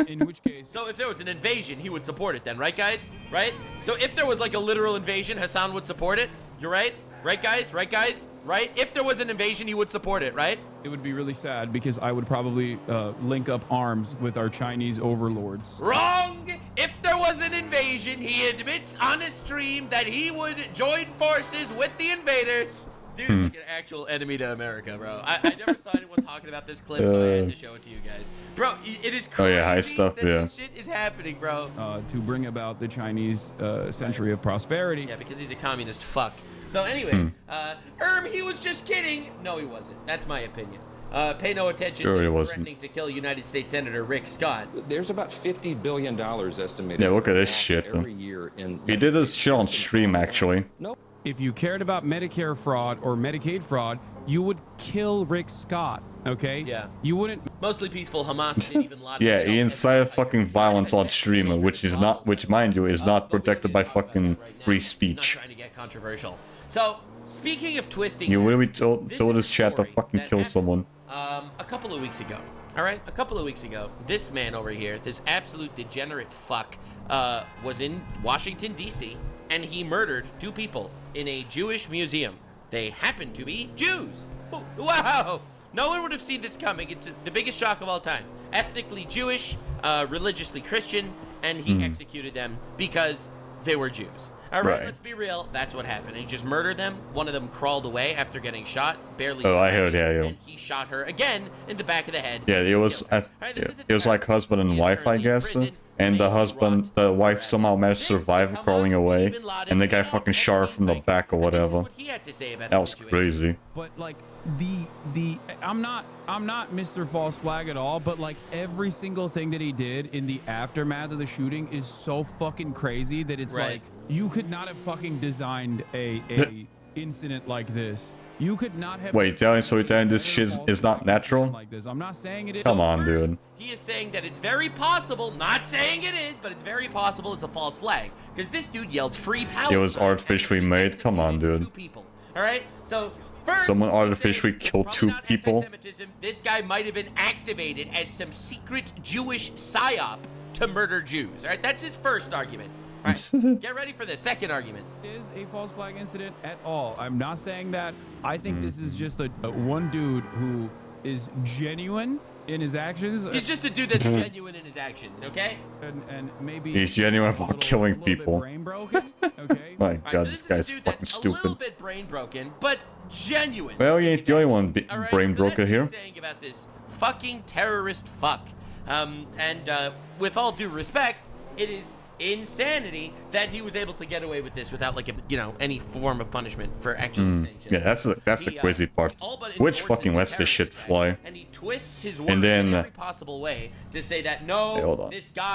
In which case, so if there was an invasion, he would support it then, right, guys? Right? So if there was like a literal invasion, Hassan would support it. You're right? Right, guys? Right, guys? Right? If there was an invasion, he would support it, right? It would be really sad because I would probably link up arms with our Chinese overlords. Wrong! If there was an invasion, he admits on his stream that he would join forces with the invaders. This dude is like an actual enemy to America, bro. I never saw anyone talking about this clip, so I had to show it to you guys. Bro, it is crazy high stuff, that this shit is happening, bro. To bring about the Chinese century of prosperity. Yeah, because he's a communist fuck. So anyway, he was just kidding. No, he wasn't. That's my opinion. Pay no attention Sure, to he him wasn't. threatening to kill United States Senator Rick Scott. There's about $50 billion estimated. Yeah, look at this shit. Every year in He did this shit on stream, actually. If you cared about Medicare fraud or Medicaid fraud, you would kill Rick Scott, okay? Yeah. You wouldn't. Mostly peaceful. Hamas didn't even lie. Yeah, he incited fucking violence on stream, which mind you is not protected by fucking free speech. Not trying to get controversial. So speaking of twisting, You literally told this chat to fucking kill someone. a couple of weeks ago. All right, a couple of weeks ago, this man over here, this absolute degenerate fuck, was in Washington D.C. and he murdered 2 people in a Jewish museum. They happened to be Jews. Wow! No one would have seen this coming. It's the biggest shock of all time. Ethnically Jewish, religiously Christian, and he executed them because they were Jews. All right, let's be real. That's what happened. He just murdered them. One of them crawled away after getting shot, barely. Oh, I heard, yeah, and he shot her again in the back of the head. Yeah, it was like husband and wife, I guess. And the wife somehow managed to survive crawling away, and the guy fucking shot her from the back or whatever. That was crazy. But like I'm not Mr. False Flag at all, but like every single thing that he did in the aftermath of the shooting is so fucking crazy that it's like you could not have fucking designed a incident like this. You could not have. Wait, so you're telling this shit is not natural? Like this. I'm not saying it is. Come on, dude. He is saying that it's very possible, not saying it is, but it's very possible it's a false flag. Because this dude yelled free Palestine. It was artificially made. Come on, dude. Alright? So, first, someone artificially killed 2 people. This guy might have been activated as some secret Jewish psyop to murder Jews. Alright? That's his first argument. Alright, get ready for the second argument. It is a false flag incident at all. I'm not saying that. I think this is just a one dude who is genuine in his actions. He's just a dude that's genuine in his actions, okay? And maybe he's genuine about killing people. Brain broken, okay? My God, this guy's fucking stupid. A little bit brain broken, but genuine. Well, you ain't the only one brain broken here. Saying about this fucking terrorist fuck. With all due respect, it is insanity that he was able to get away with this without like any form of punishment for actually saying shit. Yeah, that's the crazy part. Which fucking lets this shit fly? And he twists his words in every possible way to say that this guy.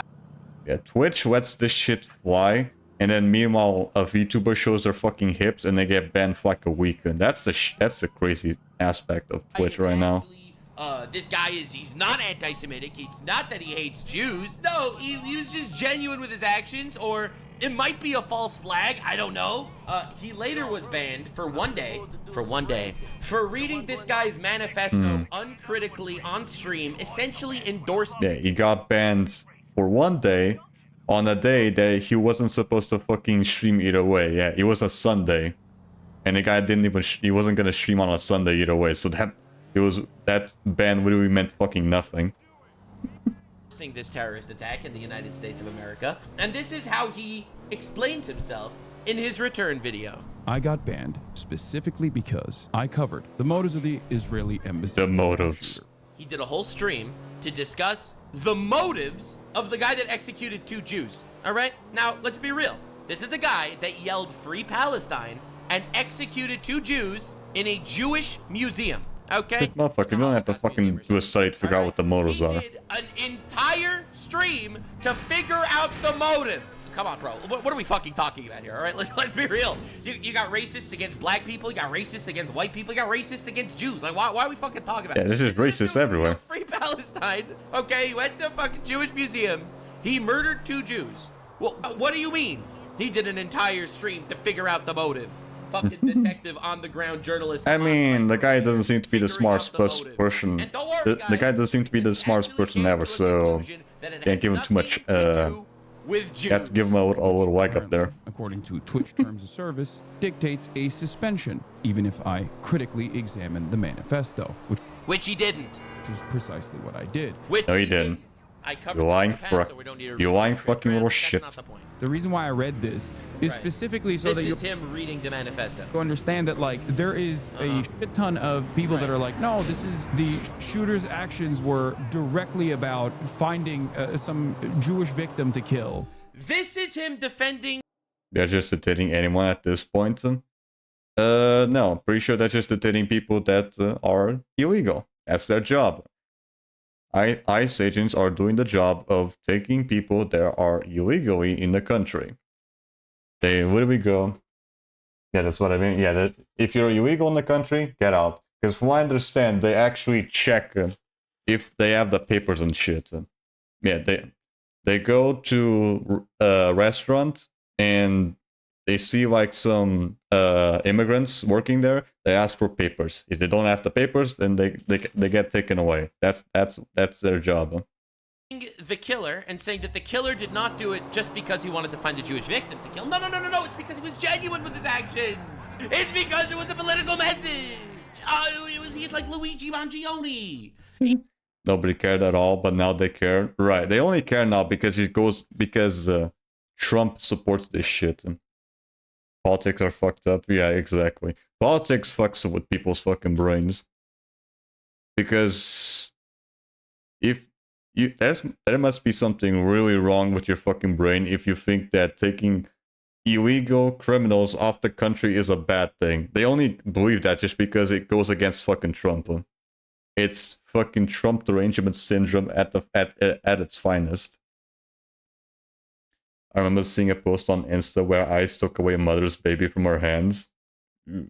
Yeah, Twitch lets this shit fly, and then meanwhile a VTuber shows their fucking hips and they get banned for like a week, and that's the crazy aspect of Twitch right now. This guy he's not anti-Semitic. It's not that he hates Jews. No, he was just genuine with his actions, or it might be a false flag. I don't know. He later was banned for one day for reading this guy's manifesto uncritically on stream, essentially endorsing. Yeah, he got banned for one day on a day that he wasn't supposed to fucking stream either way. Yeah, it was a Sunday, and the guy he wasn't gonna stream on a Sunday either way, so that ban literally meant fucking nothing. This terrorist attack in the United States of America, and this is how he explains himself in his return video. I got banned specifically because I covered the motives of the Israeli embassy. The motives. He did a whole stream to discuss the motives of the guy that executed 2 Jews. All right, now let's be real. This is a guy that yelled "Free Palestine" and executed 2 Jews in a Jewish museum. Okay? Motherfucker, you don't have to fucking do a study to figure out what the motives are. He did an entire stream to figure out the motive. come on, bro. What are we fucking talking about here? All right, let's be real. You got racists against black people. You got racists against white people. You got racists against Jews. Like, why are we fucking talking about? Yeah, this is racist everywhere. Free Palestine. Okay, he went to a fucking Jewish museum. He murdered 2 Jews. Well, what do you mean? He did an entire stream to figure out the motive. Fucking detective, on the ground journalist. I mean, the guy doesn't seem to be the smartest person. The guy doesn't seem to be the smartest person ever, so can't give him too much. You have to give him a little whack up there. According to Twitch terms of service, dictates a suspension, even if I critically examine the manifesto, which he didn't. Which is precisely what I did. No, he didn't. You lying fucking little shit. The reason why I read this is specifically so this that is him reading the manifesto. You understand that, like, there is a shit ton of people that are like, no, this is the shooter's actions were directly about finding some Jewish victim to kill. This is him defending. They're just detaining anyone at this point. No, pretty sure they're just detaining people that are illegal. That's their job. ICE agents are doing the job of taking people that are illegally in the country. They literally go, yeah, that's what I mean. Yeah, that if you're illegal in the country, get out. Because from what I understand, they actually check if they have the papers and shit. Yeah, they go to a restaurant and they see like some immigrants working there. They ask for papers. If they don't have the papers, then they get taken away. That's their job. The killer and saying that the killer did not do it just because he wanted to find a Jewish victim to kill. No. It's because he was genuine with his actions. It's because it was a political message. He's like Luigi Mangione. Nobody cared at all, but now they care. Right? They only care now because Trump supports this shit. Politics are fucked up. Yeah, exactly. Politics fucks with people's fucking brains. Because there must be something really wrong with your fucking brain if you think that taking illegal criminals off the country is a bad thing. They only believe that just because it goes against fucking Trump. It's fucking Trump derangement syndrome at its finest. I remember seeing a post on Insta where ICE took away a mother's baby from her hands. I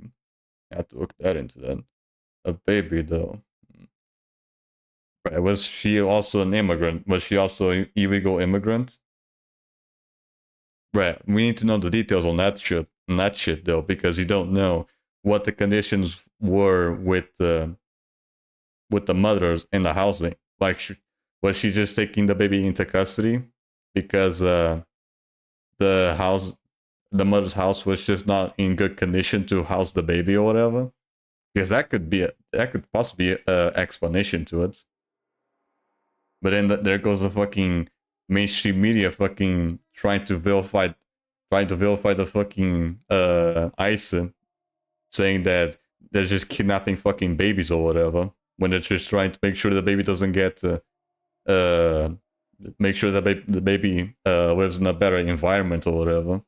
had to look that into that. A baby, though. Right, was she also an immigrant? Was she also an illegal immigrant? Right, we need to know the details on that shit, though, because you don't know what the conditions were with the mothers in the housing. Like, was she just taking the baby into custody because the mother's house was just not in good condition to house the baby or whatever? Because that could possibly be an explanation to it. But then there goes the fucking mainstream media fucking trying to vilify the fucking ICE, saying that they're just kidnapping fucking babies or whatever, when they're just trying to make sure the baby doesn't get make sure that the baby lives in a better environment or whatever.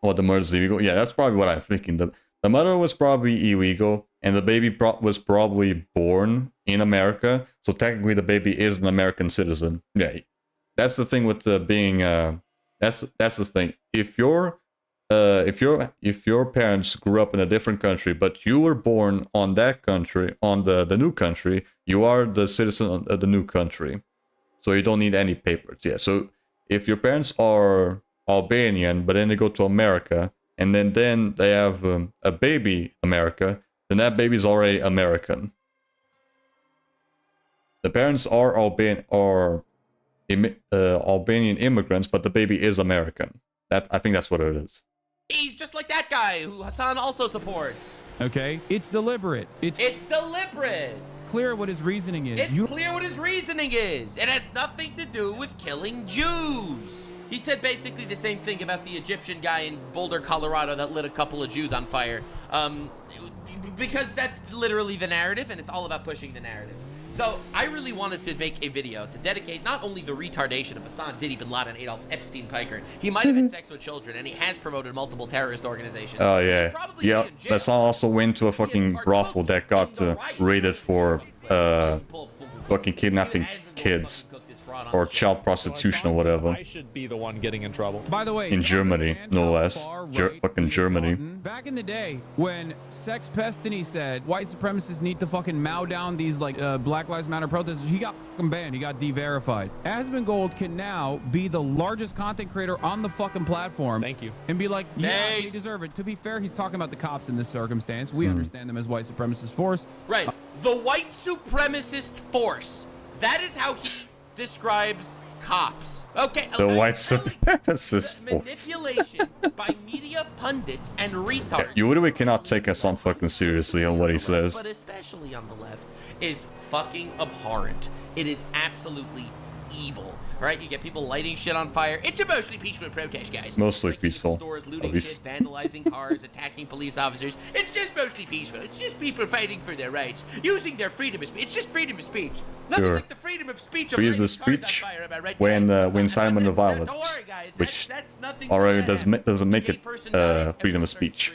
Or the murder's illegal. Yeah, that's probably what I'm thinking. The mother was probably illegal, and the baby was probably born in America, so technically the baby is an American citizen. Yeah, that's the thing with being. That's the thing. If your parents grew up in a different country, but you were born on that country, on the new country, you are the citizen of the new country. So you don't need any papers. Yeah, so if your parents are Albanian, but then they go to America, and then they have a baby America, then that baby's already American. The parents are Albanian immigrants, but the baby is American. I think that's what it is. He's just like that guy who Hassan also supports. Okay, it's deliberate. It's deliberate. Clear what his reasoning is. It's clear what his reasoning is. It has nothing to do with killing Jews. He said basically the same thing about the Egyptian guy in Boulder, Colorado that lit a couple of Jews on fire. Because that's literally the narrative, and it's all about pushing the narrative. So I really wanted to make a video to dedicate not only the retardation of Hassan Diddy Bin Laden Adolf Epstein Piker, he might have had sex with children, and he has promoted multiple terrorist organizations. Oh yeah, yeah. Let's also went to a fucking brothel that got raided for fucking kidnapping kids. or child prostitution or whatever. I should be the one getting in trouble. By the way, In Germany, no less. Fucking Germany. back in the day when Sex Pestany said white supremacists need to fucking mow down these like Black Lives Matter protesters, he got fucking banned. He got de-verified. Asmongold can now be the largest content creator on the fucking platform. Thank you. And be like, yeah, they deserve it. To be fair, he's talking about the cops in this circumstance. We understand them as white supremacist force. Right. The white supremacist force. That is how he describes cops. Okay. The white supremacist force. Manipulation by media pundits and retards. You literally cannot take us on fucking seriously on what he says. But especially on the left, is fucking abhorrent. It is absolutely evil. Right? You get people lighting shit on fire. It's a mostly peaceful protest, guys. Mostly peaceful. Stores looting shit, vandalizing cars, attacking police officers. It's just mostly peaceful. It's just people fighting for their rights, using their freedom of speech. It's just freedom of speech. Nothing like the freedom of speech. Freedom of speech when Simon the Violence, which already doesn't make it freedom of speech.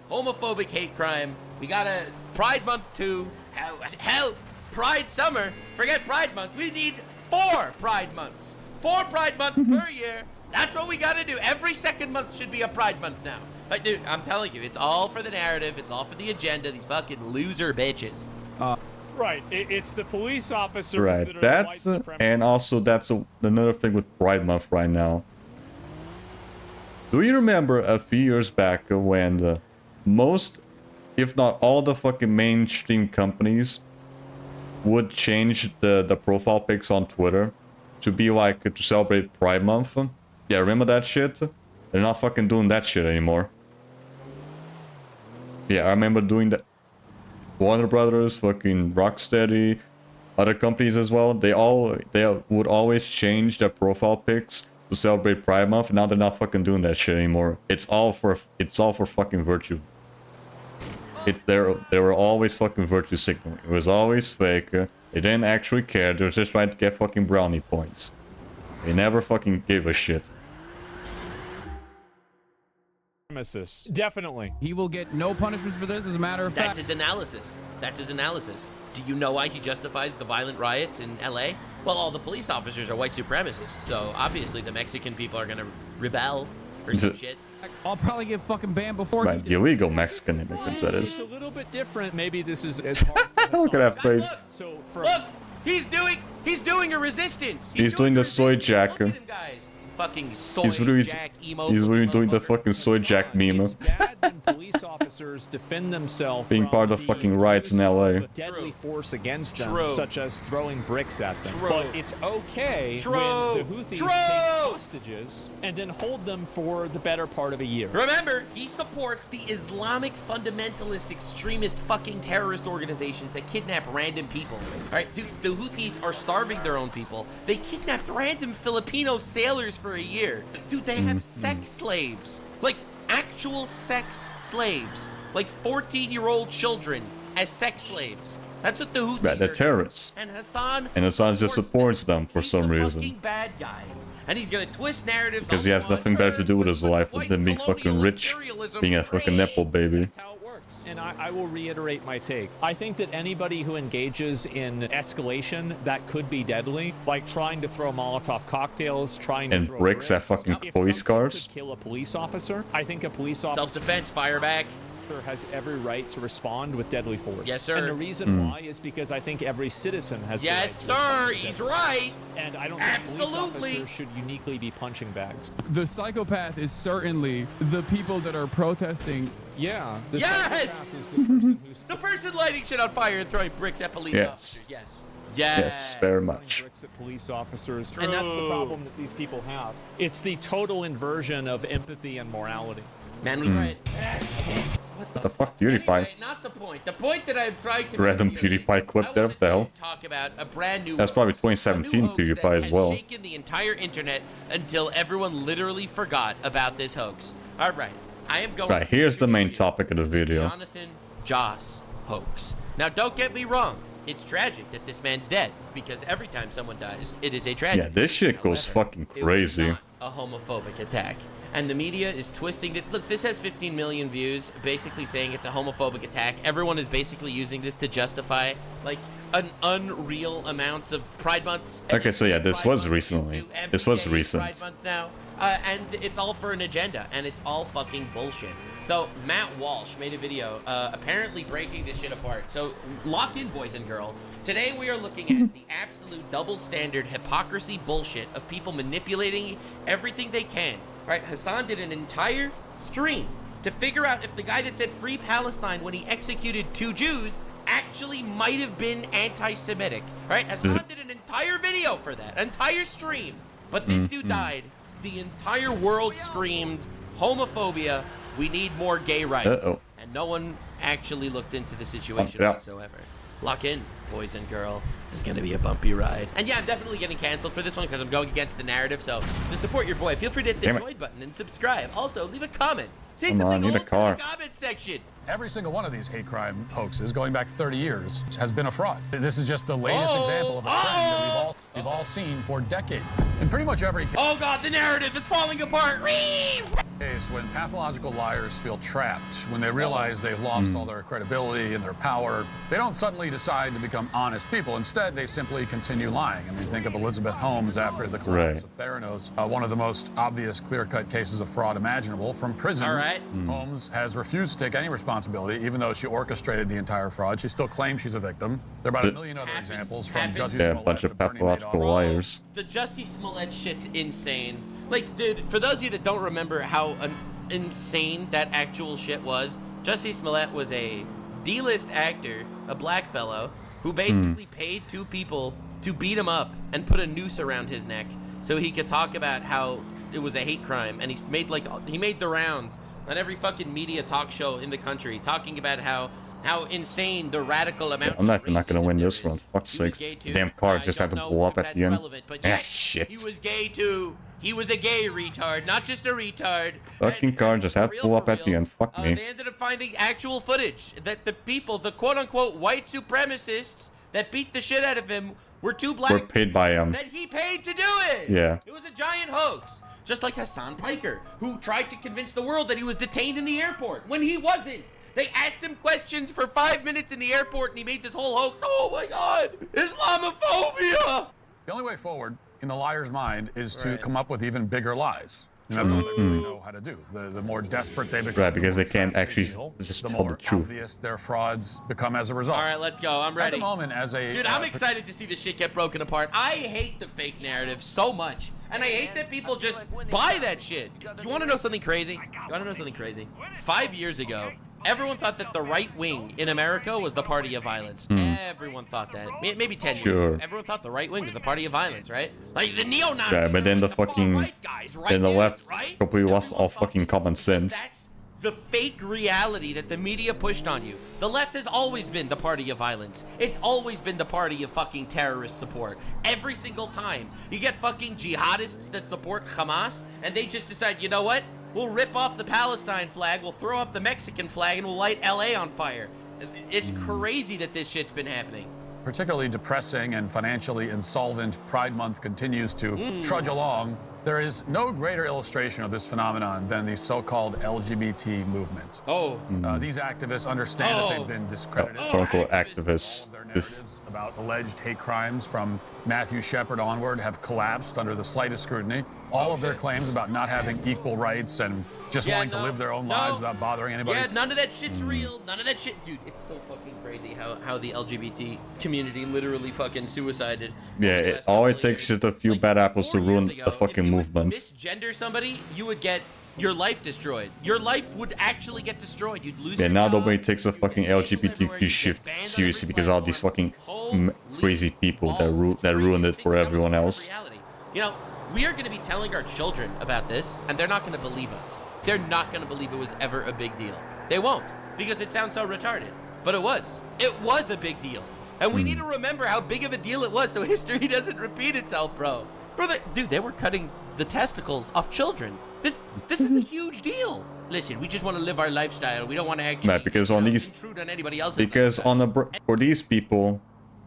Homophobic hate crime. We got a Pride Month too. Hell, Pride Summer. Forget Pride Month. We need 4 Pride Months. 4 Pride Months per year. That's what we gotta do. Every second month should be a Pride Month now. Like, dude, I'm telling you, it's all for the narrative. It's all for the agenda. These fucking loser bitches. Right. It's the police officers Right. that are That's the white and also that's another thing with Pride Month right now. Do you remember a few years back when the most, if not all, the fucking mainstream companies would change the profile pics on Twitter to be like to celebrate Pride Month? Yeah, remember that shit? They're not fucking doing that shit anymore. Yeah, I remember doing that. Warner Brothers, fucking Rocksteady, other companies as well. They would always change their profile pics to celebrate Pride Month. Now they're not fucking doing that shit anymore. It's all for fucking virtue. They were always fucking virtue signaling. It was always fake. They didn't actually care. They were just trying to get fucking brownie points. They never fucking gave a shit. Definitely. He will get no punishments for this, as a matter of fact. That's his analysis. That's his analysis. Do you know why he justifies the violent riots in LA? Well, all the police officers are white supremacists, so obviously the Mexican people are gonna rebel or some shit. I'll probably get fucking banned before. Right, the illegal Mexican immigrants, that is. It's a little bit different. Maybe this is as hard. Look at that face. So for Look, he's doing a resistance. He's doing the soy jack. Fucking soy He's really doing the fucking soy jack meme. police officers defend themselves Being part of the fucking riots in LA. Deadly force against them, such as throwing bricks at them. But it's okay when the Houthis take hostages and then hold them for the better part of a year. Remember, he supports the Islamic fundamentalist extremist fucking terrorist organizations that kidnap random people. Alright, dude, the Houthis are starving their own people. They kidnapped random Filipino sailors for a year. Dude, they have sex slaves. Like, actual sex slaves. Like 14-year-old children as sex slaves. That's what the Houthis Right, they're are. terrorists. And Hassan just supports them for some reason. fucking bad guy. And he's gonna twist narratives Because he has nothing better to do with his life than being fucking rich, being a fucking Nepo baby. And I will reiterate my take. I think that anybody who engages in escalation that could be deadly, like trying to throw Molotov cocktails, trying to throw bricks at fucking police cars. kill a police officer, I think a police officer self-defense, fire back, has every right to respond with deadly force. Yes, sir. And the reason why is because I think every citizen has yes, the right to sir. respond He's to right. And I don't think police officers should uniquely be punching bags. The psychopath is certainly the people that are protesting. Yeah. The psychopath is the person who's the person lighting shit on fire and throwing bricks at police officers. Yes. Yes, very much. Bricks at police officers. And that's the problem that these people have. It's the total inversion of empathy and morality. Man was right. What the fuck, PewDiePie? Anyway, not the point. The point that I'm trying to Random PewDiePie clip there, what the hell? talk about a brand new That's probably 2017 PewDiePie as well. shaken the entire internet until everyone literally forgot about this hoax. All right, I am going. Right, here's the main topic of the video. Jonathan Joss hoax. Now, don't get me wrong. It's tragic that this man's dead because every time someone dies, it is a tragedy. Yeah, this shit goes fucking crazy. A homophobic attack. and the media is twisting it. Look, this has 15 million views, basically saying it's a homophobic attack. Everyone is basically using this to justify like an unreal amounts of Pride Months. Okay, so yeah, this was recently. This was recent. Pride Month now, and it's all for an agenda, and it's all fucking bullshit. So Matt Walsh made a video, apparently breaking this shit apart. So lock in, boys and girls. Today we are looking at the absolute double standard hypocrisy bullshit of people manipulating everything they can. Right, Hassan did an entire stream to figure out if the guy that said free Palestine when he executed 2 Jews actually might have been anti-Semitic. Right, Hassan did an entire video for that, entire stream. But this dude died. The entire world screamed homophobia. We need more gay rights. And no one actually looked into the situation whatsoever. Lock in, boys and girls. This is going to be a bumpy ride. And yeah, I'm definitely getting canceled for this one because I'm going against the narrative. So to support your boy, feel free to hit the join button and subscribe. Also, leave a comment. Say something in the comment section. Every single one of these hate crime hoaxes, going back 30 years, has been a fraud. This is just the latest example of a trend that we've all seen for decades. In pretty much every case. Oh God, the narrative is falling apart. When pathological liars feel trapped, when they realize they've lost all their credibility and their power, they don't suddenly decide to become honest people. Instead, they simply continue lying. I mean, think of Elizabeth Holmes after the collapse of Theranos, one of the most obvious clear-cut cases of fraud imaginable. From prison, Holmes has refused to take any responsibility, even though she orchestrated the entire fraud. She still claims she's a victim. There are about a million other examples from Jussie Smollett. A bunch of pathological liars. The Jussie Smollett shit's insane. Like, dude, for those of you that don't remember how insane that actual shit was, Jussie Smollett was a D-list actor, a black fellow, who basically paid 2 people to beat him up and put a noose around his neck so he could talk about how it was a hate crime. And he made the rounds on every fucking media talk show in the country, talking about how insane the radical amount. I'm not gonna win this one. Fuck's sake. Damn car just had to blow up at the end. Shit. He was gay too. He was a gay retard, not just a retard. Fucking car just had to pull up at the end. Fuck me. They ended up finding actual footage that the people, the quote-unquote white supremacists that beat the shit out of him were 2 black were paid by him. That he paid to do it. Yeah. It was a giant hoax. Just like Hassan Piker, who tried to convince the world that he was detained in the airport when he wasn't. They asked him questions for 5 minutes in the airport and he made this whole hoax. Oh my God, Islamophobia. The only way forward in the liar's mind is to come up with even bigger lies. And that's all they really know how to do. The more desperate they become, right, because they can't actually just tell the truth. Obvious their frauds become as a result. All right, let's go. I'm ready. At the moment, as a dude, I'm excited to see this shit get broken apart. I hate the fake narrative so much, and I hate that people just buy that shit. You want to know something crazy? 5 years ago, everyone thought that the right wing in America was the party of violence. Everyone thought that. Maybe 10 years ago. Everyone thought the right wing was the party of violence, right? Like the neo-Nazis. Yeah, but then the fucking, then the left completely lost all fucking common sense. That's the fake reality that the media pushed on you. The left has always been the party of violence. It's always been the party of fucking terrorist support. Every single time. You get fucking jihadists that support Hamas, and they just decide, you know what? We'll rip off the Palestine flag, we'll throw up the Mexican flag, and we'll light LA on fire. It's crazy that this shit's been happening. Particularly depressing and financially insolvent Pride Month continues to trudge along. There is no greater illustration of this phenomenon than the so-called LGBT movement. These activists understand that they've been discredited. Quote-unquote activists. Their narratives about alleged hate crimes from Matthew Shepard onward have collapsed under the slightest scrutiny. All of their claims about not having equal rights and just wanting to live their own lives without bothering anybody. Yeah, none of that shit's real. None of that shit. Dude, it's so fucking crazy how the LGBT community literally fucking suicided. Yeah, all it takes is a few bad apples to ruin a fucking movement. Misgender somebody, you would get your life destroyed. Your life would actually get destroyed. You'd lose Yeah, your now job. nobody takes the fucking LGBTQ shift seriously because all these fucking crazy people that ruined it for everyone else. You know, we are going to be telling our children about this, and they're not going to believe us. They're not going to believe it was ever a big deal. They won't, because it sounds so retarded. But it was. It was a big deal. And we need to remember how big of a deal it was so history doesn't repeat itself, bro. Dude, they were cutting the testicles off children. This is a huge deal. Listen, we just want to live our lifestyle. We don't want to actually because on these, intrude on anybody else's because lifestyle. for these people,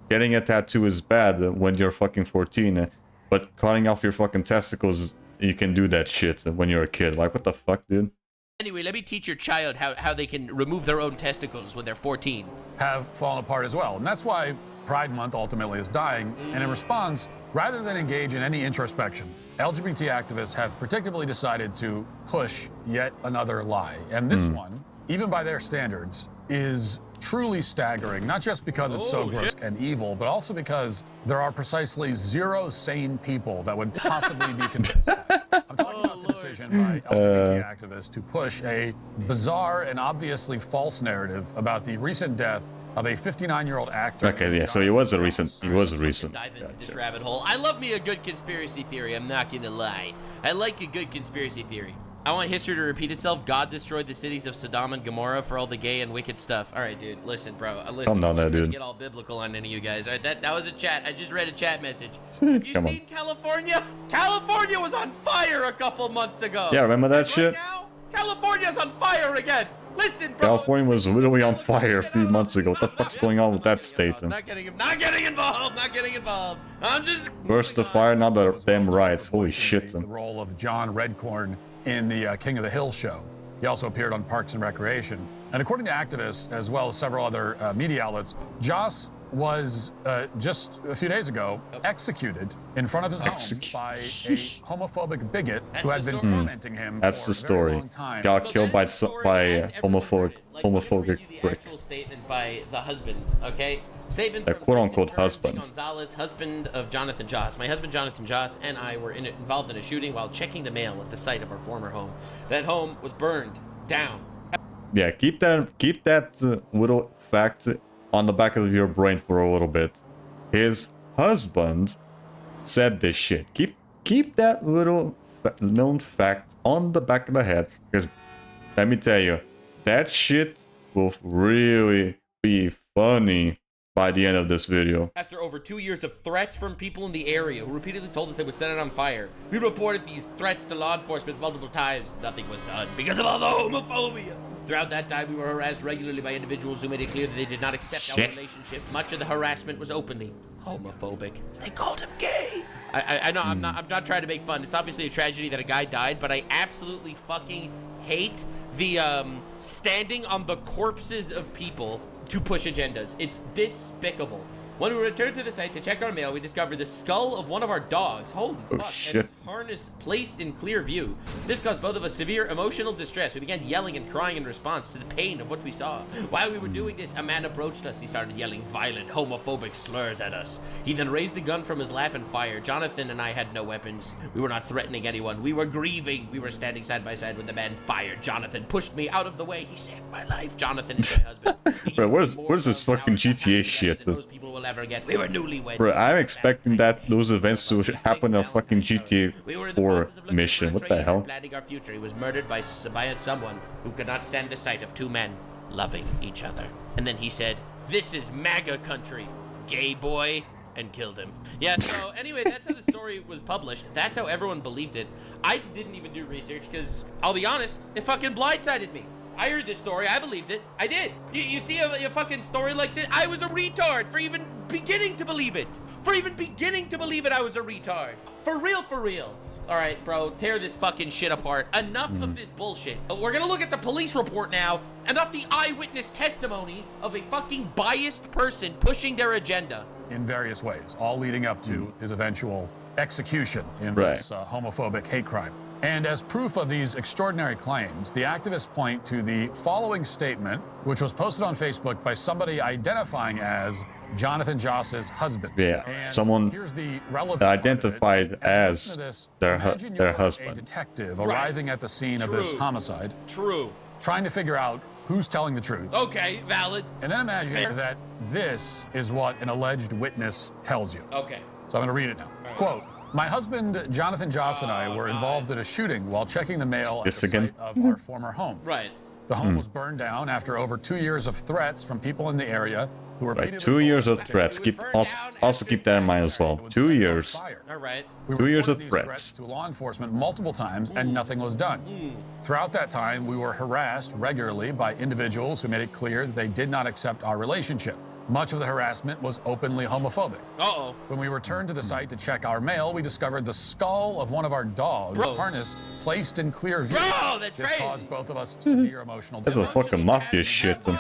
getting a tattoo is bad when you're fucking 14. But cutting off your fucking testicles you can do that shit when you're a kid. Like, what the fuck, dude? Anyway, let me teach your child how they can remove their own testicles when they're 14. Have fallen apart as well. And that's why Pride Month ultimately is dying. And in response, rather than engage in any introspection, LGBT activists have predictably decided to push yet another lie. And this one, even by their standards, is truly staggering, not just because it's so gross and evil, but also because there are precisely 0 sane people that would possibly be convinced. I'm talking about the decision by LGBT activists to push a bizarre and obviously false narrative about the recent death of a 59-year-old actor. Okay, yeah, so he was a recent. Dive into this rabbit hole. I love me a good conspiracy theory, I'm not gonna lie. I like a good conspiracy theory. I want history to repeat itself. God destroyed the cities of Sodom and Gomorrah for all the gay and wicked stuff. All right, dude. Listen, bro. Listen. Calm down there, dude. Get all biblical on any of you guys. All right, that was a chat. I just read a chat message. Have you seen California? California was on fire a couple months ago. Yeah, remember that shit? Now, California's on fire again. Listen, bro. California was literally on fire a few months ago. What the fuck's going on with that state? Not getting involved. I'm just. Burst the fire, not the damn riots. Holy shit. The role of John Redcorn in the King of the Hill show. He also appeared on Parks and Recreation. And according to activists, as well as several other media outlets, Joss was just a few days ago executed in front of his home by a homophobic bigot who had been tormenting him That's for the story. a very long time. Got killed by homophobic prick. Actual statement by the husband, okay? Statement The from quote-unquote Christian husband. Gonzalez, husband of Jonathan Joss. My husband Jonathan Joss and I were involved in a shooting while checking the mail at the site of our former home. That home was burned down. Yeah, keep that little fact on the back of your brain for a little bit. His husband said this shit. Keep that little known fact on the back of the head, because let me tell you, that shit will really be funny by the end of this video. After over 2 years of threats from people in the area who repeatedly told us they would set it on fire, we reported these threats to law enforcement multiple times. Nothing was done because of all the homophobia. Throughout that time, we were harassed regularly by individuals who made it clear that they did not accept our relationship. Much of the harassment was openly homophobic. They called him gay. I know I'm not trying to make fun. It's obviously a tragedy that a guy died, but I absolutely fucking hate the standing on the corpses of people to push agendas. It's despicable. When we returned to the site to check our mail, we discovered the skull of one of our dogs. Holy fuck. Shit. And its harness placed in clear view. This caused both of us severe emotional distress. We began yelling and crying in response to the pain of what we saw. While we were doing this, a man approached us. He started yelling violent, homophobic slurs at us. He then raised a gun from his lap and fired. Jonathan and I had no weapons. We were not threatening anyone. We were grieving. We were standing side by side when the man fired. Jonathan pushed me out of the way. He saved my life. Jonathan is my husband. Bro, where's this fucking GTA shit? Those people will ever get. We were newlyweds. Bro, I'm expecting those events to happen in a fucking GTA 4 mission. What the hell? Planning our future. He was murdered by someone who could not stand the sight of two men loving each other. And then he said, "This is MAGA country, gay boy," and killed him. Yeah, so anyway, that's how the story was published. That's how everyone believed it. I didn't even do research because, I'll be honest, it fucking blindsided me. I heard this story. I believed it. I did. You see a fucking story like this? I was a retard for even beginning to believe it. For even beginning to believe it, I was a retard. For real, for real. All right, bro, tear this fucking shit apart. Enough of this bullshit. We're gonna look at the police report now, and not the eyewitness testimony of a fucking biased person pushing their agenda. In various ways, all leading up to his eventual execution in this homophobic hate crime. And as proof of these extraordinary claims, the activists point to the following statement, which was posted on Facebook by somebody identifying as Jonathan Joss's husband. Yeah, and someone here's the relevant identified as their husband. A detective arriving at the scene of this homicide. True. Trying to figure out who's telling the truth. Okay, valid. And then imagine that this is what an alleged witness tells you. Okay. So I'm going to read it now. Quote, "My husband, Jonathan Joss, and I were involved in a shooting while checking the mail at the site of our former home. Right. The home was burned down after over 2 years of threats from people in the area who were Right, 2 years of threats. Also keep that in mind as well. 2 years. All right. 2 years of reported these threats. to law enforcement multiple times, and nothing was done. Throughout that time, we were harassed regularly by individuals who made it clear that they did not accept our relationship. Much of the harassment was openly homophobic. Uh-oh. When we returned to the site to check our mail, we discovered the skull of one of our dogs, harness placed in clear view. Bro, that's this crazy. caused both of us severe emotional That's a fucking mafia shit. in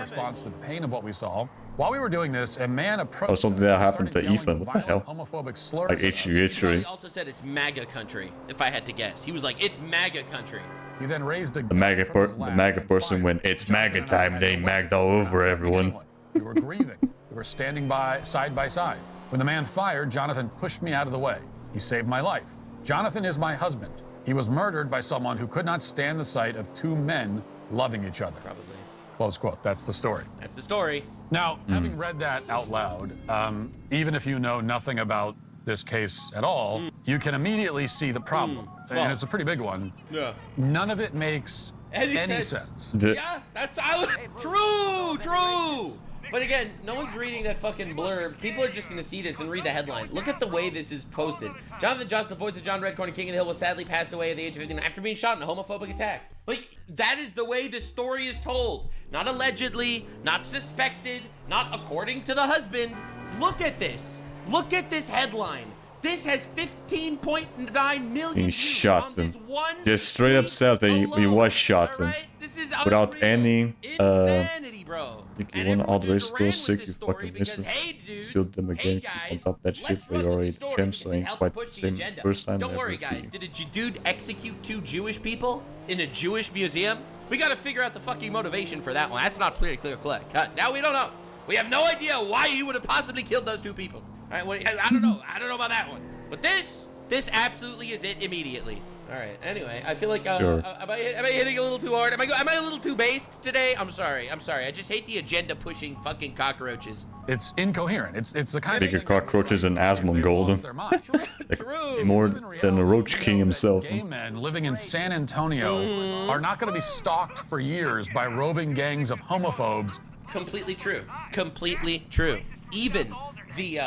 response to the pain of what we saw. While we were doing this, a man approached Or something that happened to Ethan. What the hell? homophobic slurs Like He also said it's MAGA country, if I had to guess. He was like, it's MAGA country. He then raised a The MAGA person went, it's MAGA time, they magged all over everyone. We were grieving. We were standing by side. When the man fired, Jonathan pushed me out of the way. He saved my life. Jonathan is my husband. He was murdered by someone who could not stand the sight of two men loving each other. Probably. Close quote. That's the story. That's the story. Now, having read that out loud, even if you know nothing about this case at all, you can immediately see the problem. And it's a pretty big one. Yeah. None of it makes any sense. Yeah, that's true. But again, no one's reading that fucking blurb. People are just going to see this and read the headline. Look at the way this is posted. Jonathan Johnson, the voice of John Redcorn, King of the Hill, was sadly passed away at the age of 15 after being shot in a homophobic attack. Like, that is the way this story is told. Not allegedly, not suspected, not according to the husband. Look at this. Look at this headline. This has 15.9 million He shot him. Just straight up says that he was shot him. Without any insanity, bro. you want all the race to go sick, you fucking miss it. Sealed them again, keep on top of that shit where you already champs, so ain't quite the same first time. Don't worry, guys. Did a dude execute 2 Jewish people in a Jewish museum? We gotta figure out the fucking motivation for that one. That's not clear cut. Now we don't know. We have no idea why he would have possibly killed those 2 people. All right, I don't know. I don't know about that one. But this absolutely is it immediately. All right. Anyway, I feel like Sure. am I hitting a little too hard? Am I a little too based today? I'm sorry. I just hate the agenda pushing fucking cockroaches. It's incoherent. It's the kind Bigger cockroaches than Asmongold. Like, more than the Roach King himself. Gay men living in San Antonio are not going to be stalked for years by roving gangs of homophobes. Completely true. Completely true. Even the,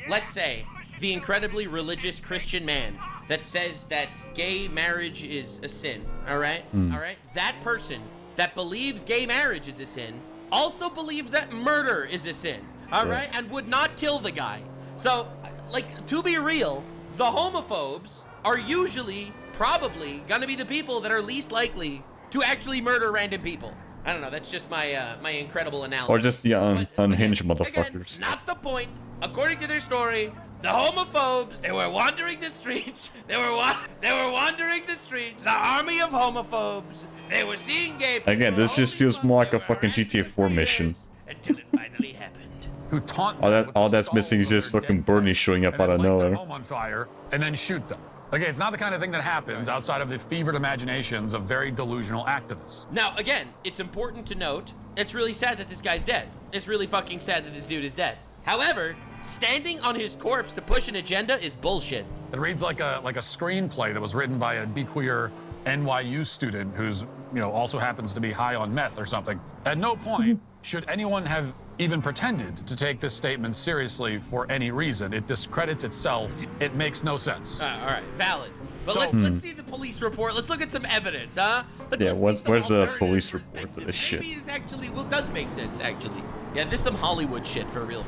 let's say, the incredibly religious Christian man that says that gay marriage is a sin, all right? All right? That person that believes gay marriage is a sin also believes that murder is a sin, all right? And would not kill the guy. So, like, to be real, the homophobes are usually, probably, gonna be the people that are least likely to actually murder random people. I don't know, that's just my my incredible analysis. Or just the unhinged motherfuckers. Again, not the point. According to their story, the homophobes, they were wandering the streets. They were wandering the streets. The army of homophobes. They were seeing gay people. Again, this just feels more like a fucking GTA 4 mission. Until it finally happened. Who taunt all that's missing is just fucking Bernie showing up out of nowhere. Home on fire and then shoot them. Okay, it's not the kind of thing that happens outside of the fevered imaginations of very delusional activists. Now, again, it's important to note, it's really sad that this guy's dead. It's really fucking sad that this dude is dead. However, standing on his corpse to push an agenda is bullshit. It reads like a screenplay that was written by a queer NYU student who's, also happens to be high on meth or something. At no point should anyone have even pretended to take this statement seriously for any reason. It discredits itself. It makes no sense. All right, valid. But So- let's see the police report. Let's look at some evidence, huh? Yeah, where's the police report to this shit? Maybe this actually does make sense, actually. Yeah, this is some Hollywood shit for real.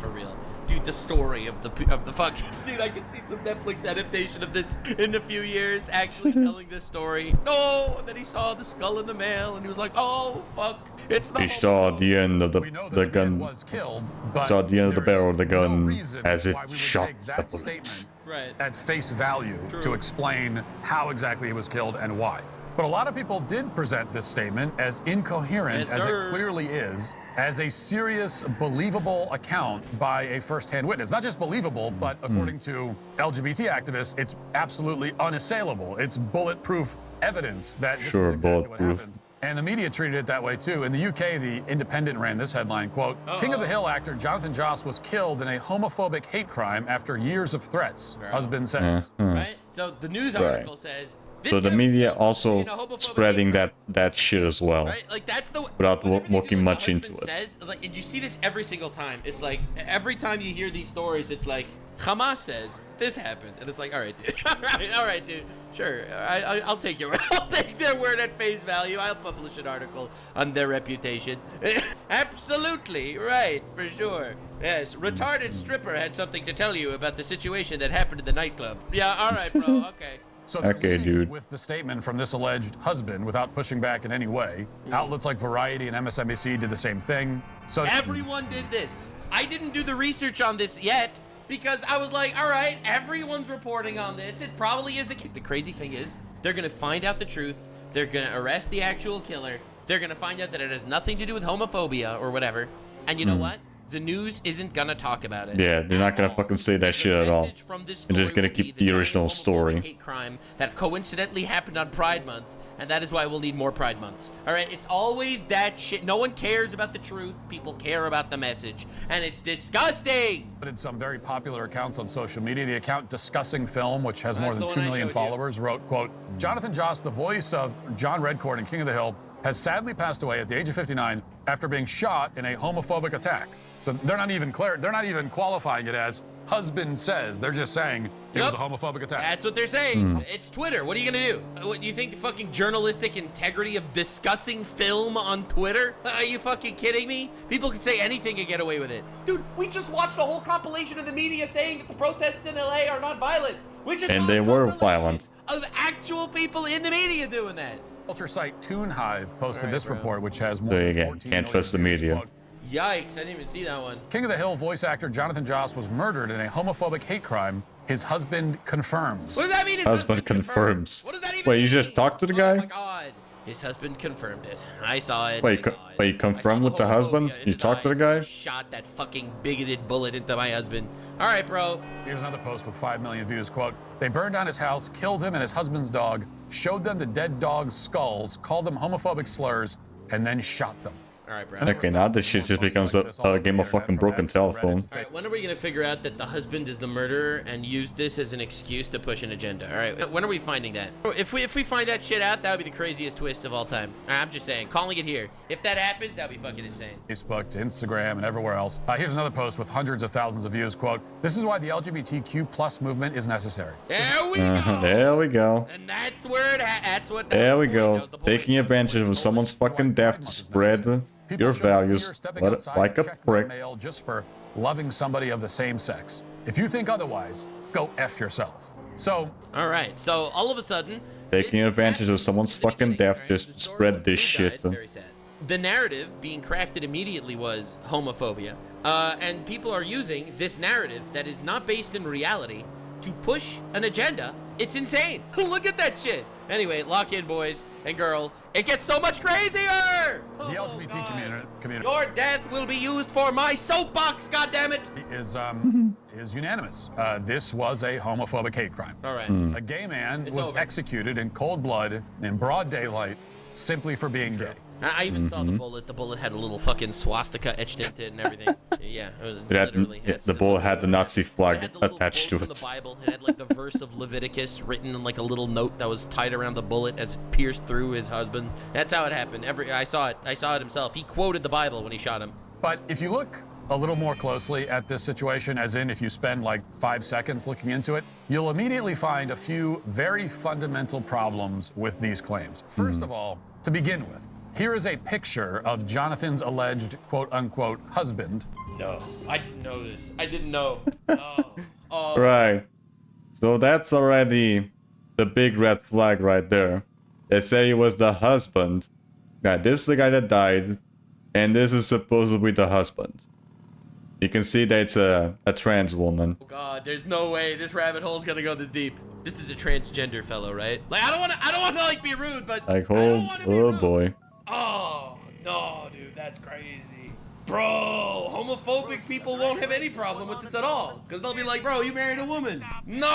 Dude, the story of the fucking... Dude, I could see some Netflix adaptation of this in a few years, actually telling this story. Oh, and then he saw the skull in the mail, and he was like, oh, fuck. It's the He saw the end of the gun. Saw the end of the barrel of the gun as it shot the bullets. At face value to explain how exactly he was killed and why. But a lot of people did present this statement as incoherent as it clearly is, as a serious, believable account by a first-hand witness. Not just believable, but according to LGBT activists, it's absolutely unassailable. It's bulletproof evidence that this is exactly what happened. And the media treated it that way too. In the UK, The Independent ran this headline, quote, King of the Hill actor Jonathan Joss was killed in a homophobic hate crime after years of threats, husband said. Right? So the news article says... So the media also spreading that shit as well, right? Like that's the without looking much into it. Says, like, and you see this every single time. It's like every time you hear these stories, it's like Hamas says this happened, and it's like, all right, dude, all right, dude, sure, I'll take your, I'll take their word at face value. I'll publish an article on their reputation. Absolutely right, for sure. Yes, retarded stripper had something to tell you about the situation that happened at the nightclub. Yeah, all right, bro. Okay. So okay, dude. With the statement from this alleged husband, without pushing back in any way, outlets like Variety and MSNBC did the same thing. So everyone did this. I didn't do the research on this yet because I was like, all right, everyone's reporting on this. It probably is the case. The crazy thing is, they're gonna find out the truth. They're gonna arrest the actual killer. They're gonna find out that it has nothing to do with homophobia or whatever. And you know what? The news isn't gonna talk about it. Yeah, they're not gonna fucking say that shit at all. They're just gonna keep the original story. Hate crime that coincidentally happened on Pride Month, and that is why we'll need more Pride Months. All right, it's always that shit. No one cares about the truth. People care about the message, and it's disgusting. But in some very popular accounts on social media, the account Discussing Film, which has more than 2 million followers, wrote, quote, Jonathan Joss, the voice of John Redcord in King of the Hill, has sadly passed away at the age of 59 after being shot in a homophobic attack. So they're not even qualifying it as husband says. They're just saying it was a homophobic attack. That's what they're saying. It's Twitter. What are you gonna do? What, you think the fucking journalistic integrity of Discussing Film on Twitter? Are you fucking kidding me? People can say anything and get away with it. Dude, we just watched a whole compilation of the media saying that the protests in LA are not violent. And they were violent. Of actual people in the media doing that. Culture site Toon Hive posted this report, which has more than 14 can't trust the media. Quote, yikes, I didn't even see that one. King of the Hill voice actor Jonathan Joss was murdered in a homophobic hate crime. His husband confirms. What does that mean? His husband confirms. What does that even Wait, mean? you just talked to the guy? Oh my god. His husband confirmed it. I saw it. Wait, wait, confirmed with the husband? You talked to the guy? Shot that fucking bigoted bullet into my husband. All right, bro. Here's another post with 5 million views. Quote, they burned down his house, killed him and his husband's dog, showed them the dead dog's skulls, called them homophobic slurs, and then shot them. All right, bro. Okay, now this shit just becomes a game of fucking broken telephone. All right, when are we gonna figure out that the husband is the murderer and use this as an excuse to push an agenda? All right, when are we finding that? If we find that shit out, that would be the craziest twist of all time. I'm just saying, calling it here. If that happens, that'd be fucking insane. Facebook to Instagram and everywhere else. Here's another post with hundreds of thousands of views. Quote, this is why the LGBTQ plus movement is necessary. There we go. There we go. And that's where that's what. There we go. Taking advantage of someone's fucking death to spread your values like a prick. Just for loving somebody of the same sex. If you think otherwise, go F yourself. So, all right. So all of a sudden, taking advantage of someone's fucking death just to spread this shit. Very sad. The narrative being crafted immediately was homophobia, and people are using this narrative that is not based in reality to push an agenda. It's insane. Look at that shit. Anyway, lock in, boys and girl. It gets so much crazier. The LGBT community. Your death will be used for my soapbox. Goddammit. Is unanimous. This was a homophobic hate crime. All right. A gay man was executed in cold blood in broad daylight simply for being gay. I even saw the bullet. The bullet had a little fucking swastika etched into it and everything. Yeah, it was literally. The bullet had the Nazi flag attached to it. The Bible. It had like the verse of Leviticus written in like a little note that was tied around the bullet as it pierced through his husband. That's how it happened. I saw it. I saw it himself. He quoted the Bible when he shot him. But if you look a little more closely at this situation, as in if you spend like 5 seconds looking into it, you'll immediately find a few very fundamental problems with these claims. First of all, to begin with, here is a picture of Jonathan's alleged quote-unquote husband. No, I didn't know this. I didn't know. Oh. Right. So that's already the big red flag right there. They said he was the husband. Now, this is the guy that died, and this is supposedly the husband. You can see that it's a trans woman. Oh God, there's no way this rabbit hole's gonna go this deep. This is a transgender fellow, right? Like, I don't wanna like be rude, but like, oh boy. Oh, no, dude, that's crazy. Bro, homophobic people won't have any problem with this at all. Because they'll be like, bro, you married a woman. No!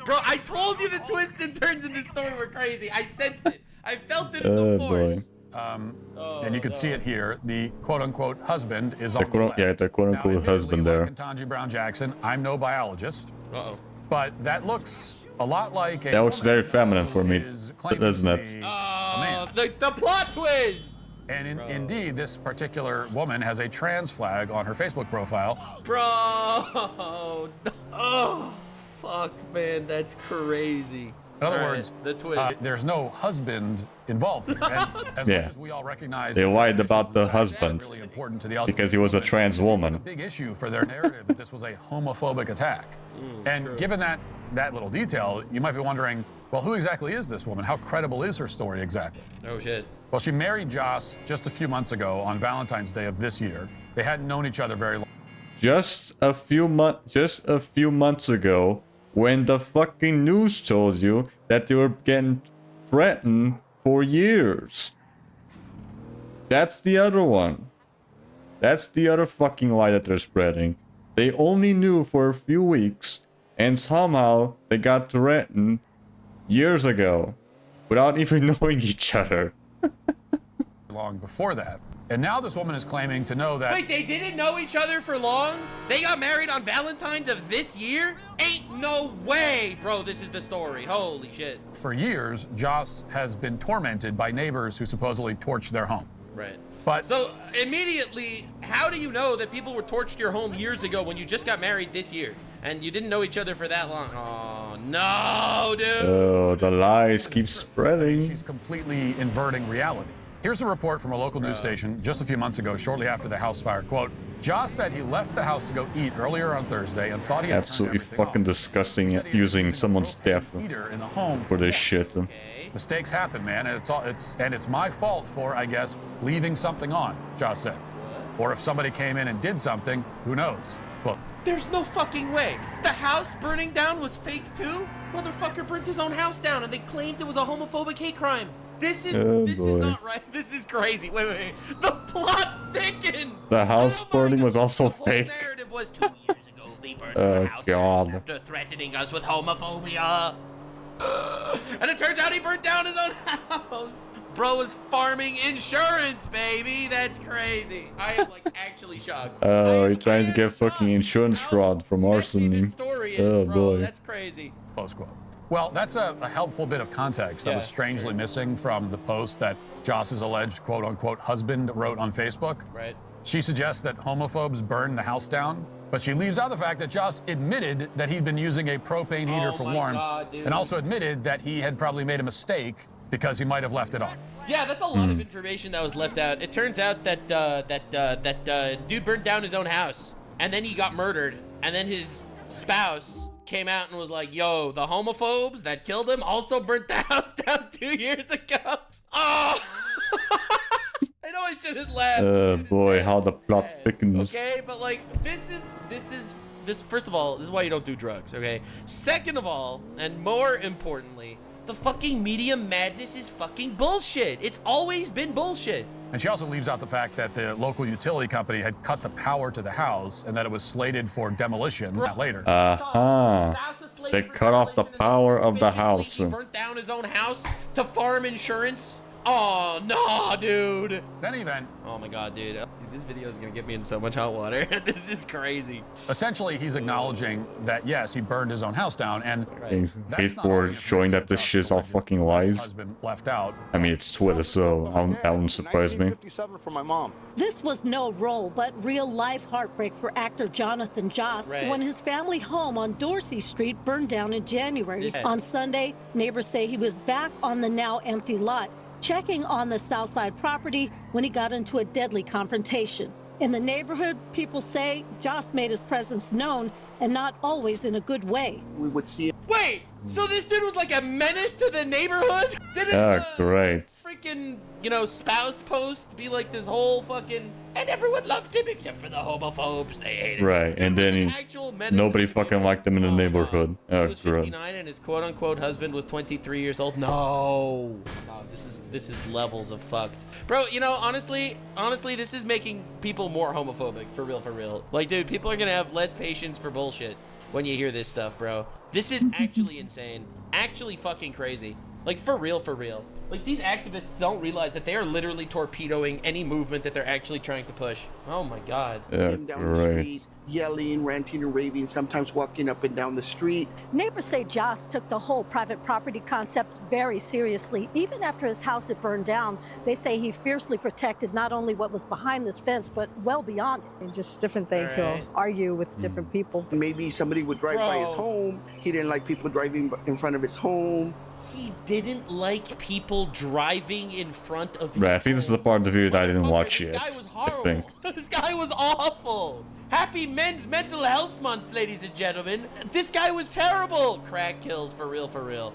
Bro, I told you the twists and turns in this story were crazy. I sensed it. I felt it in the force. And you can see it here. The quote-unquote husband is on the left. Yeah, the quote-unquote husband there. Ketanji Brown Jackson, I'm no biologist. Uh-oh. But that looks a lot like a... That looks very feminine for me, doesn't it? The plot twist! And indeed, this particular woman has a trans flag on her Facebook profile. Bro! Oh, fuck, man, that's crazy. In other words, the twist. there's no husband involved here. And as much as we all recognize they lied about the husband really important to because he was a trans woman. a big issue for their narrative that this was a homophobic attack. And given that little detail, you might be wondering, well, who exactly is this woman? How credible is her story exactly? Oh shit. Well, she married Joss just a few months ago on Valentine's Day of this year. They hadn't known each other very long. Just a few months ago, when the fucking news told you that they were getting threatened for years. That's the other one. That's the other fucking lie that they're spreading. They only knew for a few weeks, and somehow they got threatened years ago without even knowing each other. Long before that. And now this woman is claiming to know that... Wait, they didn't know each other for long? They got married on Valentine's of this year? Ain't no way, bro, this is the story. Holy shit. For years, Joss has been tormented by neighbors who supposedly torched their home. Right. But so immediately, how do you know that people were torched your home years ago when you just got married this year? And you didn't know each other for that long? Oh, no, dude. Oh, the lies keep spreading. She's completely inverting reality. Here's a report from a local news station just a few months ago, shortly after the house fire. Quote, Joss said he left the house to go eat earlier on Thursday and thought he had absolutely fucking disgusting using someone's death in the home for this shit. Mistakes happen, man, and it's my fault for, I guess, leaving something on, Joss said. Or if somebody came in and did something, who knows? Look. There's no fucking way. The house burning down was fake too? Motherfucker burnt his own house down and they claimed it was a homophobic hate crime. This is not right. This is crazy. Wait. The plot thickens. The house burning was also fake. The narrative was 2 years ago they burned the house God. after threatening us with homophobia. And it turns out he burnt down his own house. Bro was farming insurance, baby. That's crazy. I am like actually shocked. Oh, you're trying to get fucking insurance fraud from arson. Oh boy. That's crazy. Close quote. Well, that's a helpful bit of context that was strangely missing from the post that Joss's alleged quote-unquote husband wrote on Facebook. Right. She suggests that homophobes burned the house down, but she leaves out the fact that Joss admitted that he'd been using a propane heater for warmth, and also admitted that he had probably made a mistake because he might have left it on. Yeah, that's a lot of information that was left out. It turns out that dude burned down his own house, and then he got murdered, and then his spouse came out and was like, yo, the homophobes that killed him also burnt the house down 2 years ago. Oh! I know I shouldn't laugh. Boy, how the plot thickens. Okay, but like, this first of all, this is why you don't do drugs, okay? Second of all, and more importantly, the fucking media madness is fucking bullshit. It's always been bullshit. And she also leaves out the fact that the local utility company had cut the power to the house and that it was slated for demolition later. They cut off the power of the house. He burnt down his own house to farm insurance. Oh, no, dude. Then event. Oh, my God, dude. This video is going to get me in so much hot water. This is crazy. Essentially, he's acknowledging that, yes, he burned his own house down. And hate for showing that this shit's all fucking lies. Left out. I mean, it's Twitter, so that wouldn't surprise me. For my mom. This was no role, but real-life heartbreak for actor Jonathan Joss when his family home on Dorsey Street burned down in January. On Sunday, neighbors say he was back on the now empty lot, checking on the Southside property when he got into a deadly confrontation. In the neighborhood, people say Joss made his presence known, and not always in a good way. We would see it. Wait, so this dude was like a menace to the neighborhood? Oh, great. Freaking, spouse post be like this whole fucking, and everyone loved him except for the homophobes. They hated him. Right, and then nobody fucking liked him in the neighborhood. He Oh, was great. 59 and his quote-unquote husband was 23 years old. No. This is levels of fucked. Bro, honestly, this is making people more homophobic, for real. Like, dude, people are gonna have less patience for bullshit when you hear this stuff, bro. This is actually insane. Actually fucking crazy. Like, for real. Like, these activists don't realize that they are literally torpedoing any movement that they're actually trying to push. Oh my God. Yeah, Him down the street, yelling, ranting and raving, sometimes walking up and down the street. Neighbors say Joss took the whole private property concept very seriously. Even after his house had burned down, they say he fiercely protected not only what was behind this fence, but well beyond it. And just different things. He'll argue with different people. Maybe somebody would drive by his home. He didn't like people driving in front of his home. He didn't like people driving in front of his Right, I think this is the part of the video that I didn't watch This yet. guy was I horrible. think. This guy was awful. Happy Men's Mental Health Month, ladies and gentlemen. This guy was terrible. Crack kills, for real, for real.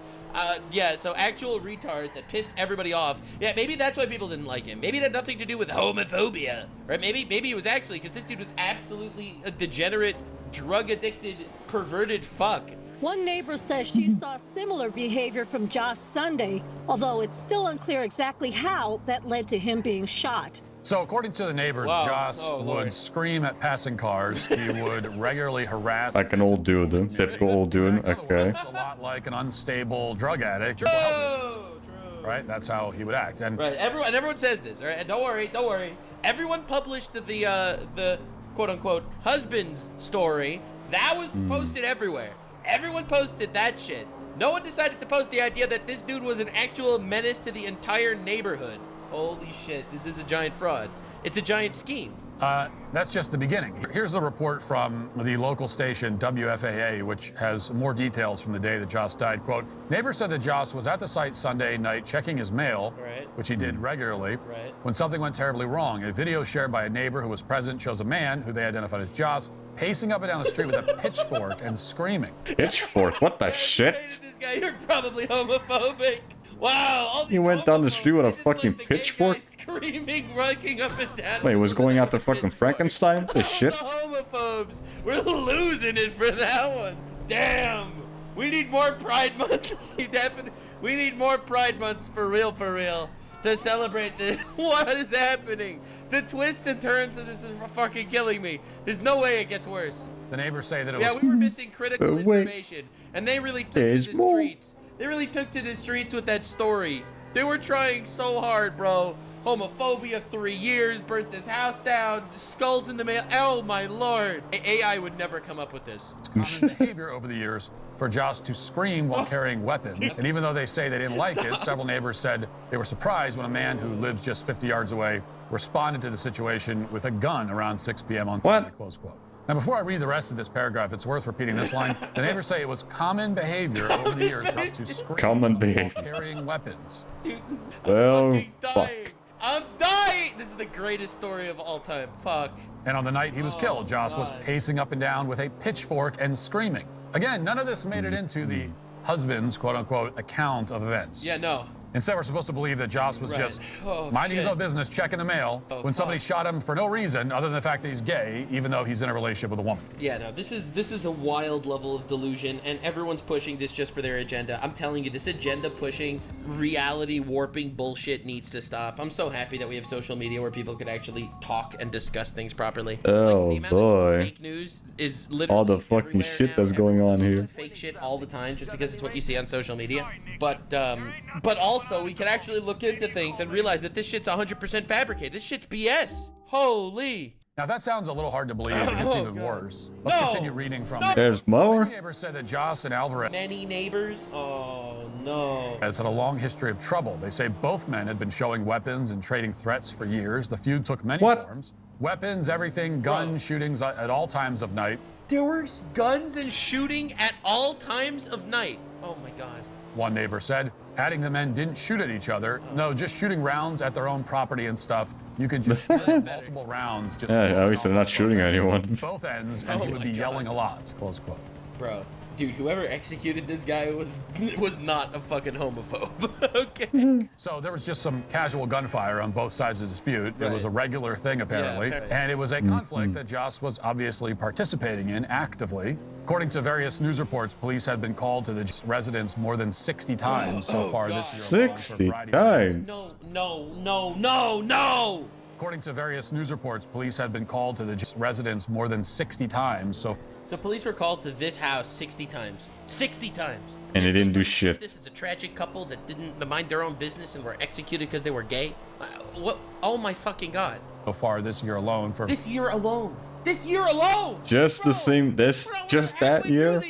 Yeah, so actual retard that pissed everybody off. Yeah, maybe that's why people didn't like him. Maybe it had nothing to do with homophobia, right? Maybe it was actually because this dude was absolutely a degenerate, drug-addicted, perverted fuck. One neighbor says she saw similar behavior from Joss Sunday, although it's still unclear exactly how that led to him being shot. So according to the neighbors, Wow. Joss Oh, would Lord. scream at passing cars. He would regularly harass. Like an old dude, typical old dude. Okay. It's a lot like an unstable drug addict. True. Right? That's how he would act. And Right, everyone says this, all right? And don't worry. Everyone published the quote-unquote husband's story. That was posted everywhere. Everyone posted that shit. No one decided to post the idea that this dude was an actual menace to the entire neighborhood. Holy shit, this is a giant fraud. It's a giant scheme. that's just the beginning. Here's a report from the local station WFAA, which has more details from the day that Joss died. Quote, neighbors said that Joss was at the site Sunday night checking his mail, which he did regularly, when something went terribly wrong. A video shared by a neighbor who was present shows a man, who they identified as Joss, pacing up and down the street with a pitchfork and screaming. Pitchfork? What the shit? This guy, you're probably homophobic. Wow, all these He went down the street with a fucking pitchfork? screaming, running up and down. Wait, was going out to fucking Frankenstein? This shit? The homophobes, we're losing it for that one. Damn, we need more Pride Months. We need more Pride Months for real, to celebrate this. What is happening? The twists and turns of this is fucking killing me. There's no way it gets worse. The neighbors say that it was... Yeah, we were missing critical wait. information, and they really took to There's the more. streets. They really took to the streets with that story. They were trying so hard, bro. Homophobia, 3 years, burnt this house down, skulls in the mail. Oh my lord. AI would never come up with this. common behavior over the years for Joss to scream while carrying weapons. And even though they say they didn't like it, several neighbors said they were surprised when a man who lives just 50 yards away responded to the situation with a gun around 6 p.m. on Sunday, close quote. Now, before I read the rest of this paragraph, it's worth repeating this line. The neighbors say it was common behavior over the years for us to scream Common while behavior. carrying weapons. Well, fuck. I'm dying. This is the greatest story of all time. Fuck. And on the night he was killed, Joss was pacing up and down with a pitchfork and screaming. Again, none of this made it into the husband's quote-unquote account of events. Yeah, no. Instead, we're supposed to believe that Joss was just minding his shit. own business, checking the mail, when somebody shot him for no reason other than the fact that he's gay, even though he's in a relationship with a woman. Yeah, no, this is a wild level of delusion, and everyone's pushing this just for their agenda. I'm telling you, this agenda-pushing, reality-warping bullshit needs to stop. I'm so happy that we have social media where people could actually talk and discuss things properly. Oh, like, the amount boy. of fake news is literally All the fucking shit that's going on here. fake shit all the time just because it's what you see on social media. But also we can actually look into things and realize that this shit's 100% fabricated. This shit's BS. Holy. Now, that sounds a little hard to believe. It gets even worse. Let's continue reading from There's more? Many neighbors said that Joss and Alvarez Many neighbors? Oh, no. had a long history of trouble. They say both men had been showing weapons and trading threats for years. The feud took many forms. Weapons, everything, guns, shootings at all times of night. There were guns and shooting at all times of night. Oh, my God. One neighbor said, adding the men didn't shoot at each other. No, just shooting rounds at their own property and stuff. You could just shoot multiple rounds. Just Yeah, at least they're not shooting at anyone. both ends, and he would be yelling a lot. Close quote. Bro, dude, whoever executed this guy was not a fucking homophobe. Okay. So there was just some casual gunfire on both sides of the dispute. It was a regular thing, apparently. apparently. And it was a conflict that Joss was obviously participating in actively. According to various news reports, police had been called to the residence more than 60 times so far this year. 60 times? No. According to various news reports, police had been called to the residence more than 60 times. So police were called to this house 60 times. 60 times. And they didn't do shit. This is a tragic couple that didn't mind their own business and were executed because they were gay. What? Oh my fucking God. So far this year alone. This year alone. This year alone. Just the same. This just that year.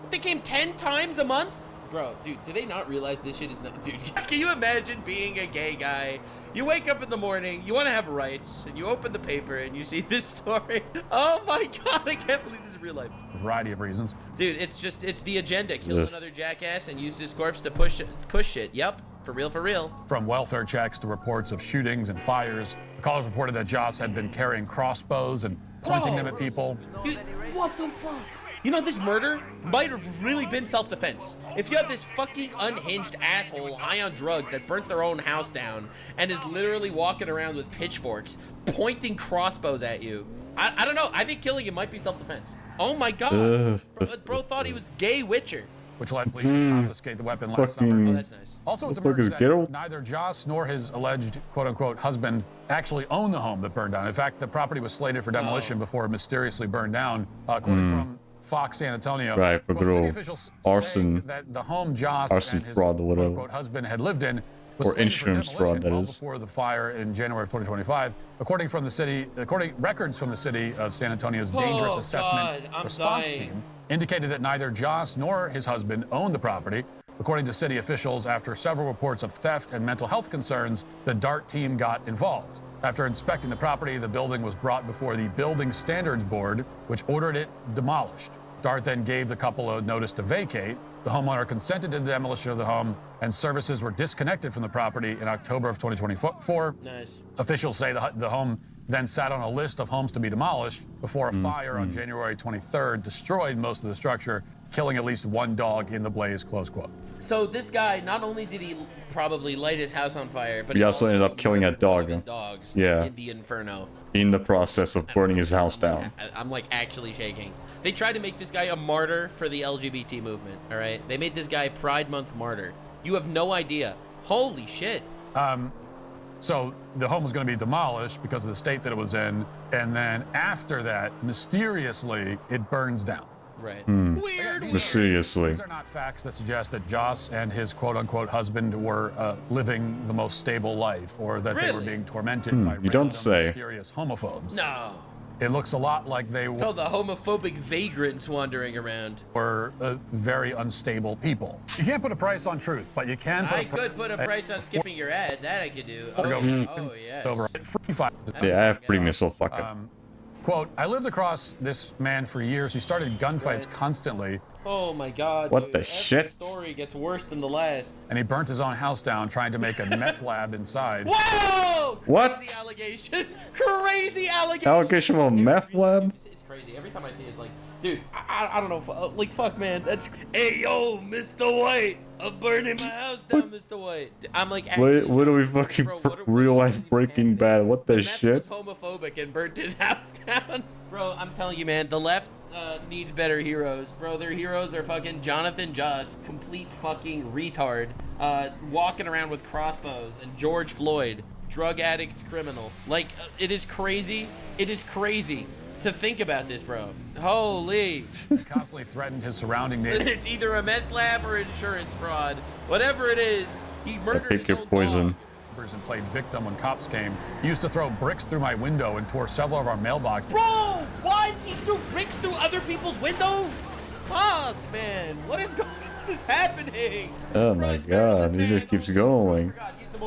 They came 10 times a month. Bro, dude, do they not realize this shit is not... Dude, can you imagine being a gay guy? You wake up in the morning, you want to have rights, and you open the paper and you see this story. Oh my God, I can't believe this is real life. A variety of reasons. Dude, it's the agenda. Kill another jackass and use his corpse to push shit. Yep, for real, for real. From welfare checks to reports of shootings and fires, the callers reported that Joss had been carrying crossbows and pointing them at people. Dude, what the fuck? You know, this murder might have really been self-defense. If you have this fucking unhinged asshole high on drugs that burnt their own house down and is literally walking around with pitchforks, pointing crossbows at you, I don't know. I think killing him might be self-defense. Oh my God. Bro thought he was gay Witcher. Which led police to confiscate the weapon last summer. Oh, that's nice. Also, it's emerged that neither Joss nor his alleged quote-unquote husband actually owned the home that burned down. In fact, the property was slated for demolition before it mysteriously burned down, according from Fox San Antonio. Right, for good old arson, that the home Joss arson and his fraud, or whatever, quote-unquote husband had lived in was or insurance fraud, that is. Before the fire in January of 2025, according records from the city of San Antonio's dangerous assessment response team indicated that neither Joss nor his husband owned the property. According to city officials, after several reports of theft and mental health concerns, the DART team got involved. After inspecting the property, the building was brought before the Building Standards Board, which ordered it demolished. DART then gave the couple a notice to vacate. The homeowner consented to the demolition of the home, and services were disconnected from the property in October of 2024. Nice. Officials say the home then sat on a list of homes to be demolished before a fire on January 23rd destroyed most of the structure, killing at least one dog in the blaze, close quote. So this guy, not only did he probably light his house on fire, but he also ended up killing a dog. His dogs in the inferno. In the process of burning his house down. I'm like actually shaking. They tried to make this guy a martyr for the LGBT movement, all right? They made this guy Pride Month martyr. You have no idea. Holy shit. So the home was going to be demolished because of the state that it was in, and then after that, mysteriously, it burns down. Right. Weird. Mysteriously. These are not facts that suggest that Joss and his quote-unquote husband were living the most stable life, or that they were being tormented by you don't say. mysterious homophobes. No. It looks a lot like they were the homophobic vagrants wandering around. Were very unstable people. You can't put a price on truth, but you can put a price on skipping your ad. That I could do. Oh, yes. Yeah, I have pretty missile fucking. Quote, I lived across this man for years. He started gunfights constantly. Oh my God. What the shit? Every story gets worse than the last. And he burnt his own house down trying to make a meth lab inside. Whoa! What? Crazy allegation. Crazy allegation. Allegation of a meth lab? It's crazy. Every time I see it, it's like, dude, I don't know. Like, fuck, man. That's. Hey, yo, Mr. White. I'm burning my house down, Mr. White. I'm like, what are we fucking real life Breaking Bad? What the shit? Was homophobic and burnt his house down. Bro, I'm telling you, man, the left needs better heroes. Bro, their heroes are fucking Jonathan Joss, complete fucking retard, walking around with crossbows, and George Floyd, drug addict criminal. Like, it is crazy. It is crazy to think about this, bro. Holy. He constantly threatened his surrounding neighbors. It's either a meth lab or insurance fraud. Whatever it is, he murdered pick your poison. And played victim when cops came. He used to throw bricks through my window and tore several of our mailboxes. Bro, what? He threw bricks through other people's windows? Fuck, man. What is happening? Oh my God, he just keeps going. God, he's the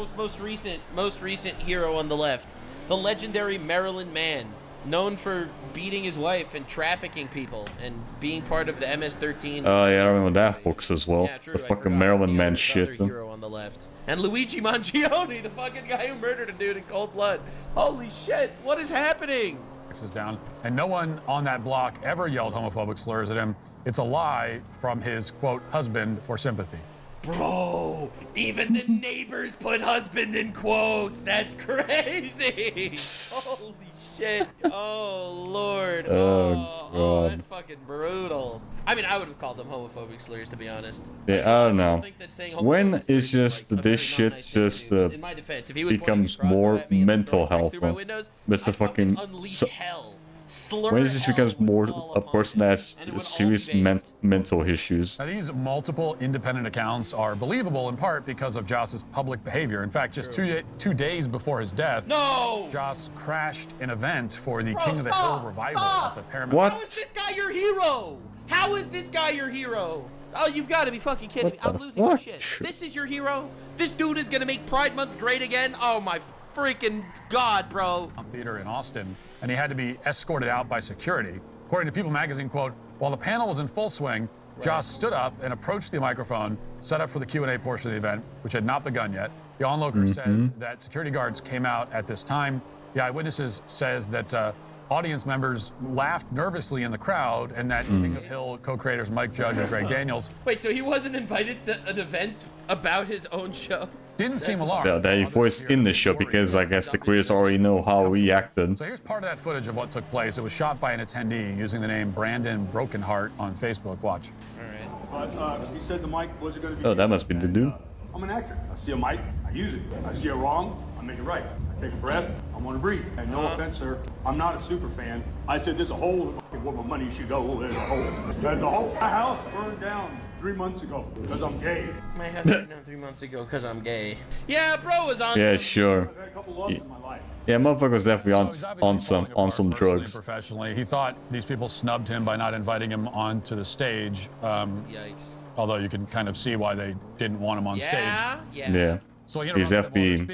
most recent hero on the left. The legendary Maryland Man, known for beating his wife and trafficking people and being part of the MS-13. Oh yeah, I remember that books as well. Yeah, true, the fucking Maryland Man shit. Hero on the left. And Luigi Mangione, the fucking guy who murdered a dude in cold blood. Holy shit, what is happening? Down, and no one on that block ever yelled homophobic slurs at him. It's a lie from his quote husband for sympathy. Bro, even the neighbors put husband in quotes. That's crazy. Holy shit. Oh, Lord. Oh, God. That's fucking brutal. I mean, I would have called them homophobic slurs, to be honest. Yeah, I don't know. When is just this shit just in my defense, if he was becomes more mental health? Mr. fucking... unleash hell slur When this becomes more a person that has serious mental issues. Now, these multiple independent accounts are believable in part because of Joss's public behavior. In fact, just two days before his death, Joss crashed an event for the King of the Hill revival at the Paramount. What? How is this guy your hero? How is this guy your hero? Oh, you've got to be fucking kidding me. I'm losing my shit. This is your hero? This dude is going to make Pride Month great again? Oh, my freaking God, bro. Theater in Austin, and he had to be escorted out by security. According to People magazine, quote, while the panel was in full swing, Joss stood up and approached the microphone, set up for the Q&A portion of the event, which had not begun yet. The onlooker says that security guards came out at this time. The eyewitnesses says that audience members laughed nervously in the crowd, and that King of Hill co-creators Mike Judge and Greg Daniels. Wait, so he wasn't invited to an event about his own show? Didn't seem alarmed. Yeah, that he voiced in the show because I guess the creators already know how he acted. So here's part of that footage of what took place. It was shot by an attendee using the name Brandon Brokenheart on Facebook. Watch. All right. He said the mic wasn't going to be. Oh, that must be the dude. I'm an actor. I see a mic, I use it. I see it wrong, I make it right. I take a breath, I want to breathe. And no offense, sir, I'm not a super fan. I said there's a hole where my money should go. There's a hole. There's a hole. My house burned down 3 months ago because I'm gay. My house burned down 3 months ago because I'm gay. Yeah, bro was on. Yeah, sure. I've had a couple loves in my life. Yeah, motherfucker was definitely on some drugs. Professionally, he thought these people snubbed him by not inviting him onto the stage. Yikes. Although you can kind of see why they didn't want him on stage. Yeah. So he's definitely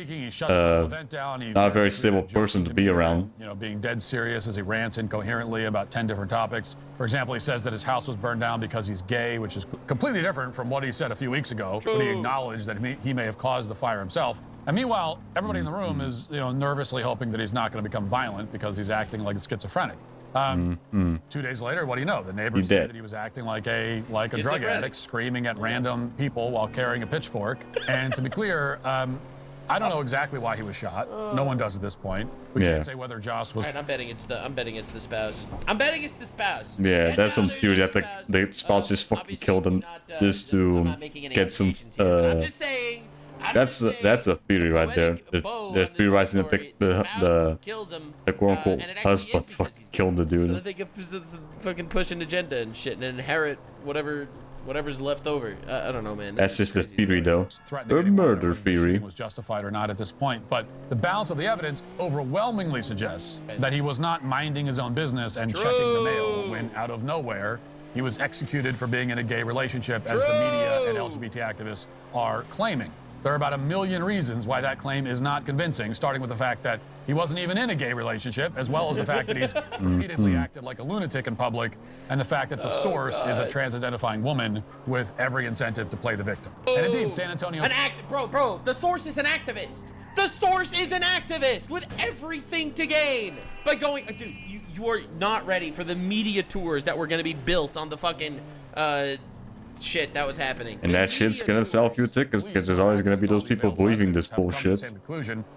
not a very stable person to be around. You know, being dead serious as he rants incoherently about 10 different topics. For example, he says that his house was burned down because he's gay, which is completely different from what he said a few weeks ago, when he acknowledged that he may have caused the fire himself. And meanwhile, everybody in the room is, nervously hoping that he's not going to become violent because he's acting like a schizophrenic. 2 days later, what do you know? The neighbors said that he was acting like a drug addict, screaming at random people while carrying a pitchfork. And to be clear, I don't know exactly why he was shot. No one does at this point. We can't say whether Joss was. All right, I'm betting it's the spouse. I'm betting it's the spouse. Yeah, that's some theory that the spouse just fucking killed him just to get some. I'm just saying. That's a theory right there. They're theorizing that the quote unquote husband fucking killed the dude. So they can fucking push an agenda and shit and inherit whatever's left over. I don't know, man. That's just a theory, though. A murder theory. Was justified or not at this point, but the balance of the evidence overwhelmingly suggests that he was not minding his own business and checking the mail when, out of nowhere, he was executed for being in a gay relationship, as the media and LGBT activists are claiming. There are about 1 million reasons why that claim is not convincing, starting with the fact that he wasn't even in a gay relationship, as well as the fact that he's repeatedly acted like a lunatic in public, and the fact that the source is a trans-identifying woman with every incentive to play the victim. And indeed, San Antonio... Bro, the source is an activist. The source is an activist with everything to gain by going... Dude, you are not ready for the media tours that were going to be built on the fucking... shit that was happening. And that shit's gonna sell a few tickets because there's always gonna be those people believing this bullshit.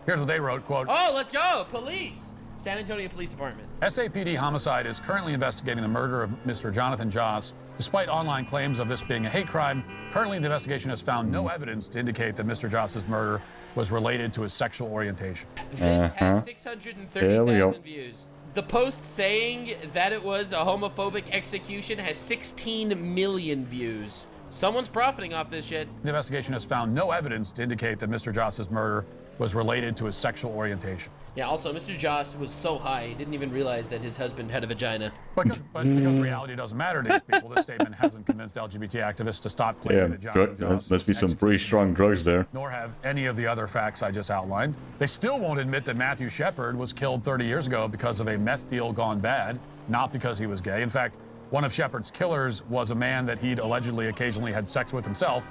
Here's what they wrote, quote, "Oh, let's go, police! San Antonio Police Department. SAPD Homicide is currently investigating the murder of Mr. Jonathan Joss. Despite online claims of this being a hate crime, currently the investigation has found no evidence to indicate that Mr. Joss's murder was related to his sexual orientation." This has 630,000 views. The post saying that it was a homophobic execution has 16 million views. Someone's profiting off this shit. The investigation has found no evidence to indicate that Mr. Joss's murder was related to his sexual orientation. Yeah, also, Mr. Joss was so high, he didn't even realize that his husband had a vagina. But because reality doesn't matter to these people, this statement hasn't convinced LGBT activists to stop claiming that Jonathan Joss must be some pretty strong drugs there. Nor have any of the other facts I just outlined. They still won't admit that Matthew Shepard was killed 30 years ago because of a meth deal gone bad, not because he was gay. In fact, one of Shepard's killers was a man that he'd allegedly occasionally had sex with himself,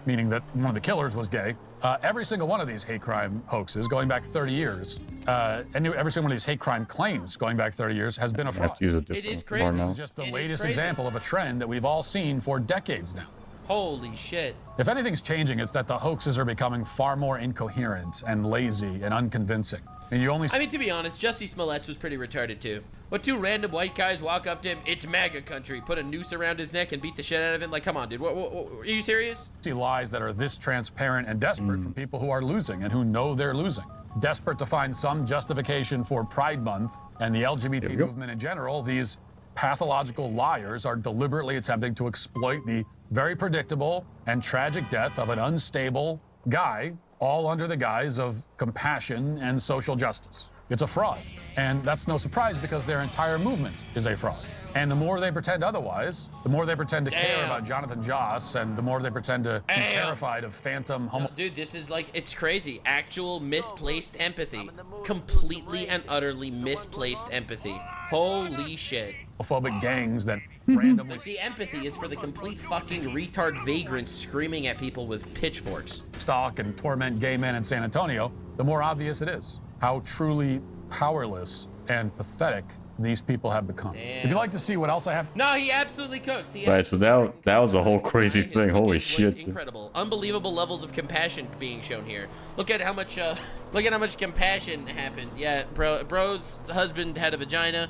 meaning that one of the killers was gay. Every single one of these hate crime hoaxes going back 30 years, and every single one of these hate crime claims going back 30 years has been a fraud. It is crazy. This is just the latest example of a trend that we've all seen for decades now. Holy shit. If anything's changing, it's that the hoaxes are becoming far more incoherent and lazy and unconvincing. And you only... I mean, to be honest, Jussie Smollett's was pretty retarded, too. What, two random white guys walk up to him, it's MAGA country, put a noose around his neck and beat the shit out of him? Like, come on, dude. What, are you serious? See lies that are this transparent and desperate from people who are losing and who know they're losing. Desperate to find some justification for Pride Month and the LGBT movement in general, these pathological liars are deliberately attempting to exploit the very predictable and tragic death of an unstable guy, all under the guise of compassion and social justice. It's a fraud. And that's no surprise because their entire movement is a fraud. And the more they pretend otherwise, the more they pretend to care about Jonathan Joss, and the more they pretend to be terrified of phantom homo. Dude, this is like, it's crazy. Actual misplaced empathy. Completely and utterly misplaced empathy. Holy shit. Homophobic gangs that randomly... Like, the empathy is for the complete fucking retard vagrants screaming at people with pitchforks. Stalk and torment gay men in San Antonio, the more obvious it is how truly powerless and pathetic these people have become. Damn. If you'd like to see what else I have... No, he absolutely cooked. Right, so that was a whole crazy thing. Holy shit. Incredible. Unbelievable levels of compassion being shown here. Look at how much compassion happened. Yeah, bro's husband had a vagina.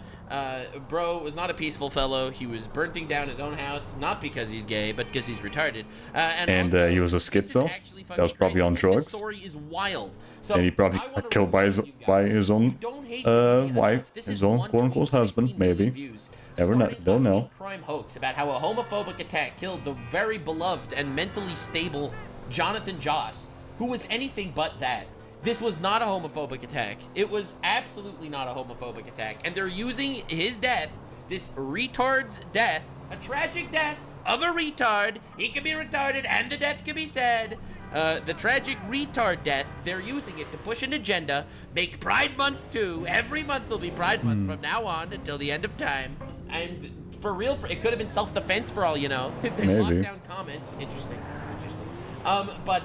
Bro was not a peaceful fellow. He was burning down his own house, not because he's gay, but because he's retarded. And he was a schizo. That was probably on drugs. This story is wild. So and he probably got killed by his own wife, his own quote-unquote husband, maybe. Don't know. Crime hoax about how a homophobic attack killed the very beloved and mentally stable Jonathan Joss, who was anything but that. This was not a homophobic attack. It was absolutely not a homophobic attack. And they're using his death, this retard's death, a tragic death of a retard. He could be retarded and the death could be sad. The tragic retard death, they're using it to push an agenda, make Pride Month too. Every month will be Pride Month from now on until the end of time. And for real, it could have been self-defense for all you know. They locked down comments. Interesting. But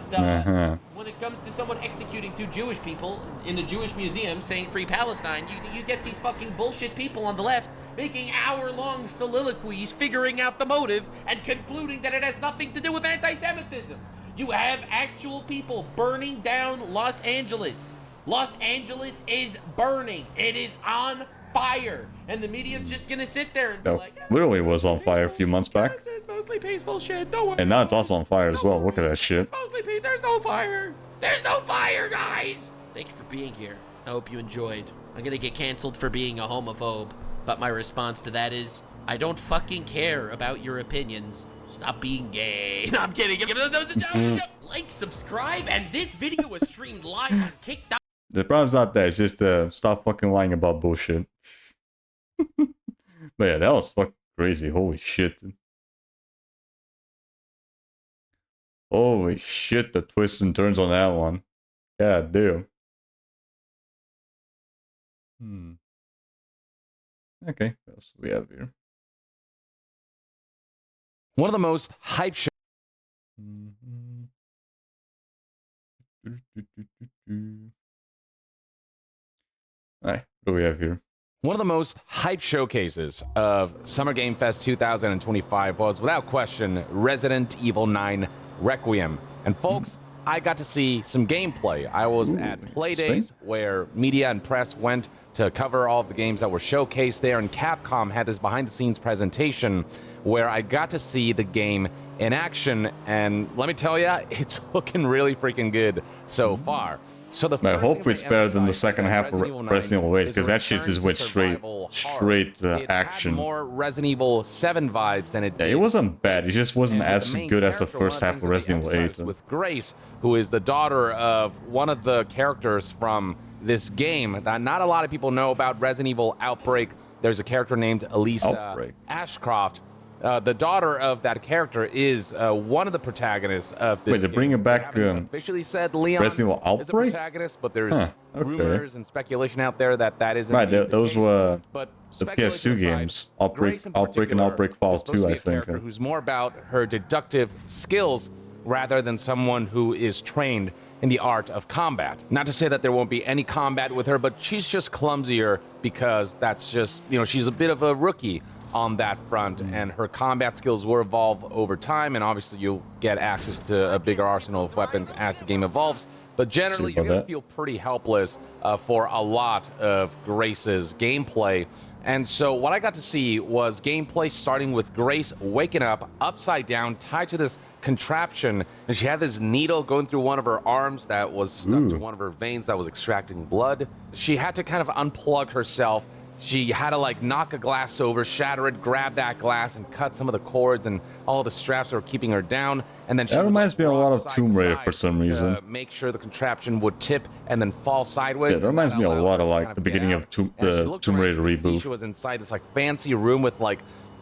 when it comes to someone executing 2 Jewish people in a Jewish museum saying Free Palestine, you get these fucking bullshit people on the left making hour-long soliloquies, figuring out the motive, and concluding that it has nothing to do with anti-Semitism. You have actual people burning down Los Angeles. Los Angeles is burning. It is on fire. And the media's just gonna sit there and be like, literally was on fire a few months back. It's mostly peaceful shit. No one. And now it's also on fire as well. Look at that shit. It's mostly peace. There's no fire. There's no fire, guys. Thank you for being here. I hope you enjoyed. I'm gonna get canceled for being a homophobe, but my response to that is, I don't fucking care about your opinions. Stop being gay. No, I'm kidding. Like, subscribe, and this video was streamed live on TikTok. The problem's not that. It's just stop fucking lying about bullshit. But yeah, that was fucking crazy. Holy shit. Holy shit, the twists and turns on that one. God damn. Okay, what else do we have here? One of the most hyped shows. Alright, what do we have here? One of the most hyped showcases of Summer Game Fest 2025 was, without question, Resident Evil 9 Requiem. And folks, I got to see some gameplay. I was at Playdays, where media and press went to cover all of the games that were showcased there, and Capcom had this behind-the-scenes presentation where I got to see the game in action, and let me tell you, it's looking really freaking good so far. So the I hope it's better than the second half of Resident Evil 8, because that shit just went straight action. Had more Resident Evil 7 vibes than it did. Yeah, it wasn't bad. It just wasn't as good as the first half of Resident Evil 8. With Grace, who is the daughter of one of the characters from this game that not a lot of people know about, Resident Evil Outbreak. There's a character named Elisa Ashcroft. The daughter of that character is one of the protagonists of this Wait, they're bringing back officially said Leon Resident Evil Outbreak? is a protagonist, but there's rumors and speculation out there that that isn't right. the Those case. were But the PS2 games. Outbreak and Outbreak Falls 2, I think. Who's more about her deductive skills rather than someone who is trained in the art of combat. Not to say that there won't be any combat with her, but she's just clumsier because that's just, she's a bit of a rookie on that front, and her combat skills will evolve over time, and obviously you'll get access to a bigger arsenal of weapons as the game evolves. But generally, you're going to feel pretty helpless for a lot of Grace's gameplay. And so what I got to see was gameplay starting with Grace waking up upside down, tied to this contraption, and she had this needle going through one of her arms that was stuck to one of her veins that was extracting blood. She had to kind of unplug herself. She had to like knock a glass over, shatter it, grab that glass, and cut some of the cords and all the straps that were keeping her down. And then she that reminds me a lot of Tomb Raider for some reason. Make sure the contraption would tip and then fall sideways. Yeah, that reminds me a lot of like the beginning of the Tomb Raider reboot. She was inside this like fancy room with like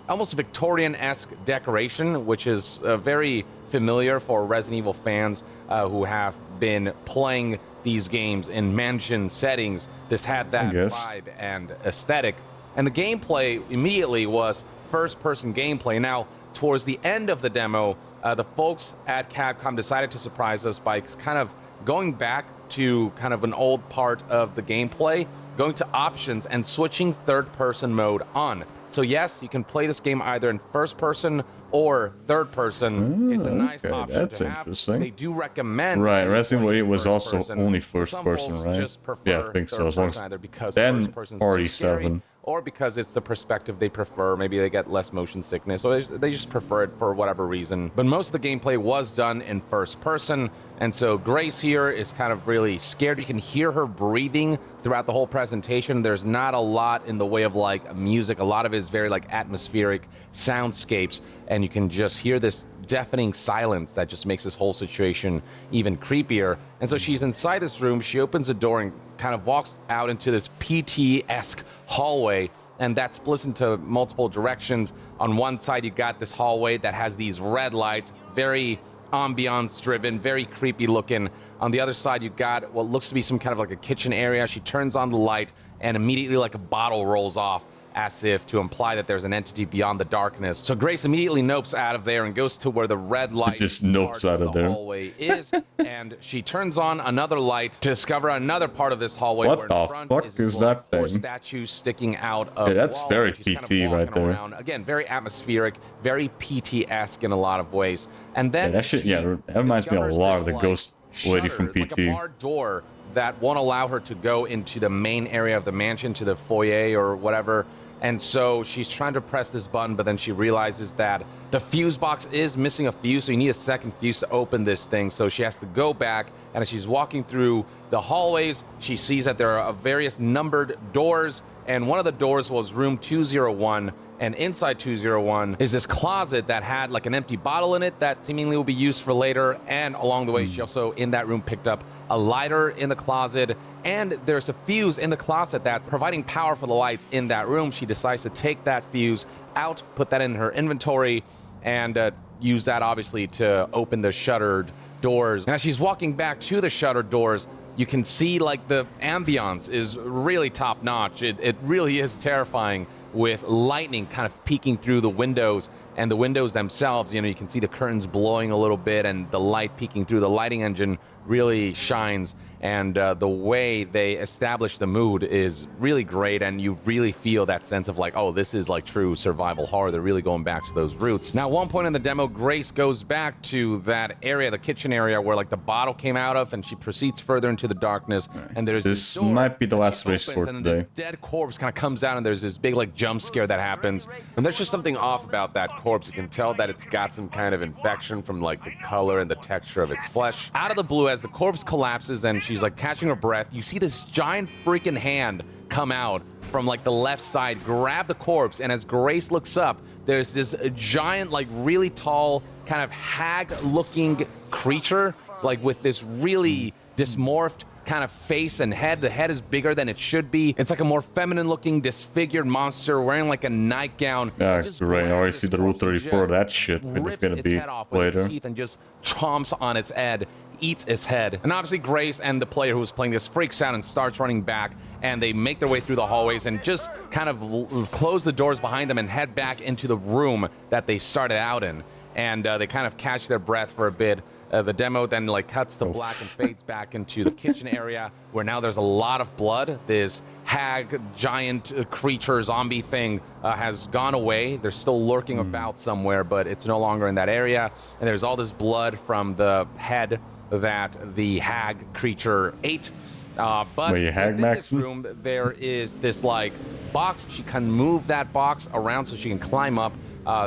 almost Victorian-esque decoration, which is very familiar for Resident Evil fans who have been playing these games in mansion settings. This had that vibe and aesthetic, and the gameplay immediately was first-person gameplay. Now, towards the end of the demo, the folks at Capcom decided to surprise us by kind of going back to kind of an old part of the gameplay, going to options and switching third-person mode on. So yes, you can play this game either in first person or third person. It's a nice option that's to have. interesting. They do recommend. Right, Resident Evil was also only first person, right? Yeah, I think so. As long as either because then already scary, 7. or because it's the perspective they prefer. Maybe they get less motion sickness, or they just prefer it for whatever reason. But most of the gameplay was done in first person, and so Grace here is kind of really scared. You can hear her breathing throughout the whole presentation. There's not a lot in the way of like music. A lot of it is very like atmospheric soundscapes, and you can just hear this deafening silence that just makes this whole situation even creepier. And so she's inside this room. She opens a door and kind of walks out into this PT-esque hallway, and that splits into multiple directions. On one side, you got this hallway that has these red lights, very ambiance driven, very creepy looking. On the other side, you got what looks to be some kind of like a kitchen area. She turns on the light, and immediately like a bottle rolls off, as if to imply that there's an entity beyond the darkness. So Grace immediately nopes out of there and goes to where the red light just nopes out of there. Hallway is, and she turns on another light to discover another part of this hallway. What where the in front fuck is that thing? Statue sticking out of Yeah, that's wall, very and she's kind of PT right walking there. around. Again, very atmospheric, very PT-esque in a lot of ways. And then that shit, that reminds me a lot of the ghost lady from PT. Like a barred door that won't allow her to go into the main area of the mansion, to the foyer or whatever. And so she's trying to press this button, but then she realizes that the fuse box is missing a fuse, so you need a second fuse to open this thing. So she has to go back, and as she's walking through the hallways, she sees that there are various numbered doors, and one of the doors was room 201, and inside 201 is this closet that had like an empty bottle in it that seemingly will be used for later. And along the way, she also in that room picked up a lighter in the closet, and there's a fuse in the closet that's providing power for the lights in that room. She decides to take that fuse out, put that in her inventory, and use that obviously to open the shuttered doors. And as she's walking back to the shuttered doors, you can see like the ambiance is really top notch. It really is terrifying, with lightning kind of peeking through the windows, and the windows themselves, you can see the curtains blowing a little bit, and the light peeking through. The lighting engine really shines, and the way they establish the mood is really great, and you really feel that sense of like, oh, this is like true survival horror. They're really going back to those roots. Now, at one point in the demo, Grace goes back to that area, the kitchen area, where like the bottle came out of, and she proceeds further into the darkness, and there's this might be the last race for and today. this dead corpse kind of comes out, and there's this big like jump scare that happens, and there's just something off about that corpse. You can tell that it's got some kind of infection from like the color and the texture of its flesh. Out of the blue, as the corpse collapses and she's like catching her breath, you see this giant freaking hand come out from like the left side, grab the corpse, and as Grace looks up, there's this giant, like really tall, kind of hag-looking creature, like with this really dysmorphed kind of face and head. The head is bigger than it should be. It's like a more feminine-looking, disfigured monster wearing like a nightgown. Yeah, right. I already see the Rule 34 of that shit, but it's gonna be later. Teeth and just chomps on its head, eats its head. And obviously Grace and the player who's playing this freaks out and starts running back, and they make their way through the hallways and just kind of close the doors behind them and head back into the room that they started out in. And they kind of catch their breath for a bit. The demo then like cuts to black and fades back into the kitchen area, where now there's a lot of blood. This hag, giant creature, zombie thing has gone away. They're still lurking about somewhere, but it's no longer in that area. And there's all this blood from the head that the hag creature ate. But in this room, there is this like box. She can move that box around so she can climb up,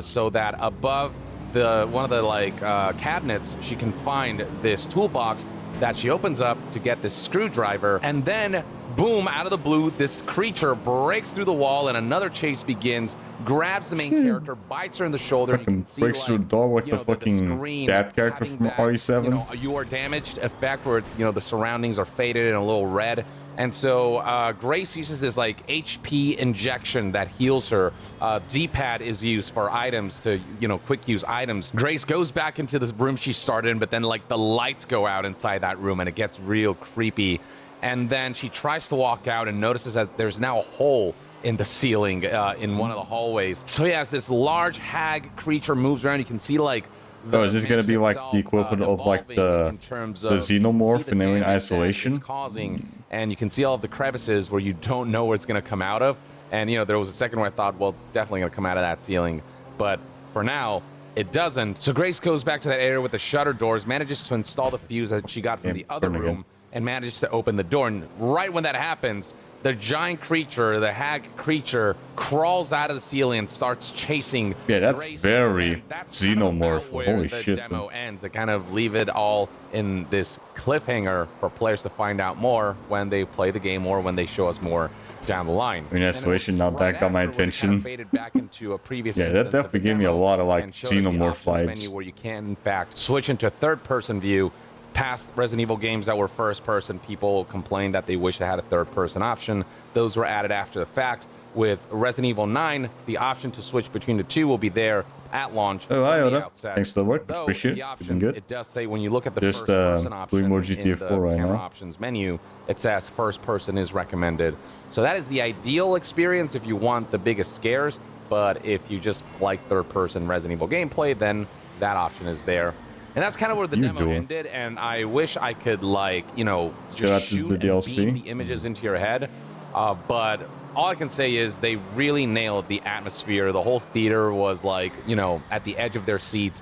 so that above the one of the like cabinets, she can find this toolbox that she opens up to get this screwdriver, and then boom, out of the blue, this creature breaks through the wall and another chase begins, grabs the main character, bites her in the shoulder. You can see, breaks through the door like the fucking that character from RE7. You know, you are damaged effect where, you know, the surroundings are faded and a little red. And so Grace uses this like HP injection that heals her. D-pad is used for items to, you know, quick use items. Grace goes back into this room she started in, but then like the lights go out inside that room and it gets real creepy. And then she tries to walk out and notices that there's now a hole in the ceiling in one of the hallways. So yeah, as this large hag creature moves around, you can see like is this gonna be like the equivalent of like the xenomorph in Alien Isolation? And you can see all of the crevices where you don't know where it's gonna come out of. And you know, there was a second where I thought, well, it's definitely gonna come out of that ceiling. But for now, it doesn't. So Grace goes back to that area with the shutter doors, manages to install the fuse that she got from the other room, and manages to open the door. And right when that happens, the giant creature, the hag creature, crawls out of the ceiling and starts chasing. Yeah, that's Grace. very xenomorph. Where Holy the shit. demo ends. They kind of leave it all in this cliffhanger for players to find out more when they play the game or when they show us more down the line. In Isolation, now that got my attention. Back into a previous yeah, that definitely gave me a lot of like xenomorph vibes. Menu where you can in fact switch into third-person view. Past Resident Evil games that were first-person, people complained that they wish they had a third-person option. Those were added after the fact. With Resident Evil 9, the option to switch between the two will be there at launch. Oh, hi, Oda. Thanks for the work. Appreciate it. Been good. It does say when you look at the just first-person option doing more GTA 4 right camera now. options menu, it says first-person is recommended. So that is the ideal experience if you want the biggest scares. But if you just like third-person Resident Evil gameplay, then that option is there. And that's kind of where the demo ended, and I wish I could, like, you know, just shoot and beam the images into your head. But all I can say is they really nailed the atmosphere. The whole theater was, like, you know, at the edge of their seats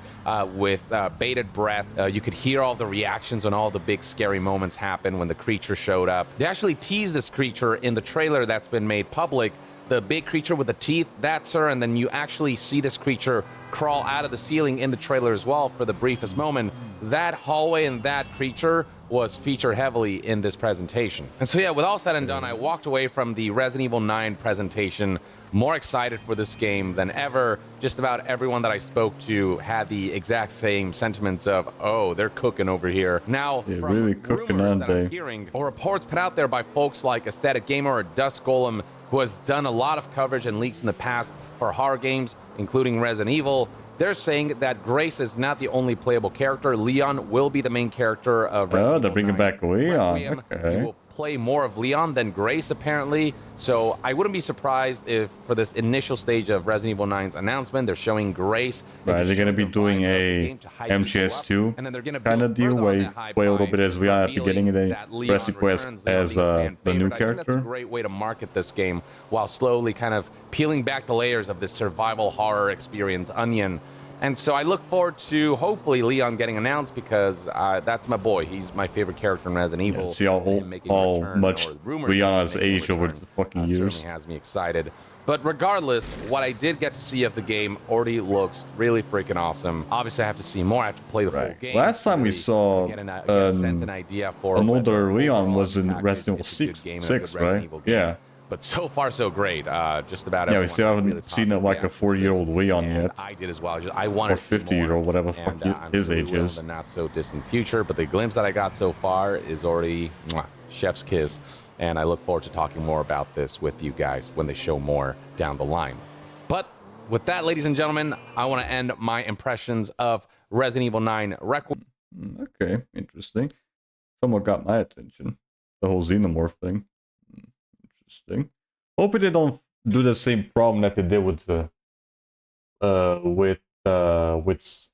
with bated breath. You could hear all the reactions when all the big scary moments happened when the creature showed up. They actually teased this creature in the trailer that's been made public. The big creature with the teeth, that's her, and then you actually see this creature crawl out of the ceiling in the trailer as well for the briefest moment. That hallway and that creature was featured heavily in this presentation. And so yeah, with all said and done, I walked away from the Resident Evil 9 presentation more excited for this game than ever. Just about everyone that I spoke to had the exact same sentiments of, oh, they're cooking over here. Now, they're really cooking, aren't they? Hearing, or reports put out there by folks like Aesthetic Gamer or Dust Golem, who has done a lot of coverage and leaks in the past for horror games, including Resident Evil. They're saying that Grace is not the only playable character. Leon will be the main character of Resident Evil. They're bringing back Leon. Okay. You will play more of Leon than Grace, apparently. So I wouldn't be surprised if, for this initial stage of Resident Evil 9's announcement, they're showing Grace. Right, they're going to be doing a MGS2 kind of deal where you play a little bit as Leon at the beginning and then rest you play as the new character. That's a great way to market this game while slowly kind of peeling back the layers of this survival horror experience onion. And so I look forward to hopefully Leon getting announced because that's my boy. He's my favorite character in Resident Evil. Yeah, see how much Leon has aged over the fucking years. Certainly has me excited. But regardless, what I did get to see of the game already looks really freaking awesome. Obviously, I have to see more. I have to play the full game. Last time we saw an older Leon was in Resident Evil 6, right? Yeah. But so far, so great. Just about everyone. Yeah, we still haven't seen like a 40-year-old Leon yet. I did as well. I wanted or 50-year-old, whatever his age is. In the not so distant future, but the glimpse that I got so far is already chef's kiss. And I look forward to talking more about this with you guys when they show more down the line. But with that, ladies and gentlemen, I want to end my impressions of Resident Evil 9 Requiem. Okay, interesting. Somewhat got my attention. The whole xenomorph thing. Interesting. Hoping they don't do the same problem that they did with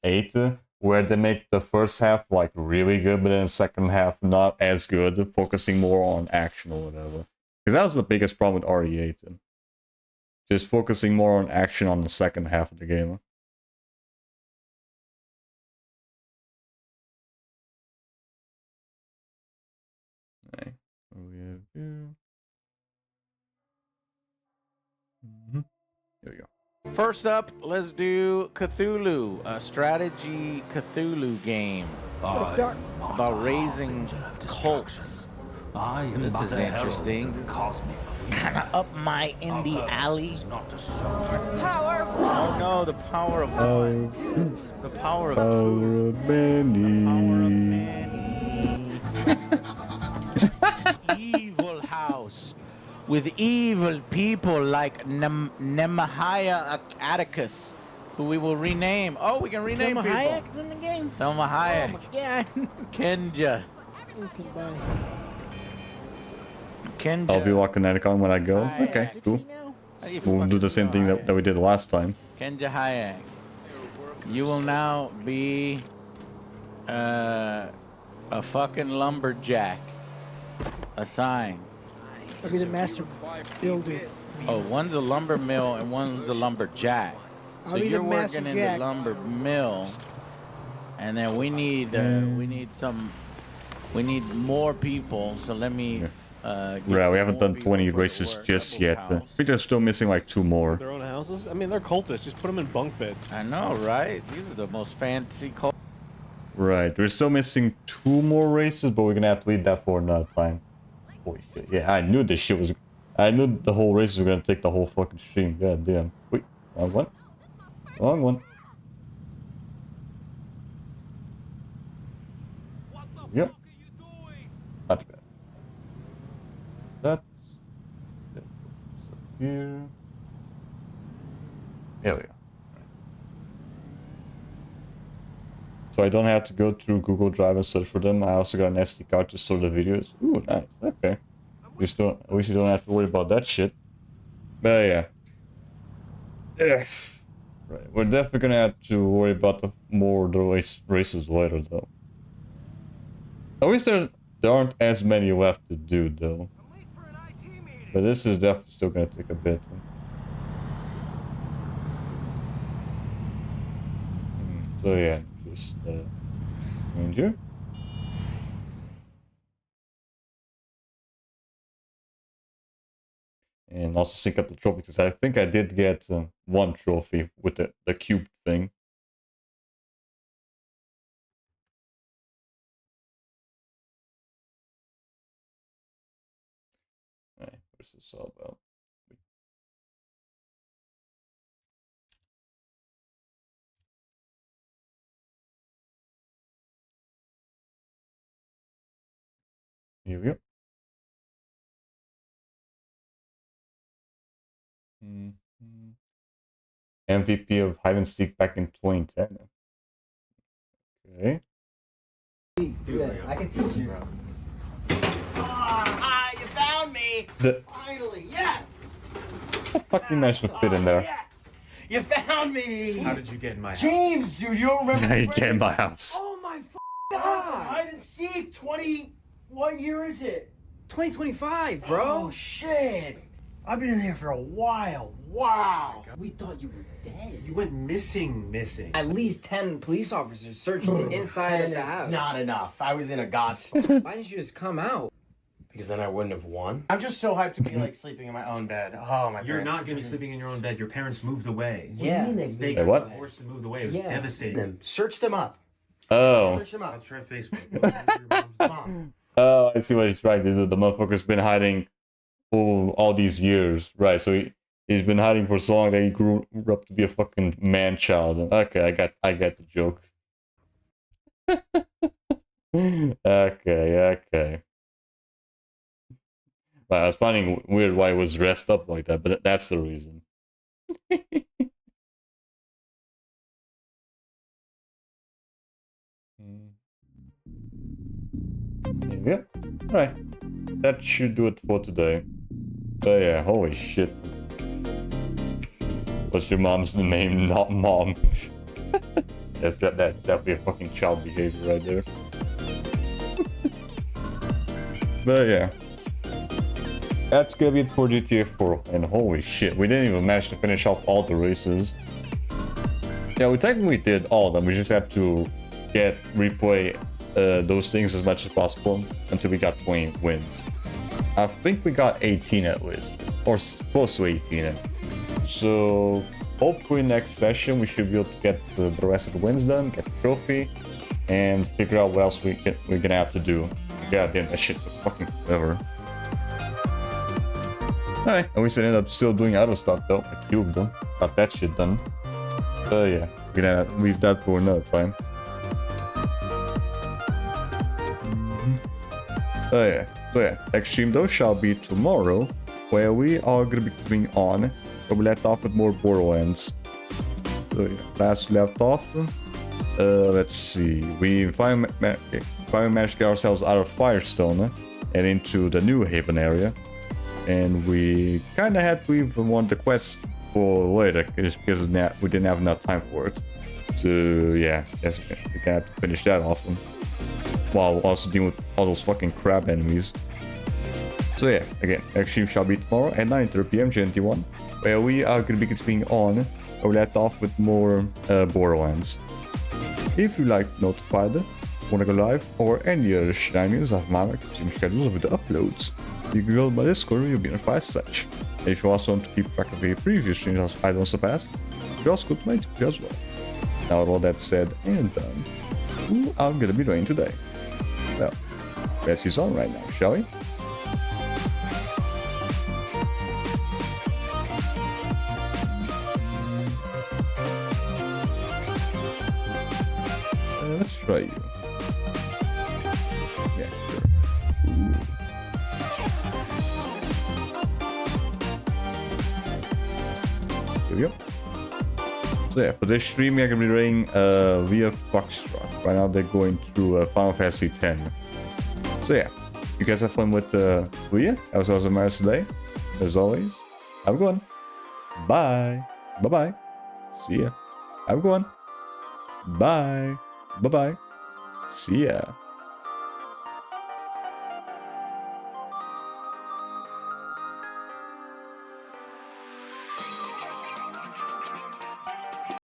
8, where they make the first half like really good, but then the second half not as good, focusing more on action or whatever. Because that was the biggest problem with RE8. Just focusing more on action on the second half of the game. Okay. We have here. Here we go. First up, let's do Cthulhu, a strategy Cthulhu game about raising cults. This is interesting. This is kind of up my indie alley. Oh no, the power of one. The power of many. Evil house with evil people like Nehemiah Atticus, who we will rename. Oh, we can rename Selma people. Hayek in the game? Selma Hayek. Oh my god. Kenja. Kenja. I'll be walking Anaconda when I go. Okay, cool. We'll do the same thing that we did last time. Kenja Hayek. You will now be a fucking lumberjack. A sign. I'll be the master builder. Oh, one's a lumber mill and one's a lumberjack. So I'll be you're the master working in the jack. lumber mill, and then we need more people. So let me. Right, we haven't done 20 races just yet. I think they're still missing like 2 more. Their own houses? I mean, they're cultists. Just put them in bunk beds. I know, right? These are the most fancy cult. Right, we're still missing 2 more races, but we're gonna have to leave that for another time. Holy shit. Yeah, I knew this shit was... I knew the whole race was gonna take the whole fucking stream. God damn. Wait, wrong one? Wrong one. Yep. Not bad. That's... Here. There we go. So I don't have to go through Google Drive and search for them. I also got an SD card to store the videos. Ooh, nice. Okay. At least you don't have to worry about that shit. But yeah. Yes. Right. We're definitely gonna have to worry about the races later, though. At least there aren't as many left to do, though. But this is definitely still gonna take a bit. So yeah, just Ranger. And also sync up the trophy, because I think I did get 1 trophy with the cube thing. Alright, what's this all about? Here we go. MVP of hide and seek back in 2010. Okay. Yeah, I can teach you. You found me! Finally, yes! What the fuck you managed to fit in there? Yes! You found me! How did you get in my house? James, dude, you don't remember? How you get in my house? Oh my god! Hide and seek, 20... What year is it? 2025, bro. Oh shit! I've been in there for a while. Wow! We thought you were dead. You went missing. At least 10 police officers searched the inside of the house. Not enough. I was in a godspell. Why didn't you just come out? Because then I wouldn't have won. I'm just so hyped to be like sleeping in my own bed. Oh my god. You're not going to be sleeping in your own bed. Your parents moved away. Yeah. What do you mean They Hey, what? got forced to move away. It was Yeah. devastating. Search them up. Oh. Search them I'll up. try Facebook. Mom. Oh, I see what he's trying to do. The motherfucker's been hiding all these years. Right, so he's been hiding for so long that he grew up to be a fucking man-child. Okay, I get the joke. Okay. Well, I was finding weird why he was dressed up like that, but that's the reason. Yep. Alright. That should do it for today. So yeah, holy shit. What's your mom's name? Not mom. Yes, that'd be a fucking child behavior right there. But yeah. That's gonna be it for GTA 4. And holy shit, we didn't even manage to finish off all the races. Yeah, we technically did all of them. We just had to replay those things as much as possible until we got 20 wins. I think we got 18 at least, or close to 18. So hopefully next session we should be able to get the rest of the wins done, get the trophy, and figure out what else we're gonna have to do. God damn, that shit took fucking forever. Alright, at least I ended up still doing other stuff though, like Cube done. Got that shit done. Yeah, we're gonna leave that for another time. So yeah, next stream though shall be tomorrow, where we are gonna be continuing on, where we left off with more Borderlands. So yeah, last left off, let's see, we finally managed to get ourselves out of Firestone and into the New Haven area, and we kinda had to even want the quest for later, just because we didn't have enough time for it. So yeah, guess we're gonna have to finish that off. While also dealing with all those fucking crab enemies. So yeah, again, next stream shall be tomorrow at 9:30 PM GMT 1, where we are going to be continuing on, where we left off with more Borderlands. If you like notified, want to go live, or any other shenanigans of my stream schedules of the uploads, you can go to my Discord and you'll be notified as such. And if you also want to keep track of the previous streams I don't surpass, you can also go to my Twitter as well. Now with all that said and done, who I'm going to be doing today? Well, let's see on right now, shall we? Let's try you. Yeah, sure. Ooh. Here we go. So yeah, for this stream we are going to be running via Foxtrot. Right now they're going through Final Fantasy X. So yeah, you guys have fun with Via. I was also Maris today. As always, have a good one. Bye. Bye-bye. See ya. Have a good one. Bye. Bye-bye. See ya.